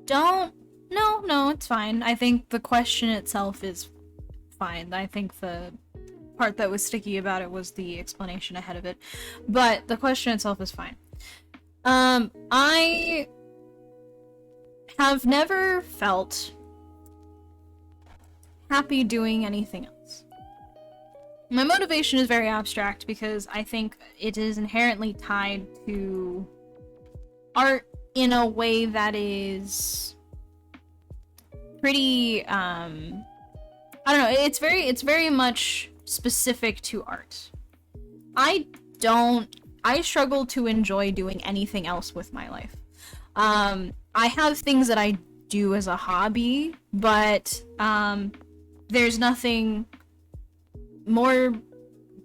don't. No, it's fine. I think the question itself is fine. I think the part that was sticky about it was the explanation ahead of it. But the question itself is fine. I have never felt happy doing anything else. My motivation is very abstract because I think it is inherently tied to art in a way that is pretty, I don't know, it's very much specific to art. I struggle to enjoy doing anything else with my life. I have things that I do as a hobby, but there's nothing more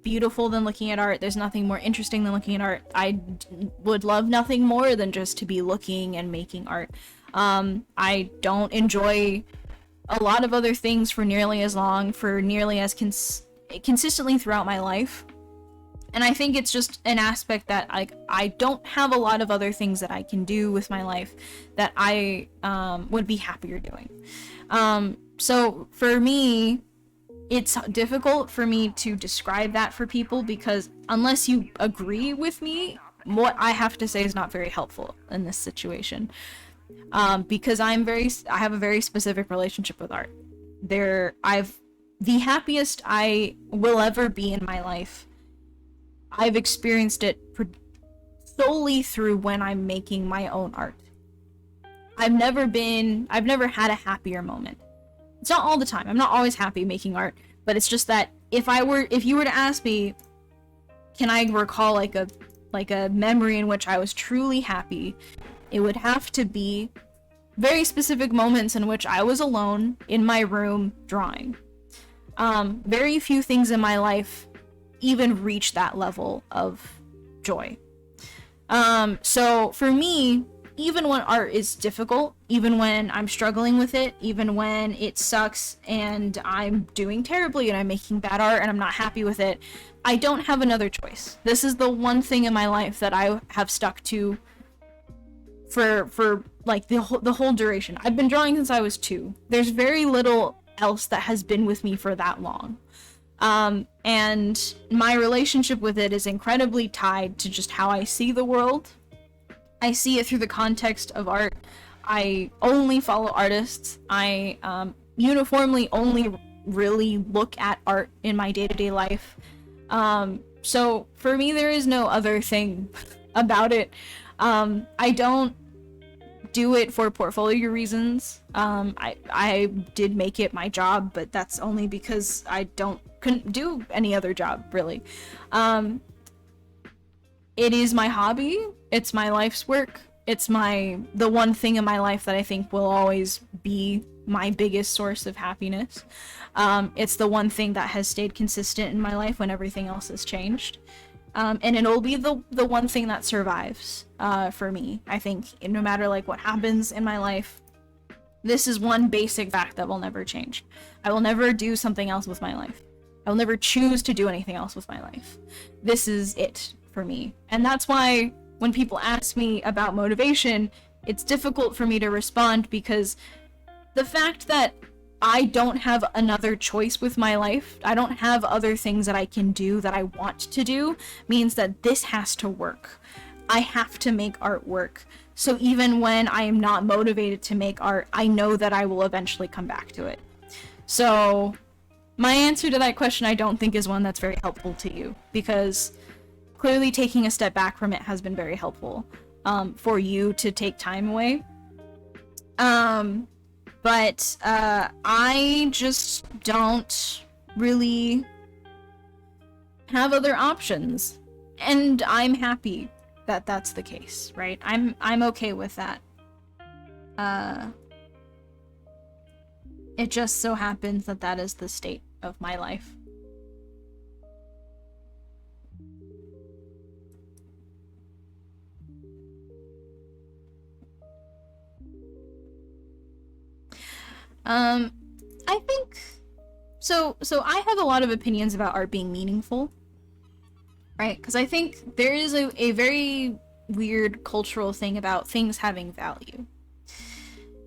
beautiful than looking at art. There's nothing more interesting than looking at art. Would love nothing more than just to be looking and making art. I don't enjoy a lot of other things for nearly as long, for nearly as consistently throughout my life. And I think it's just an aspect that I don't have a lot of other things that I can do with my life that I would be happier doing. So for me, it's difficult for me to describe that for people, because unless you agree with me, what I have to say is not very helpful in this situation. Because I have a very specific relationship with art. The happiest I will ever be in my life, I've experienced it solely through when I'm making my own art. I've never had a happier moment. It's not all the time. I'm not always happy making art, but it's just that if you were to ask me, can I recall like a memory in which I was truly happy, it would have to be very specific moments in which I was alone in my room drawing. Very few things in my life even reach that level of joy. So for me, even when art is difficult, even when I'm struggling with it, even when it sucks and I'm doing terribly and I'm making bad art and I'm not happy with it, I don't have another choice. This is the one thing in my life that I have stuck to for like the whole duration. I've been drawing since I was 2. There's very little else that has been with me for that long. And my relationship with it is incredibly tied to just how I see the world. I see it through the context of art. I only follow artists. I uniformly only really look at art in my day-to-day life. So for me, there is no other thing about it. I don't do it for portfolio reasons. I did make it my job, but that's only because I couldn't do any other job, really. It is my hobby. It's my life's work. It's the one thing in my life that I think will always be my biggest source of happiness. It's the one thing that has stayed consistent in my life when everything else has changed. And it'll be the one thing that survives for me. I think no matter like what happens in my life, this is one basic fact that will never change. I will never do something else with my life. I will never choose to do anything else with my life. This is it for me. And that's why when people ask me about motivation, it's difficult for me to respond, because the fact that I don't have another choice with my life, I don't have other things that I can do that I want to do, means that this has to work. I have to make art work. So even when I am not motivated to make art, I know that I will eventually come back to it. So my answer to that question, I don't think is one that's very helpful to you, because clearly taking a step back from it has been very helpful for you to take time away. But I just don't really have other options, and I'm happy that that's the case, right? I'm okay with that. It just so happens that that is the state of my life. I think so I have a lot of opinions about art being meaningful, right? Because I think there is a very weird cultural thing about things having value.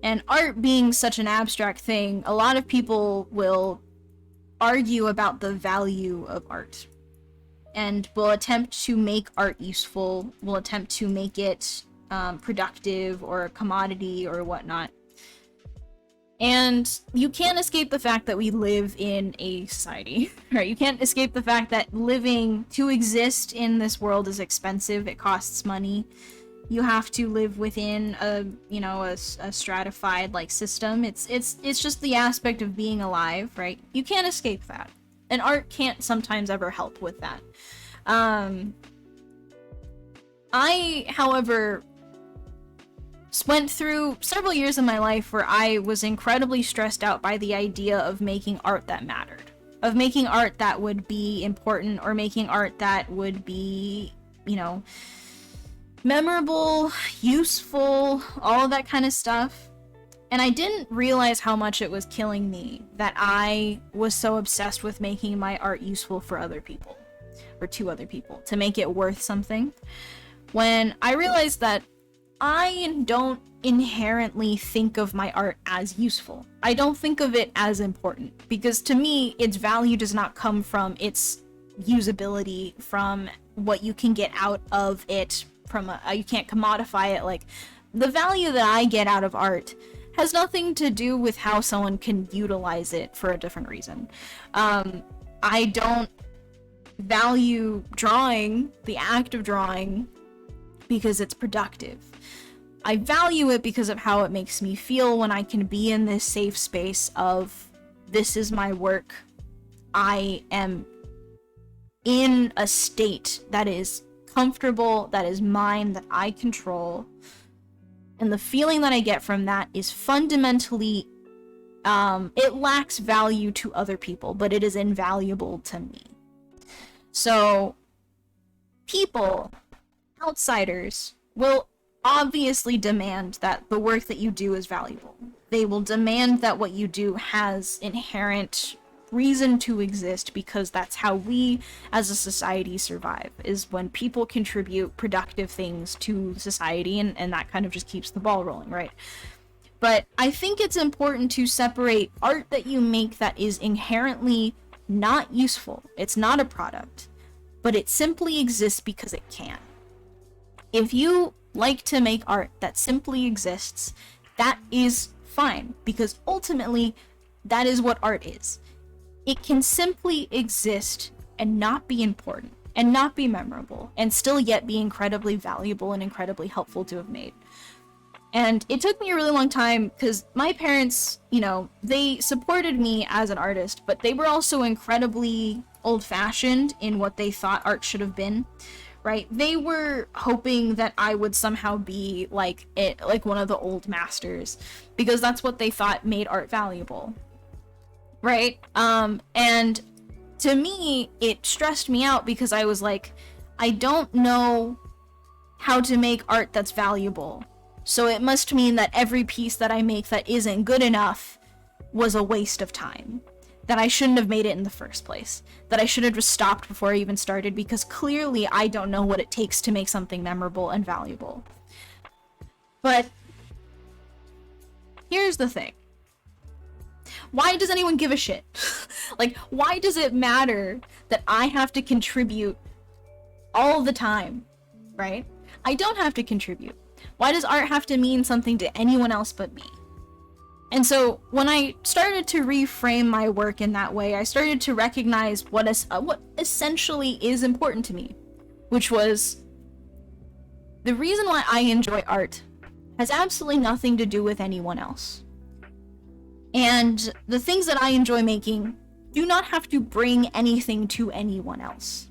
And art being such an abstract thing, a lot of people will argue about the value of art and will attempt to make art useful, will attempt to make it productive or a commodity or whatnot. And you can't escape the fact that we live in a society, right? You can't escape the fact that to exist in this world is expensive. It costs money. You have to live within a stratified like system. It's just the aspect of being alive, right? You can't escape that. And art can't sometimes ever help with that. I, however, went through several years of my life where I was incredibly stressed out by the idea of making art that mattered, of making art that would be important, or making art that would be, you know, memorable, useful, all of that kind of stuff. And I didn't realize how much it was killing me that I was so obsessed with making my art useful for other people, or to other people, to make it worth something. When I realized that I don't inherently think of my art as useful. I don't think of it as important, because to me, its value does not come from its usability, from what you can get out of it, from you can't commodify it. Like, the value that I get out of art has nothing to do with how someone can utilize it for a different reason. I don't value drawing, the act of drawing, because it's productive. I value it because of how it makes me feel when I can be in this safe space of, this is my work. I am in a state that is comfortable, that is mine, that I control. And the feeling that I get from that is fundamentally, it lacks value to other people, but it is invaluable to me. So, people, outsiders, will obviously demand that the work that you do is valuable. They will demand that what you do has inherent reason to exist, because that's how we as a society survive, is when people contribute productive things to society, and that kind of just keeps the ball rolling, right? But I think it's important to separate art that you make that is inherently not useful. It's not a product, but it simply exists because it can. If you like to make art that simply exists, that is fine, because ultimately that is what art is. It can simply exist and not be important, and not be memorable, and still yet be incredibly valuable and incredibly helpful to have made. And it took me a really long time, because my parents, you know, they supported me as an artist, but they were also incredibly old-fashioned in what they thought art should have been. Right? They were hoping that I would somehow be like one of the old masters, because that's what they thought made art valuable. Right? And to me, it stressed me out, because I was like, I don't know how to make art that's valuable. So it must mean that every piece that I make that isn't good enough was a waste of time. That I shouldn't have made it in the first place. That I should have just stopped before I even started, because clearly I don't know what it takes to make something memorable and valuable. But here's the thing. Why does anyone give a shit? Like, why does it matter that I have to contribute all the time, right? I don't have to contribute. Why does art have to mean something to anyone else but me? And so when I started to reframe my work in that way, I started to recognize what essentially is important to me, which was the reason why I enjoy art has absolutely nothing to do with anyone else. And the things that I enjoy making do not have to bring anything to anyone else.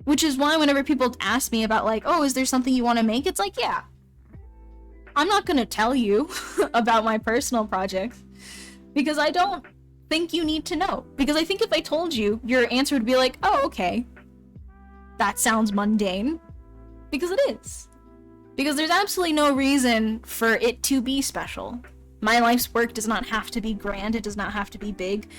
Which is why whenever people ask me about, like, oh, is there something you want to make? It's like, yeah. I'm not gonna tell you about my personal projects, because I don't think you need to know. Because I think if I told you, your answer would be like, oh, okay. That sounds mundane. Because it is. Because there's absolutely no reason for it to be special. My life's work does not have to be grand, it does not have to be big.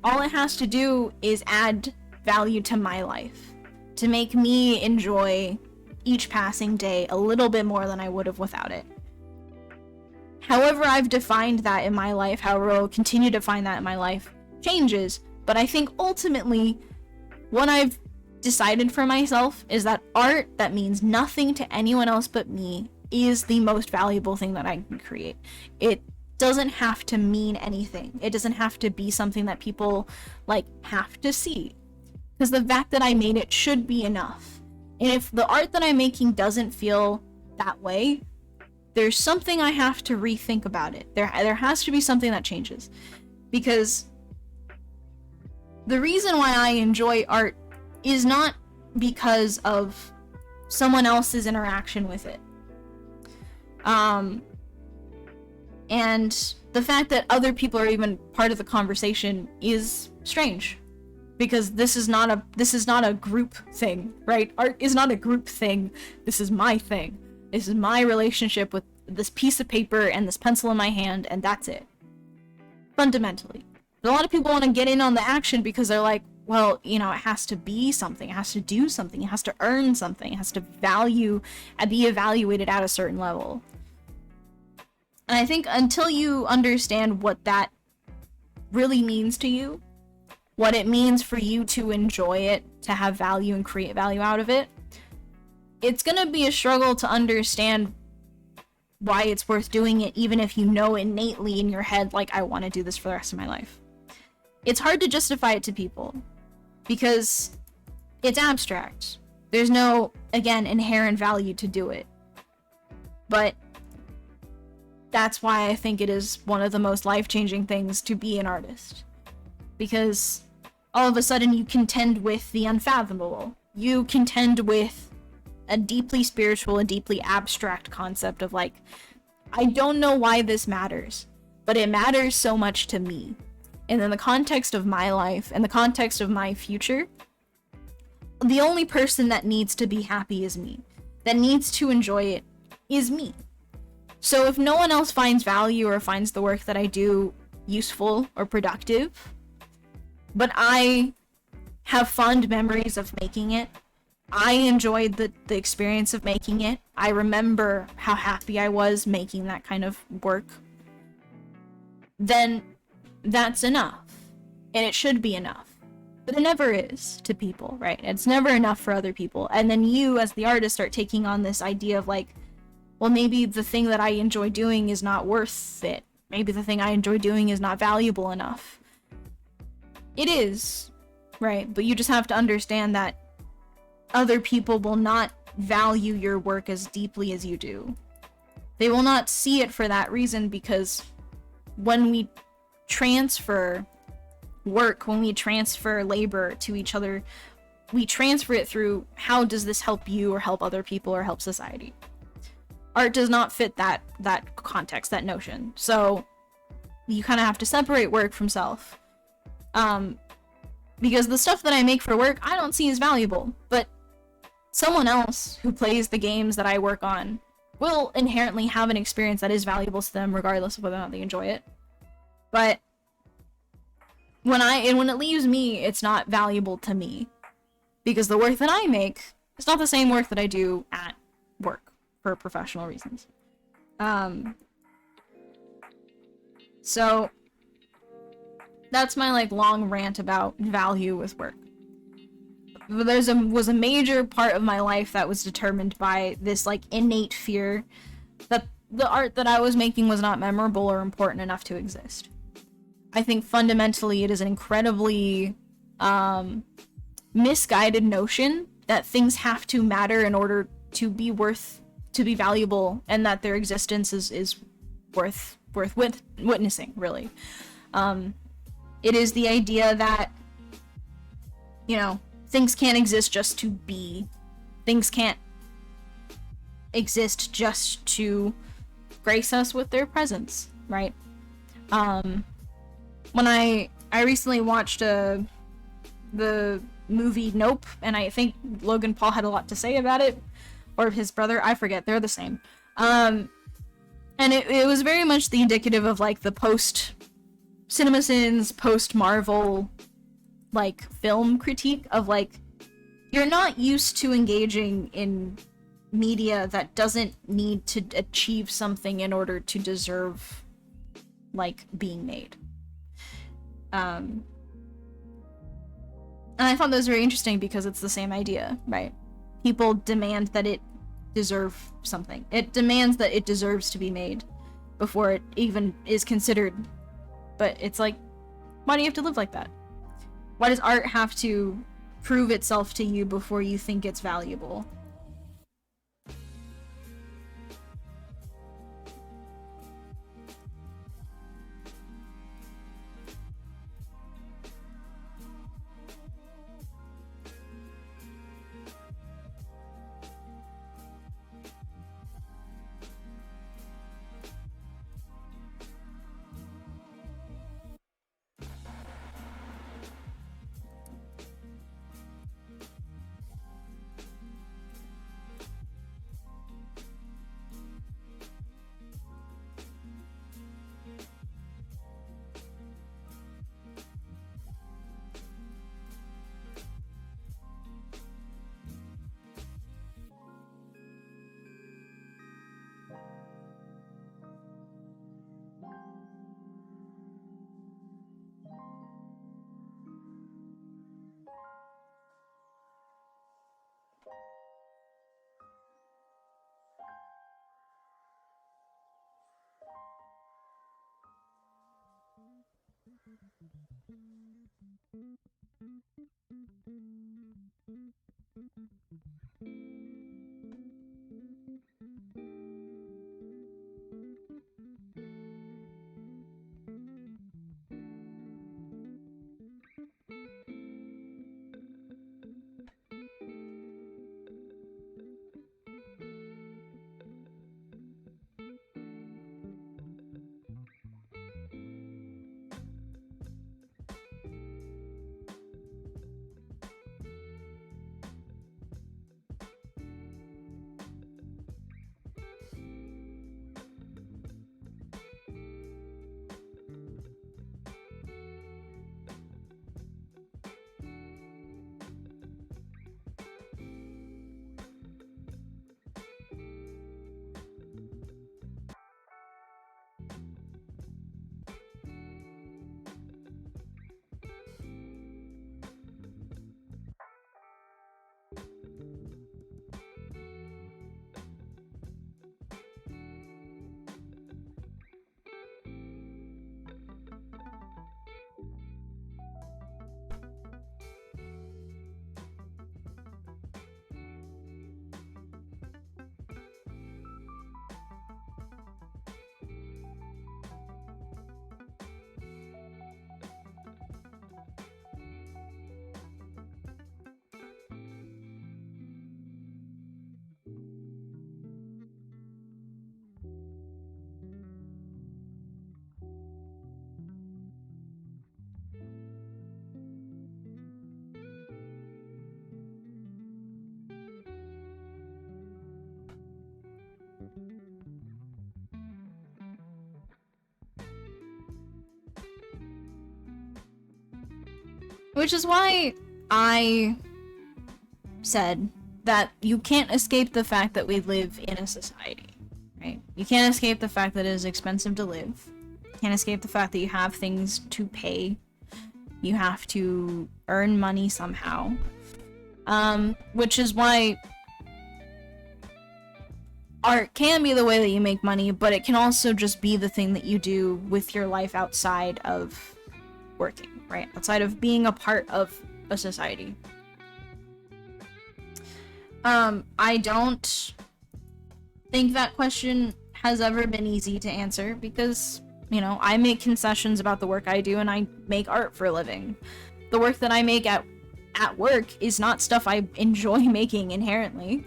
All it has to do is add value to my life. To make me enjoy each passing day a little bit more than I would have without it. However I've defined that in my life, however I'll continue to find that in my life, changes. But I think ultimately, what I've decided for myself is that art that means nothing to anyone else but me is the most valuable thing that I can create. It doesn't have to mean anything. It doesn't have to be something that people, like, have to see. Because the fact that I made it should be enough. And if the art that I'm making doesn't feel that way, there's something I have to rethink about it. There has to be something that changes. Because the reason why I enjoy art is not because of someone else's interaction with it. And the fact that other people are even part of the conversation is strange. Because this is not a group thing, right? Art is not a group thing. This is my thing. This is my relationship with this piece of paper and this pencil in my hand, and that's it. Fundamentally. But a lot of people want to get in on the action because they're like, well, you know, it has to be something, it has to do something, it has to earn something, it has to value and be evaluated at a certain level. And I think until you understand what that really means to you, what it means for you to enjoy it, to have value and create value out of it, it's gonna be a struggle to understand why it's worth doing it, even if you know innately in your head, like, I want to do this for the rest of my life. It's hard to justify it to people because it's abstract. There's no, again, inherent value to do it. But that's why I think it is one of the most life-changing things to be an artist. Because all of a sudden you contend with the unfathomable. You contend with a deeply spiritual and deeply abstract concept of like, I don't know why this matters, but it matters so much to me. And in the context of my life and the context of my future, the only person that needs to be happy is me. That needs to enjoy it is me. So if no one else finds value or finds the work that I do useful or productive, but I have fond memories of making it, I enjoyed the experience of making it, I remember how happy I was making that kind of work, then that's enough. And it should be enough. But it never is to people, right? It's never enough for other people. And then you, as the artist, start taking on this idea of like, well, maybe the thing that I enjoy doing is not worth it. Maybe the thing I enjoy doing is not valuable enough. It is, right? But you just have to understand that other people will not value your work as deeply as you do. They will not see it for that reason, because when we transfer work, when we transfer labor to each other, we transfer it through how does this help you or help other people or help society. Art does not fit that context, that notion. So you kind of have to separate work from self. Because the stuff that I make for work, I don't see as valuable, but someone else who plays the games that I work on will inherently have an experience that is valuable to them, regardless of whether or not they enjoy it. But when it leaves me, it's not valuable to me, because the work that I make is not the same work that I do at work for professional reasons. So that's my like long rant about value with work. Was a major part of my life that was determined by this like innate fear that the art that I was making was not memorable or important enough to exist. I think fundamentally it is an incredibly misguided notion that things have to matter in order to be valuable, and that their existence is worth witnessing, really. It is the idea that, you know, things can't exist just to be. Things can't exist just to grace us with their presence, right? When I recently watched the movie Nope, and I think Logan Paul had a lot to say about it, or his brother, I forget, they're the same. And it was very much the indicative of like the post CinemaSins, post Marvel like film critique of like, you're not used to engaging in media that doesn't need to achieve something in order to deserve like being made. And I thought that was very interesting because it's the same idea, right? People demand that it deserve something. It demands that it deserves to be made before it even is considered. But it's like, why do you have to live like that? Why does art have to prove itself to you before you think it's valuable? Which is why I said that you can't escape the fact that we live in a society, right? You can't escape the fact that it is expensive to live. You can't escape the fact that you have things to pay. You have to earn money somehow. Which is why art can be the way that you make money, but it can also just be the thing that you do with your life outside of working, right? Outside of being a part of a society. I don't think that question has ever been easy to answer because, you know, I make concessions about the work I do and I make art for a living. The work that I make at work is not stuff I enjoy making inherently.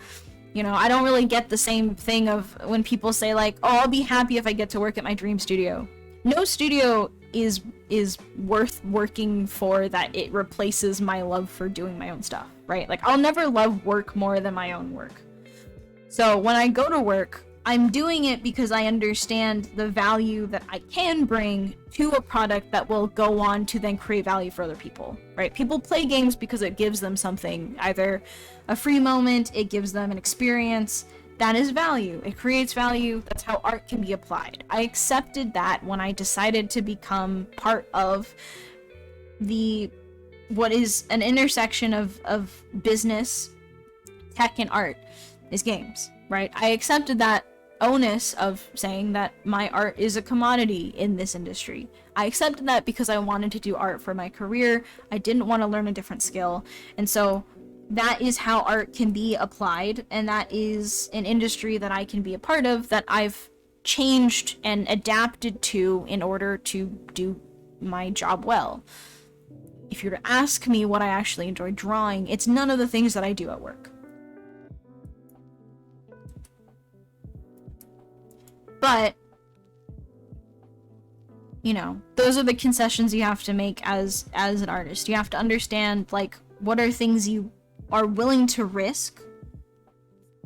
You know, I don't really get the same thing of when people say like, oh, I'll be happy if I get to work at my dream studio. No studio is worth working for that it replaces my love for doing my own stuff, right? Like, I'll never love work more than my own work. So when I go to work, I'm doing it because I understand the value that I can bring to a product that will go on to then create value for other people, right? People play games because it gives them something, either a free moment, it gives them an experience. That is value. It creates value. That's how art can be applied. I accepted that when I decided to become part of what is an intersection of business, tech, and art is games, right? I accepted that onus of saying that my art is a commodity in this industry. I accepted that because I wanted to do art for my career. I didn't want to learn a different skill. And so that is how art can be applied, and that is an industry that I can be a part of that I've changed and adapted to in order to do my job well. If you were to ask me what I actually enjoy drawing, it's none of the things that I do at work. But, you know, those are the concessions you have to make as an artist. You have to understand, like, what are things you are willing to risk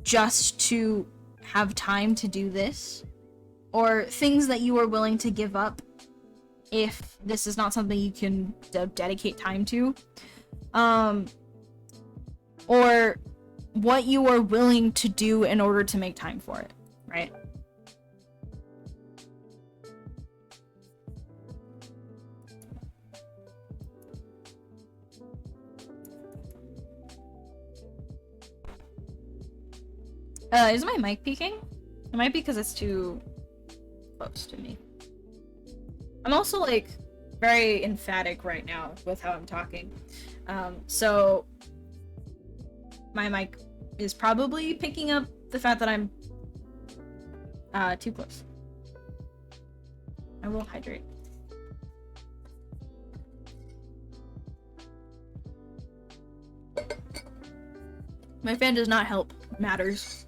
just to have time to do this, or things that you are willing to give up if this is not something you can dedicate time to, or what you are willing to do in order to make time for it, right? Is my mic peaking? It might be because it's too close to me. I'm also like very emphatic right now with how I'm talking. So my mic is probably picking up the fact that I'm too close. I will hydrate. My fan does not help matters.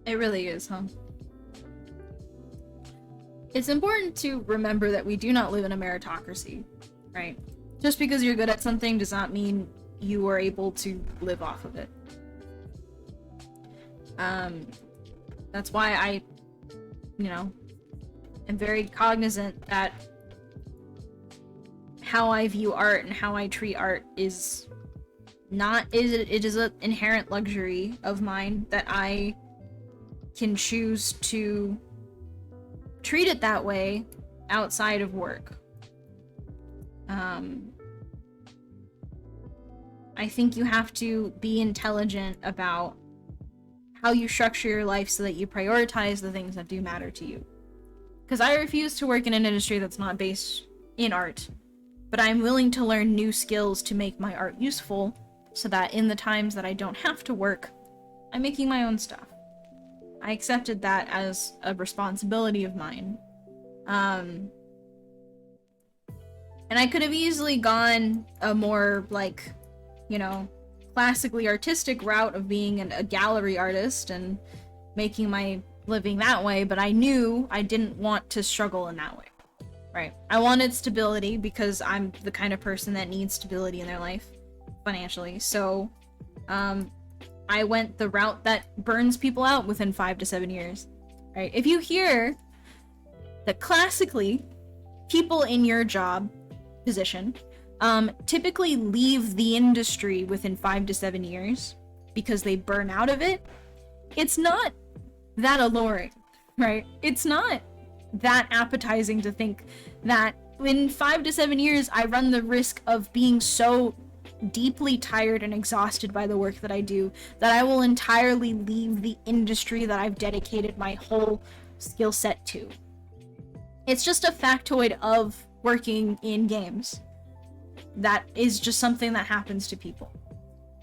It really is, huh? It's important to remember that we do not live in a meritocracy, right? Just because you're good at something does not mean you are able to live off of it. That's why I, am very cognizant that how I view art and how I treat art is not, it is an inherent luxury of mine that I can choose to treat it that way outside of work. I think you have to be intelligent about how you structure your life so that you prioritize the things that do matter to you. Because I refuse to work in an industry that's not based in art, but I'm willing to learn new skills to make my art useful so that in the times that I don't have to work, I'm making my own stuff. I accepted that as a responsibility of mine. And I could have easily gone a more, like, classically artistic route of being a gallery artist and making my living that way, but I knew I didn't want to struggle in that way, right? I wanted stability because I'm the kind of person that needs stability in their life financially, so I went the route that burns people out within 5 to 7 years, right? If you hear that classically people in your job position typically leave the industry within 5 to 7 years because they burn out of it, it's not that alluring, right? It's not that appetizing to think that in 5 to 7 years I run the risk of being so deeply tired and exhausted by the work that I do that I will entirely leave the industry that I've dedicated my whole skill set to. It's just a factoid of working in games. That is just something that happens to people.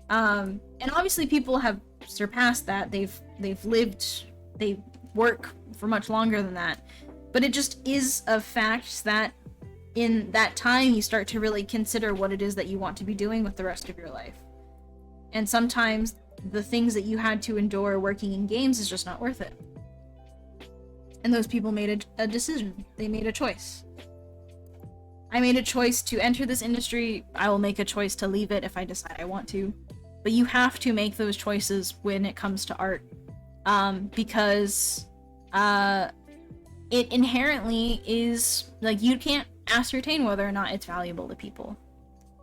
And obviously people have surpassed that. They've lived, they work for much longer than that. But it just is a fact that in that time you start to really consider what it is that you want to be doing with the rest of your life. And sometimes the things that you had to endure working in games is just not worth it. And those people made a decision. They made a choice. I made a choice to enter this industry. I will make a choice to leave it if I decide I want to. But you have to make those choices when it comes to art. Because it inherently is, like, you can't ascertain whether or not it's valuable to people.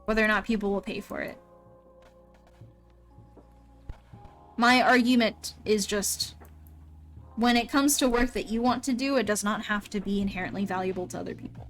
Whether or not people will pay for it. My argument is just, when it comes to work that you want to do, it does not have to be inherently valuable to other people.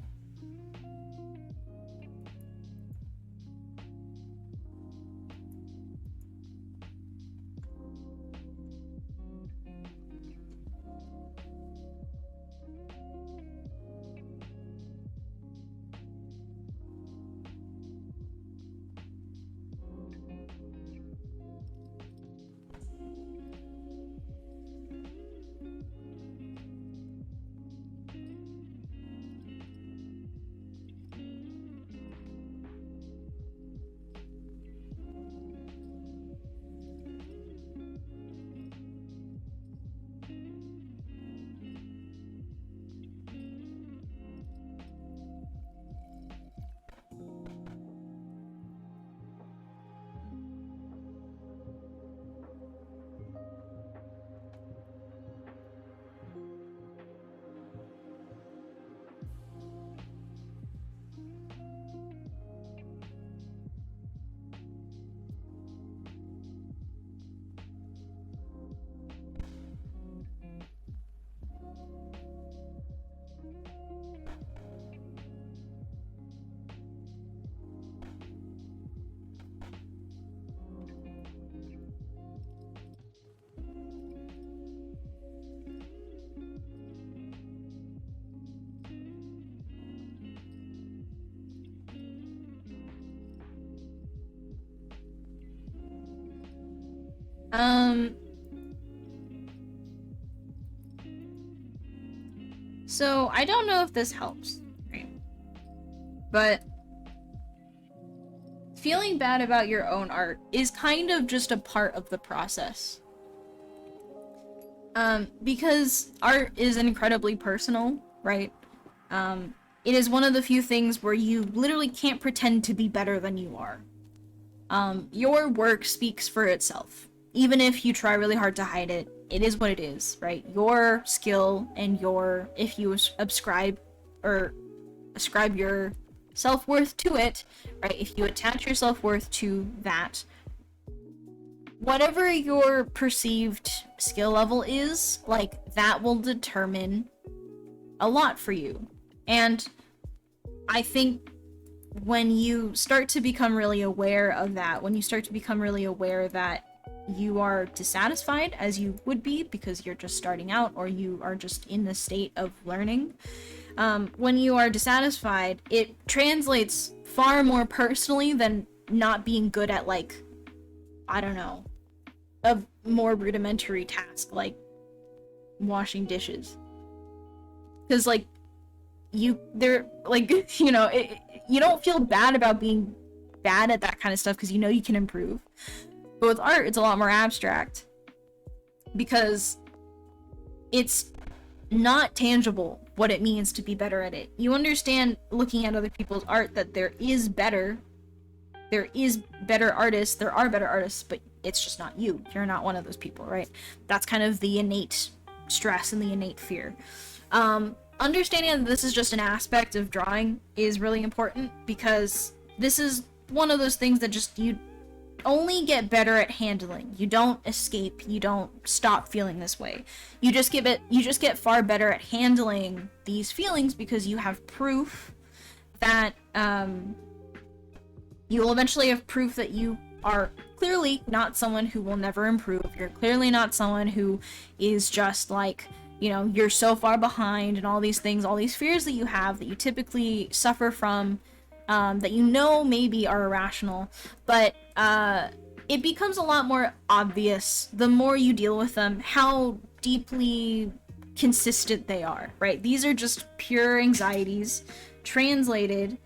So I don't know if this helps, right? But feeling bad about your own art is kind of just a part of the process. Because art is incredibly personal, right? It is one of the few things where you literally can't pretend to be better than you are. Your work speaks for itself. Even if you try really hard to hide it, it is what it is, right? Your skill and if you ascribe your self-worth to it, right? If you attach your self-worth to that, whatever your perceived skill level is, like, that will determine a lot for you. And I think when you start to become really aware of that, when you start to become really aware that you are dissatisfied, as you would be because you're just starting out or you are just in the state of learning, when you are dissatisfied, it translates far more personally than not being good at, like, I don't know, a more rudimentary task like washing dishes. Because, like, you don't feel bad about being bad at that kind of stuff because you know you can improve. But with art, it's a lot more abstract because it's not tangible what it means to be better at it. You understand, looking at other people's art, that there is better artists, there are better artists, but it's just not you. You're not one of those people, right? That's kind of the innate stress and the innate fear. Understanding that this is just an aspect of drawing is really important, because this is one of those things that just you only get better at handling. You don't escape, you don't stop feeling this way. You just get far better at handling these feelings because you have proof that you will eventually have proof that you are clearly not someone who will never improve. You're clearly not someone who is just like, you know, you're so far behind and all these things, all these fears that you have that you typically suffer from, that you know maybe are irrational, but it becomes a lot more obvious the more you deal with them how deeply consistent they are, right? These are just pure anxieties translated.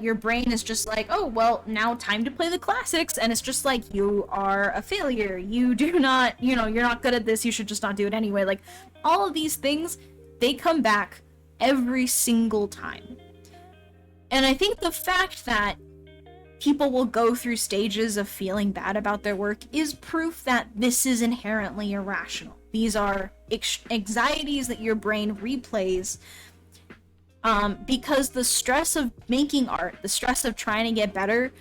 Your brain is just like, oh, well, now time to play the classics, and it's just like, you are a failure, you do not, you know, you're not good at this, you should just not do it anyway. Like, all of these things, they come back every single time. And I think the fact that people will go through stages of feeling bad about their work is proof that this is inherently irrational. These are anxieties that your brain replays because the stress of making art, the stress of trying to get better,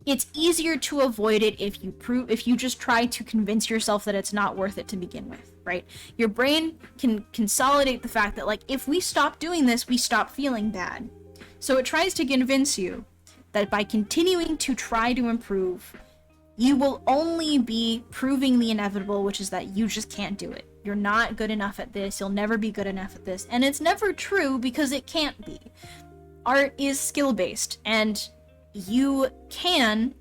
it's easier to avoid it if you just try to convince yourself that it's not worth it to begin with, right? Your brain can consolidate the fact that, like, if we stop doing this, we stop feeling bad. So it tries to convince you that by continuing to try to improve, you will only be proving the inevitable, which is that you just can't do it. You're not good enough at this, you'll never be good enough at this. And it's never true, because it can't be. Art is skill-based, and you can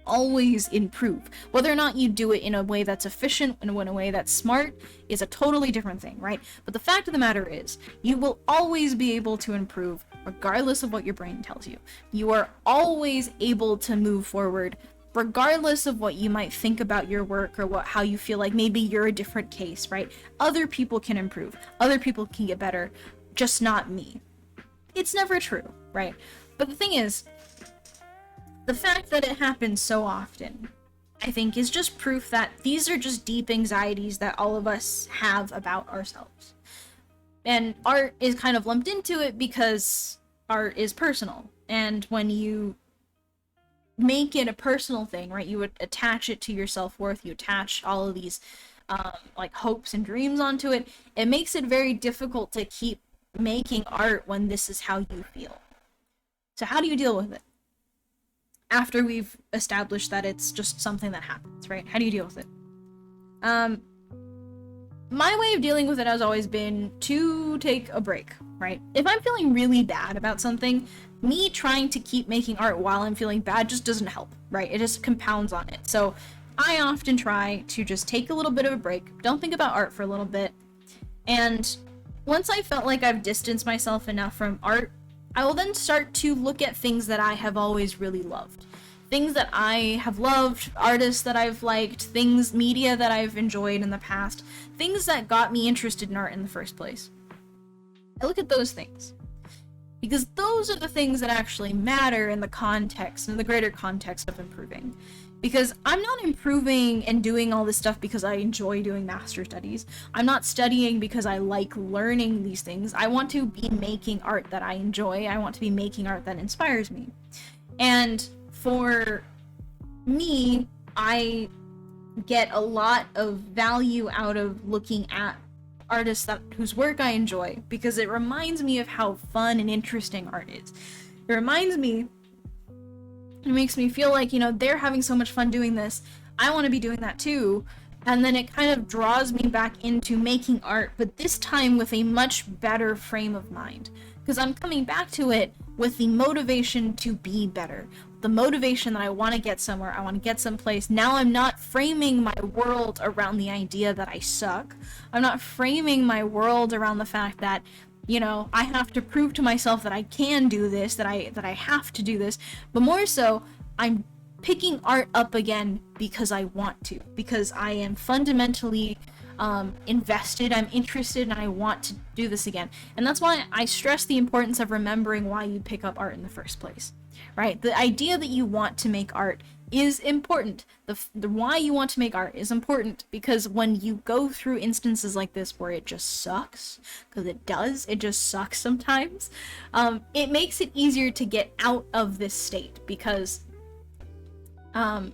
always improve. Whether or not you do it in a way that's efficient and in a way that's smart is a totally different thing, right? But the fact of the matter is, you will always be able to improve regardless of what your brain tells you. You are always able to move forward regardless of what you might think about your work or how you feel like maybe you're a different case, right? Other people can improve. Other people can get better, just not me. It's never true, right? But the thing is, the fact that it happens so often, I think, is just proof that these are just deep anxieties that all of us have about ourselves. And art is kind of lumped into it because art is personal. And when you make it a personal thing, right, you would attach it to your self-worth, you attach all of these like hopes and dreams onto it, it makes it very difficult to keep making art when this is how you feel. So how do you deal with it? After we've established that it's just something that happens, right? How do you deal with it? My way of dealing with it has always been to take a break, right? If I'm feeling really bad about something, me trying to keep making art while I'm feeling bad just doesn't help, right? It just compounds on it. So I often try to just take a little bit of a break, don't think about art for a little bit, and once I felt like I've distanced myself enough from art, I will then start to look at things that I have always really loved. Things that I have loved, artists that I've liked, things, media that I've enjoyed in the past, things that got me interested in art in the first place. I look at those things. Because those are the things that actually matter in the context, in the greater context of improving. Because I'm not improving and doing all this stuff because I enjoy doing master studies. I'm not studying because I like learning these things. I want to be making art that I enjoy. I want to be making art that inspires me. And for me, I get a lot of value out of looking at artists whose work I enjoy, because it reminds me of how fun and interesting art is. It reminds me, it makes me feel like, you know, they're having so much fun doing this, I want to be doing that too. And then it kind of draws me back into making art, but this time with a much better frame of mind. Because I'm coming back to it with the motivation to be better. The motivation that I want to get somewhere, I want to get someplace. Now I'm not framing my world around the idea that I suck. I'm not framing my world around the fact that, you know, I have to prove to myself that I can do this, that I have to do this. But more so, I'm picking art up again because I want to. Because I am fundamentally invested, I'm interested, and I want to do this again. And that's why I stress the importance of remembering why you pick up art in the first place. Right? The idea that you want to make art is important. The why you want to make art is important, because when you go through instances like this where it just sucks, because it just sucks sometimes, it makes it easier to get out of this state, because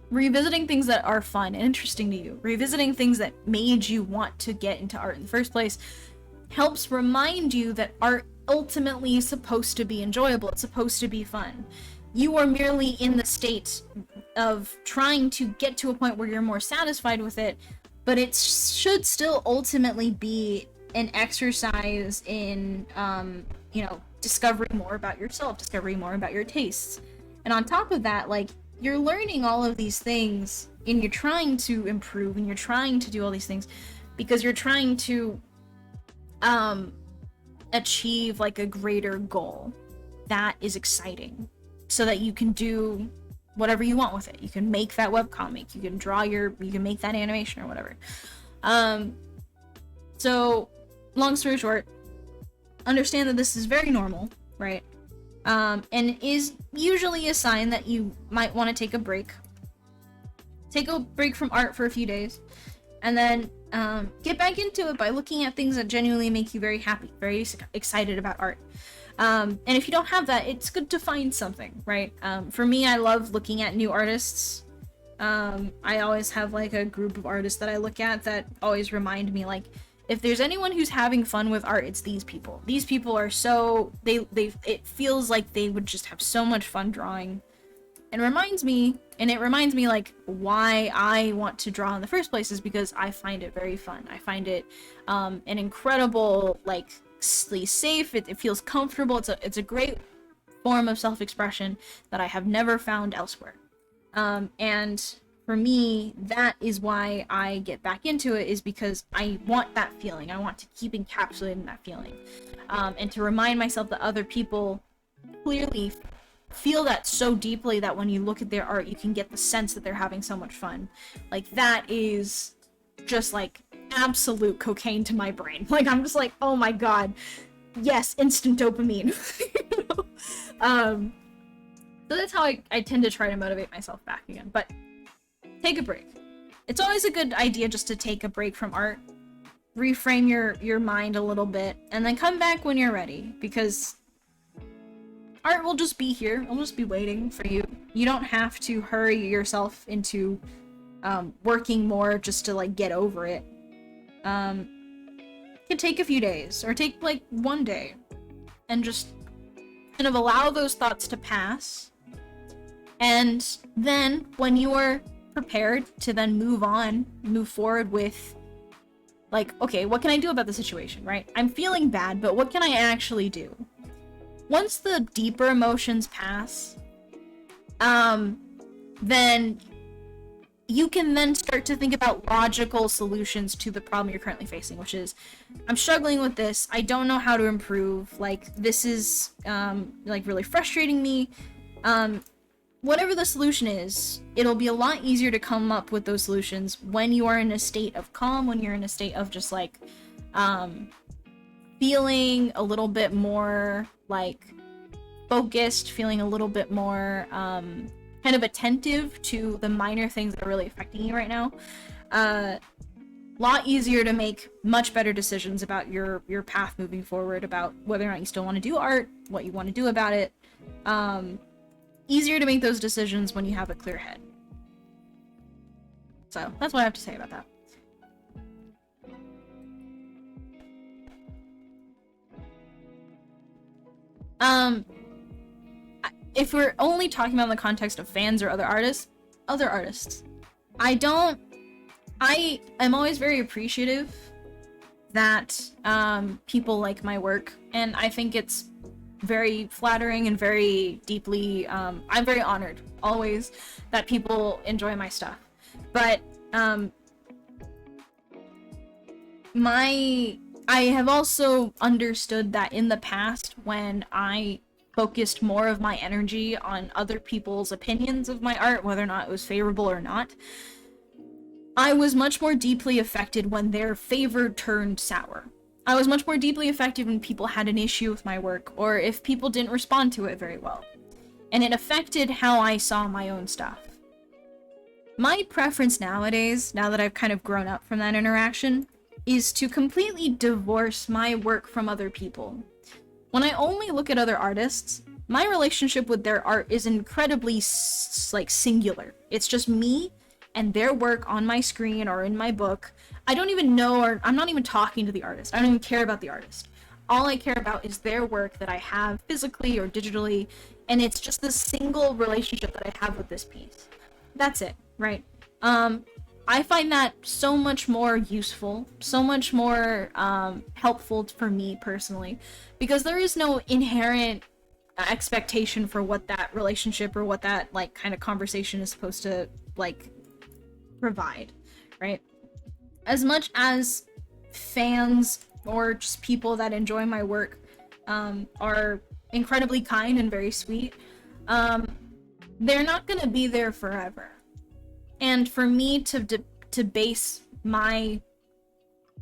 revisiting things that are fun and interesting to you, revisiting things that made you want to get into art in the first place, helps remind you that art ultimately is supposed to be enjoyable, it's supposed to be fun. You are merely in the state of trying to get to a point where you're more satisfied with it, but it should still ultimately be an exercise in, you know, discovering more about yourself, discovering more about your tastes. And on top of that, like, you're learning all of these things, and you're trying to improve, and you're trying to do all these things because you're trying to achieve, like, a greater goal that is exciting, so that you can do whatever you want with it. You can make that webcomic, you can draw you can make that animation or whatever. So, long story short, understand that this is very normal, right? And is usually a sign that you might want to take a break. Take a break from art for a few days, and then get back into it by looking at things that genuinely make you very happy, very excited about art. And if you don't have that, it's good to find something, right? For me, I love looking at new artists. I always have, like, a group of artists that I look at that always remind me, like, if there's anyone who's having fun with art, it's these people. These people are so, it feels like they would just have so much fun drawing. And it reminds me, like, why I want to draw in the first place is because I find it very fun. I find it an incredible, like, safe, it feels comfortable, it's a great form of self-expression that I have never found elsewhere. And for me, that is why I get back into it, is because I want that feeling. I want to keep encapsulating that feeling. And to remind myself that other people clearly feel that so deeply that when you look at their art, you can get the sense that they're having so much fun. Like, that is just, like, absolute cocaine to my brain. Like, I'm just like, oh my god, yes, instant dopamine. You know? So that's how I tend to try to motivate myself back again. But take a break. It's always a good idea just to take a break from art, reframe your mind a little bit, and then come back when you're ready, because art will just be here. It'll just be waiting for you. You don't have to hurry yourself into working more just to, like, get over it. It can take a few days, or take, like, one day, and just kind of allow those thoughts to pass. And then when you are prepared to then move forward with, like, okay, what can I do about the situation, right? I'm feeling bad, but what can I actually do? Once the deeper emotions pass, then you can then start to think about logical solutions to the problem you're currently facing, which is, I'm struggling with this, I don't know how to improve, like, this is, like, really frustrating me. Whatever the solution is, it'll be a lot easier to come up with those solutions when you are in a state of calm, when you're in a state of just, like, feeling a little bit more, like, focused, feeling a little bit more, kind of attentive to the minor things that are really affecting you right now. Lot easier to make much better decisions about your path moving forward, about whether or not you still want to do art, what you want to do about it. Easier to make those decisions when you have a clear head. So that's what I have to say about that. If we're only talking about in the context of fans or other artists, I'm always very appreciative that people like my work, and I think it's very flattering and very deeply, I'm very honored always that people enjoy my stuff. But I have also understood that in the past, when I focused more of my energy on other people's opinions of my art, whether or not it was favorable or not, I was much more deeply affected when their favor turned sour. I was much more deeply affected when people had an issue with my work, or if people didn't respond to it very well. And it affected how I saw my own stuff. My preference nowadays, now that I've kind of grown up from that interaction, is to completely divorce my work from other people. When I only look at other artists, my relationship with their art is incredibly, like, singular. It's just me and their work on my screen or in my book. I don't even know, or I'm not even talking to the artist. I don't even care about the artist. All I care about is their work that I have physically or digitally, and it's just this single relationship that I have with this piece. That's it, right? I find that so much more useful, so much more helpful for me personally, because there is no inherent expectation for what that relationship or what that, like, kind of conversation is supposed to, like, provide, right? As much as fans or just people that enjoy my work are incredibly kind and very sweet, they're not gonna be there forever. And for me to base my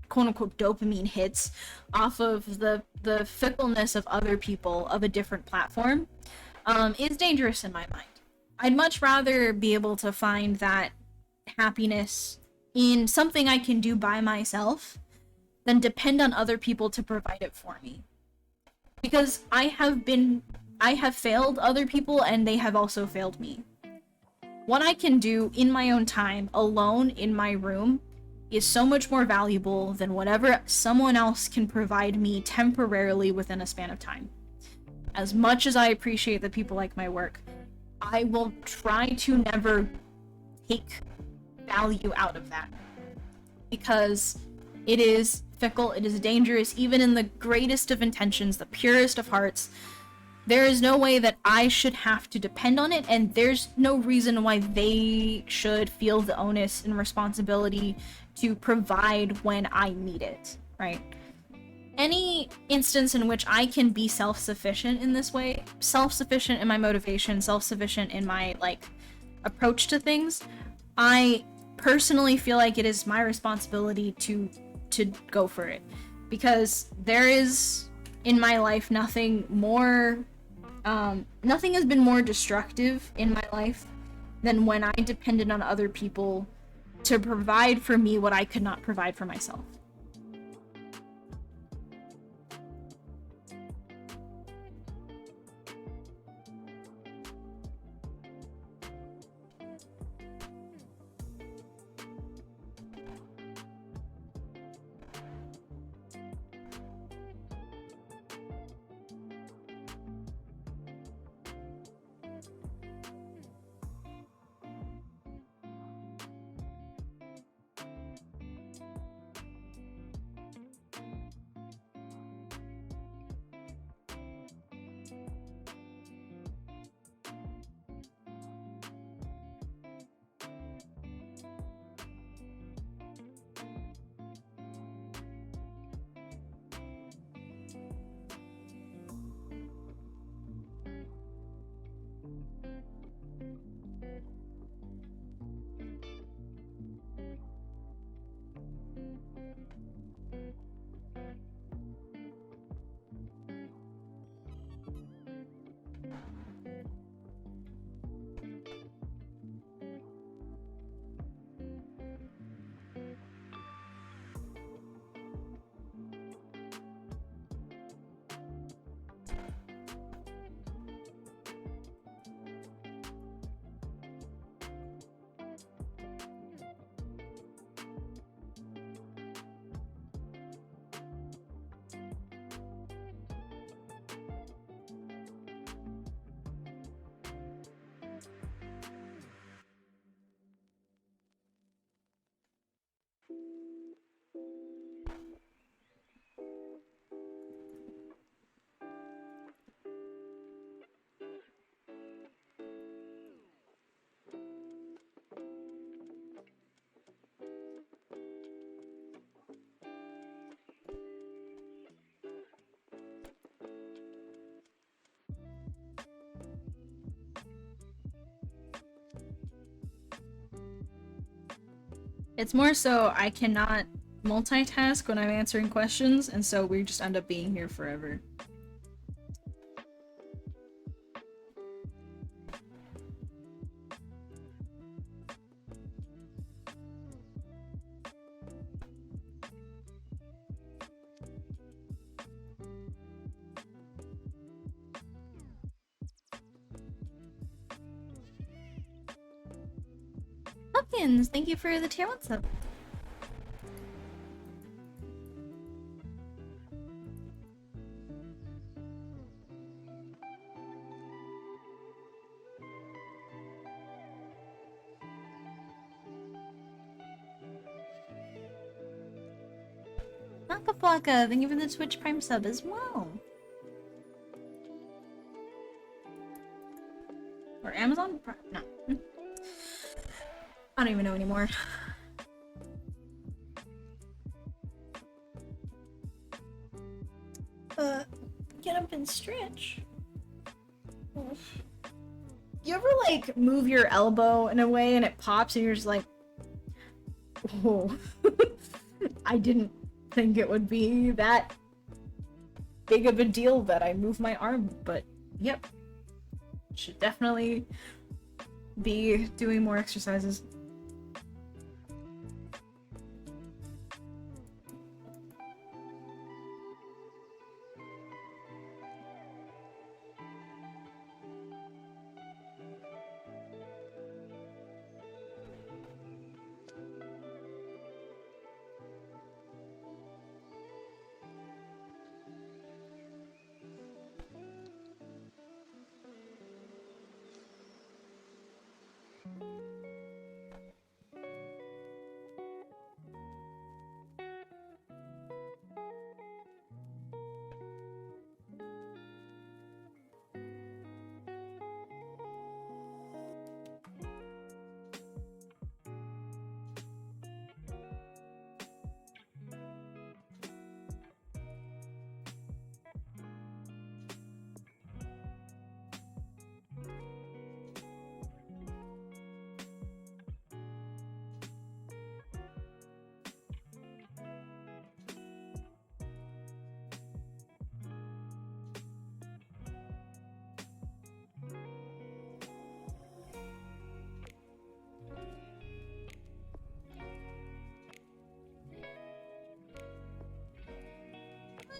quote-unquote dopamine hits off of the fickleness of other people of a different platform is dangerous in my mind. I'd much rather be able to find that happiness in something I can do by myself than depend on other people to provide it for me. Because I have failed other people, and they have also failed me. What I can do in my own time, alone in my room, is so much more valuable than whatever someone else can provide me temporarily within a span of time. As much as I appreciate that people like my work, I will try to never take value out of that. Because it is fickle, it is dangerous, even in the greatest of intentions, the purest of hearts. There is no way that I should have to depend on it, and there's no reason why they should feel the onus and responsibility to provide when I need it, right? Any instance in which I can be self-sufficient in this way, self-sufficient in my motivation, self-sufficient in my, like, approach to things, I personally feel like it is my responsibility to go for it. Because there is, in my life, nothing has been more destructive in my life than when I depended on other people to provide for me what I could not provide for myself. It's more so I cannot multitask when I'm answering questions, and so we just end up being here forever. Hopkins, thank you for the tier 1 sub. Flocka, thank you for the Twitch Prime sub as well. Or Amazon Prime? No. I don't even know anymore. Get up and stretch. You ever like move your elbow in a way and it pops and you're just like, oh, I didn't think it would be that big of a deal that I move my arm, but yep. Should definitely be doing more exercises.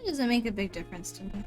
It doesn't make a big difference to me.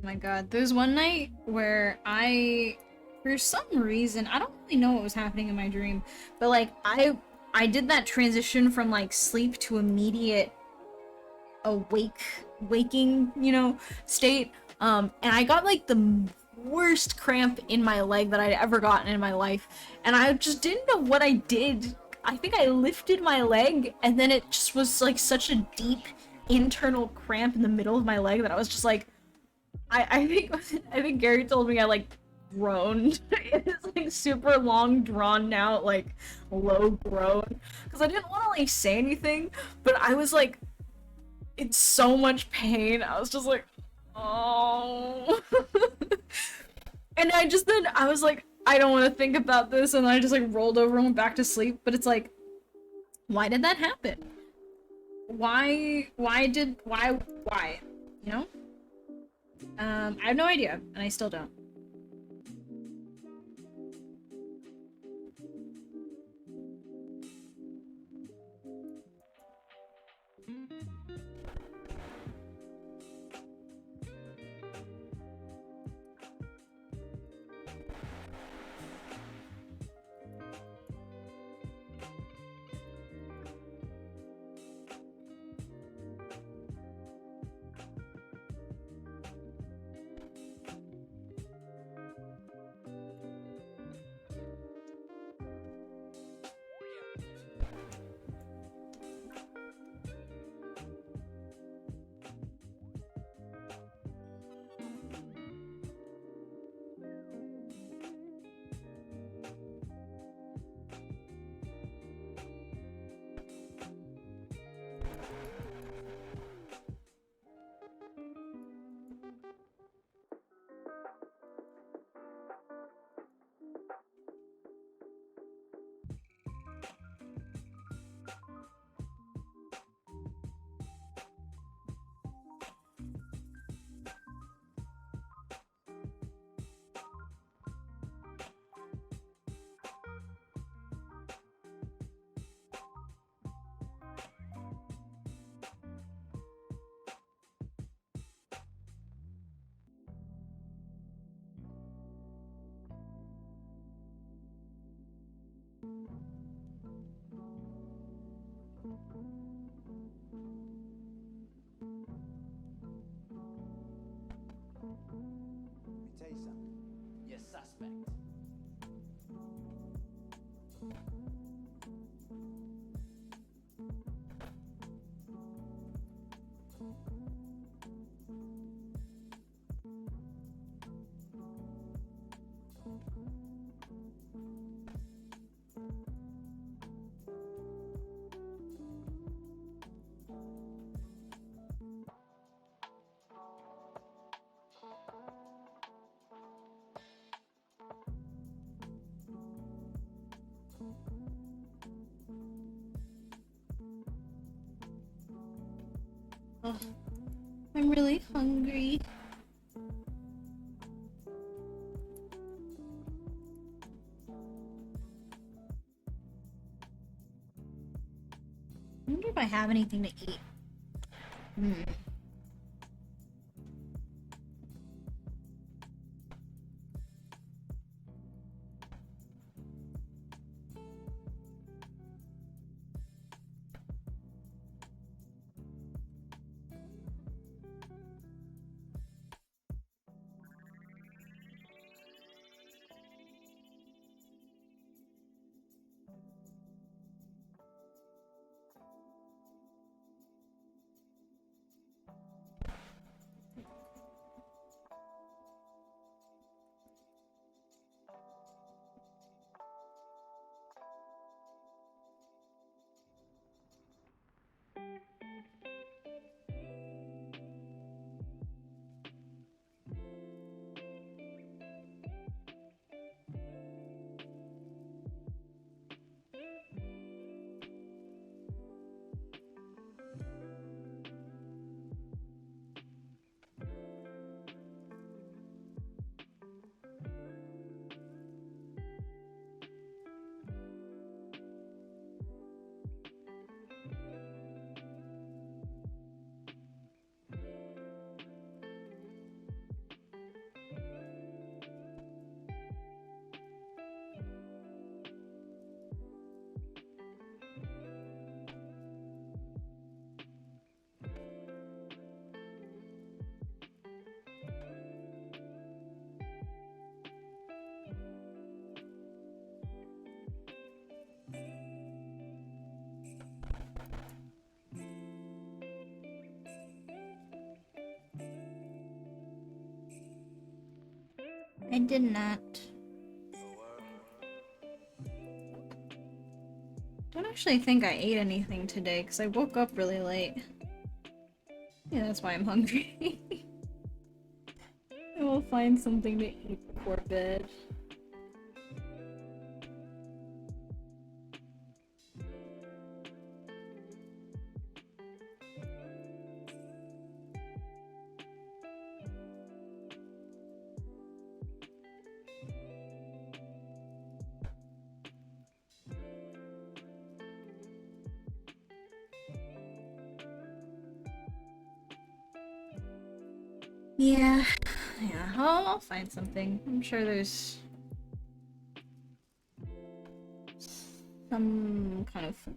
my god. There's one night where for some reason, I don't really know what was happening in my dream, but like I did that transition from like sleep to immediate waking, state. And I got like the worst cramp in my leg that I'd ever gotten in my life, and I just didn't know what I did. I think I lifted my leg, and then it just was like such a deep internal cramp in the middle of my leg that I was just like, I think I think Gary told me I like groaned. It's like super long, drawn out, like low groan, because I didn't want to like say anything, but I was like in so much pain. I was just like, oh. And I was like, I don't want to think about this, and I just like rolled over and went back to sleep. But it's like, why did that happen? Why, you know? I have no idea, and I still don't. Tell you something. You're suspect. Ugh. I'm really hungry. I wonder if I have anything to eat. I did not. Don't actually think I ate anything today because I woke up really late. Yeah, that's why I'm hungry. I will find something to eat before bed. Yeah, I'll find something. I'm sure there's some kind of food.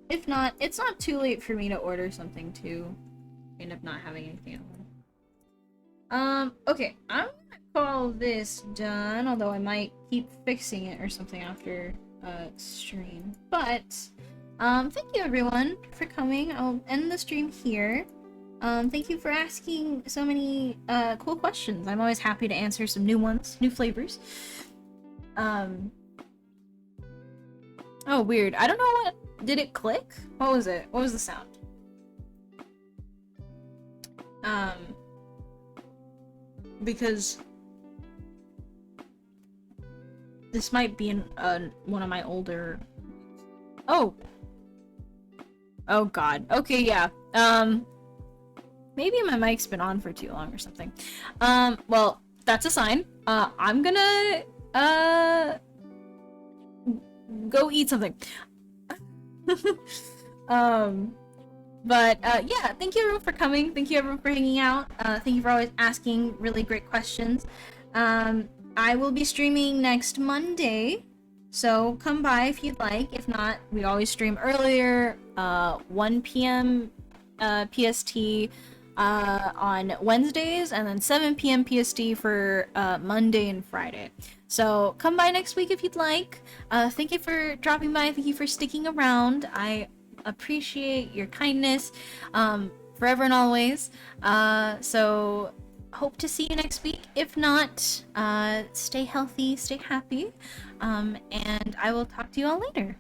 If not, it's not too late for me to order something too. End up not having anything at home. Okay, I'm gonna call this done, although I might keep fixing it or something after stream. But thank you everyone for coming. I'll end the stream here. Thank you for asking so many cool questions. I'm always happy to answer some new ones, new flavors. Oh, weird. I don't know what... Did it click? What was it? What was the sound? Because... this might be one of my older... Oh! Oh god. Okay, yeah. Maybe my mic's been on for too long or something. Well, that's a sign. I'm gonna, go eat something. Yeah, thank you everyone for coming. Thank you everyone for hanging out. Thank you for always asking really great questions. I will be streaming next Monday, so come by if you'd like. If not, we always stream earlier, 1 p.m. PST on Wednesdays, and then 7 p.m. PST for Monday and Friday. So come by next week if you'd like. Thank you for dropping by. Thank you for sticking around. I appreciate your kindness forever and always. So hope to see you next week. If not, stay healthy, stay happy, and I will talk to you all later.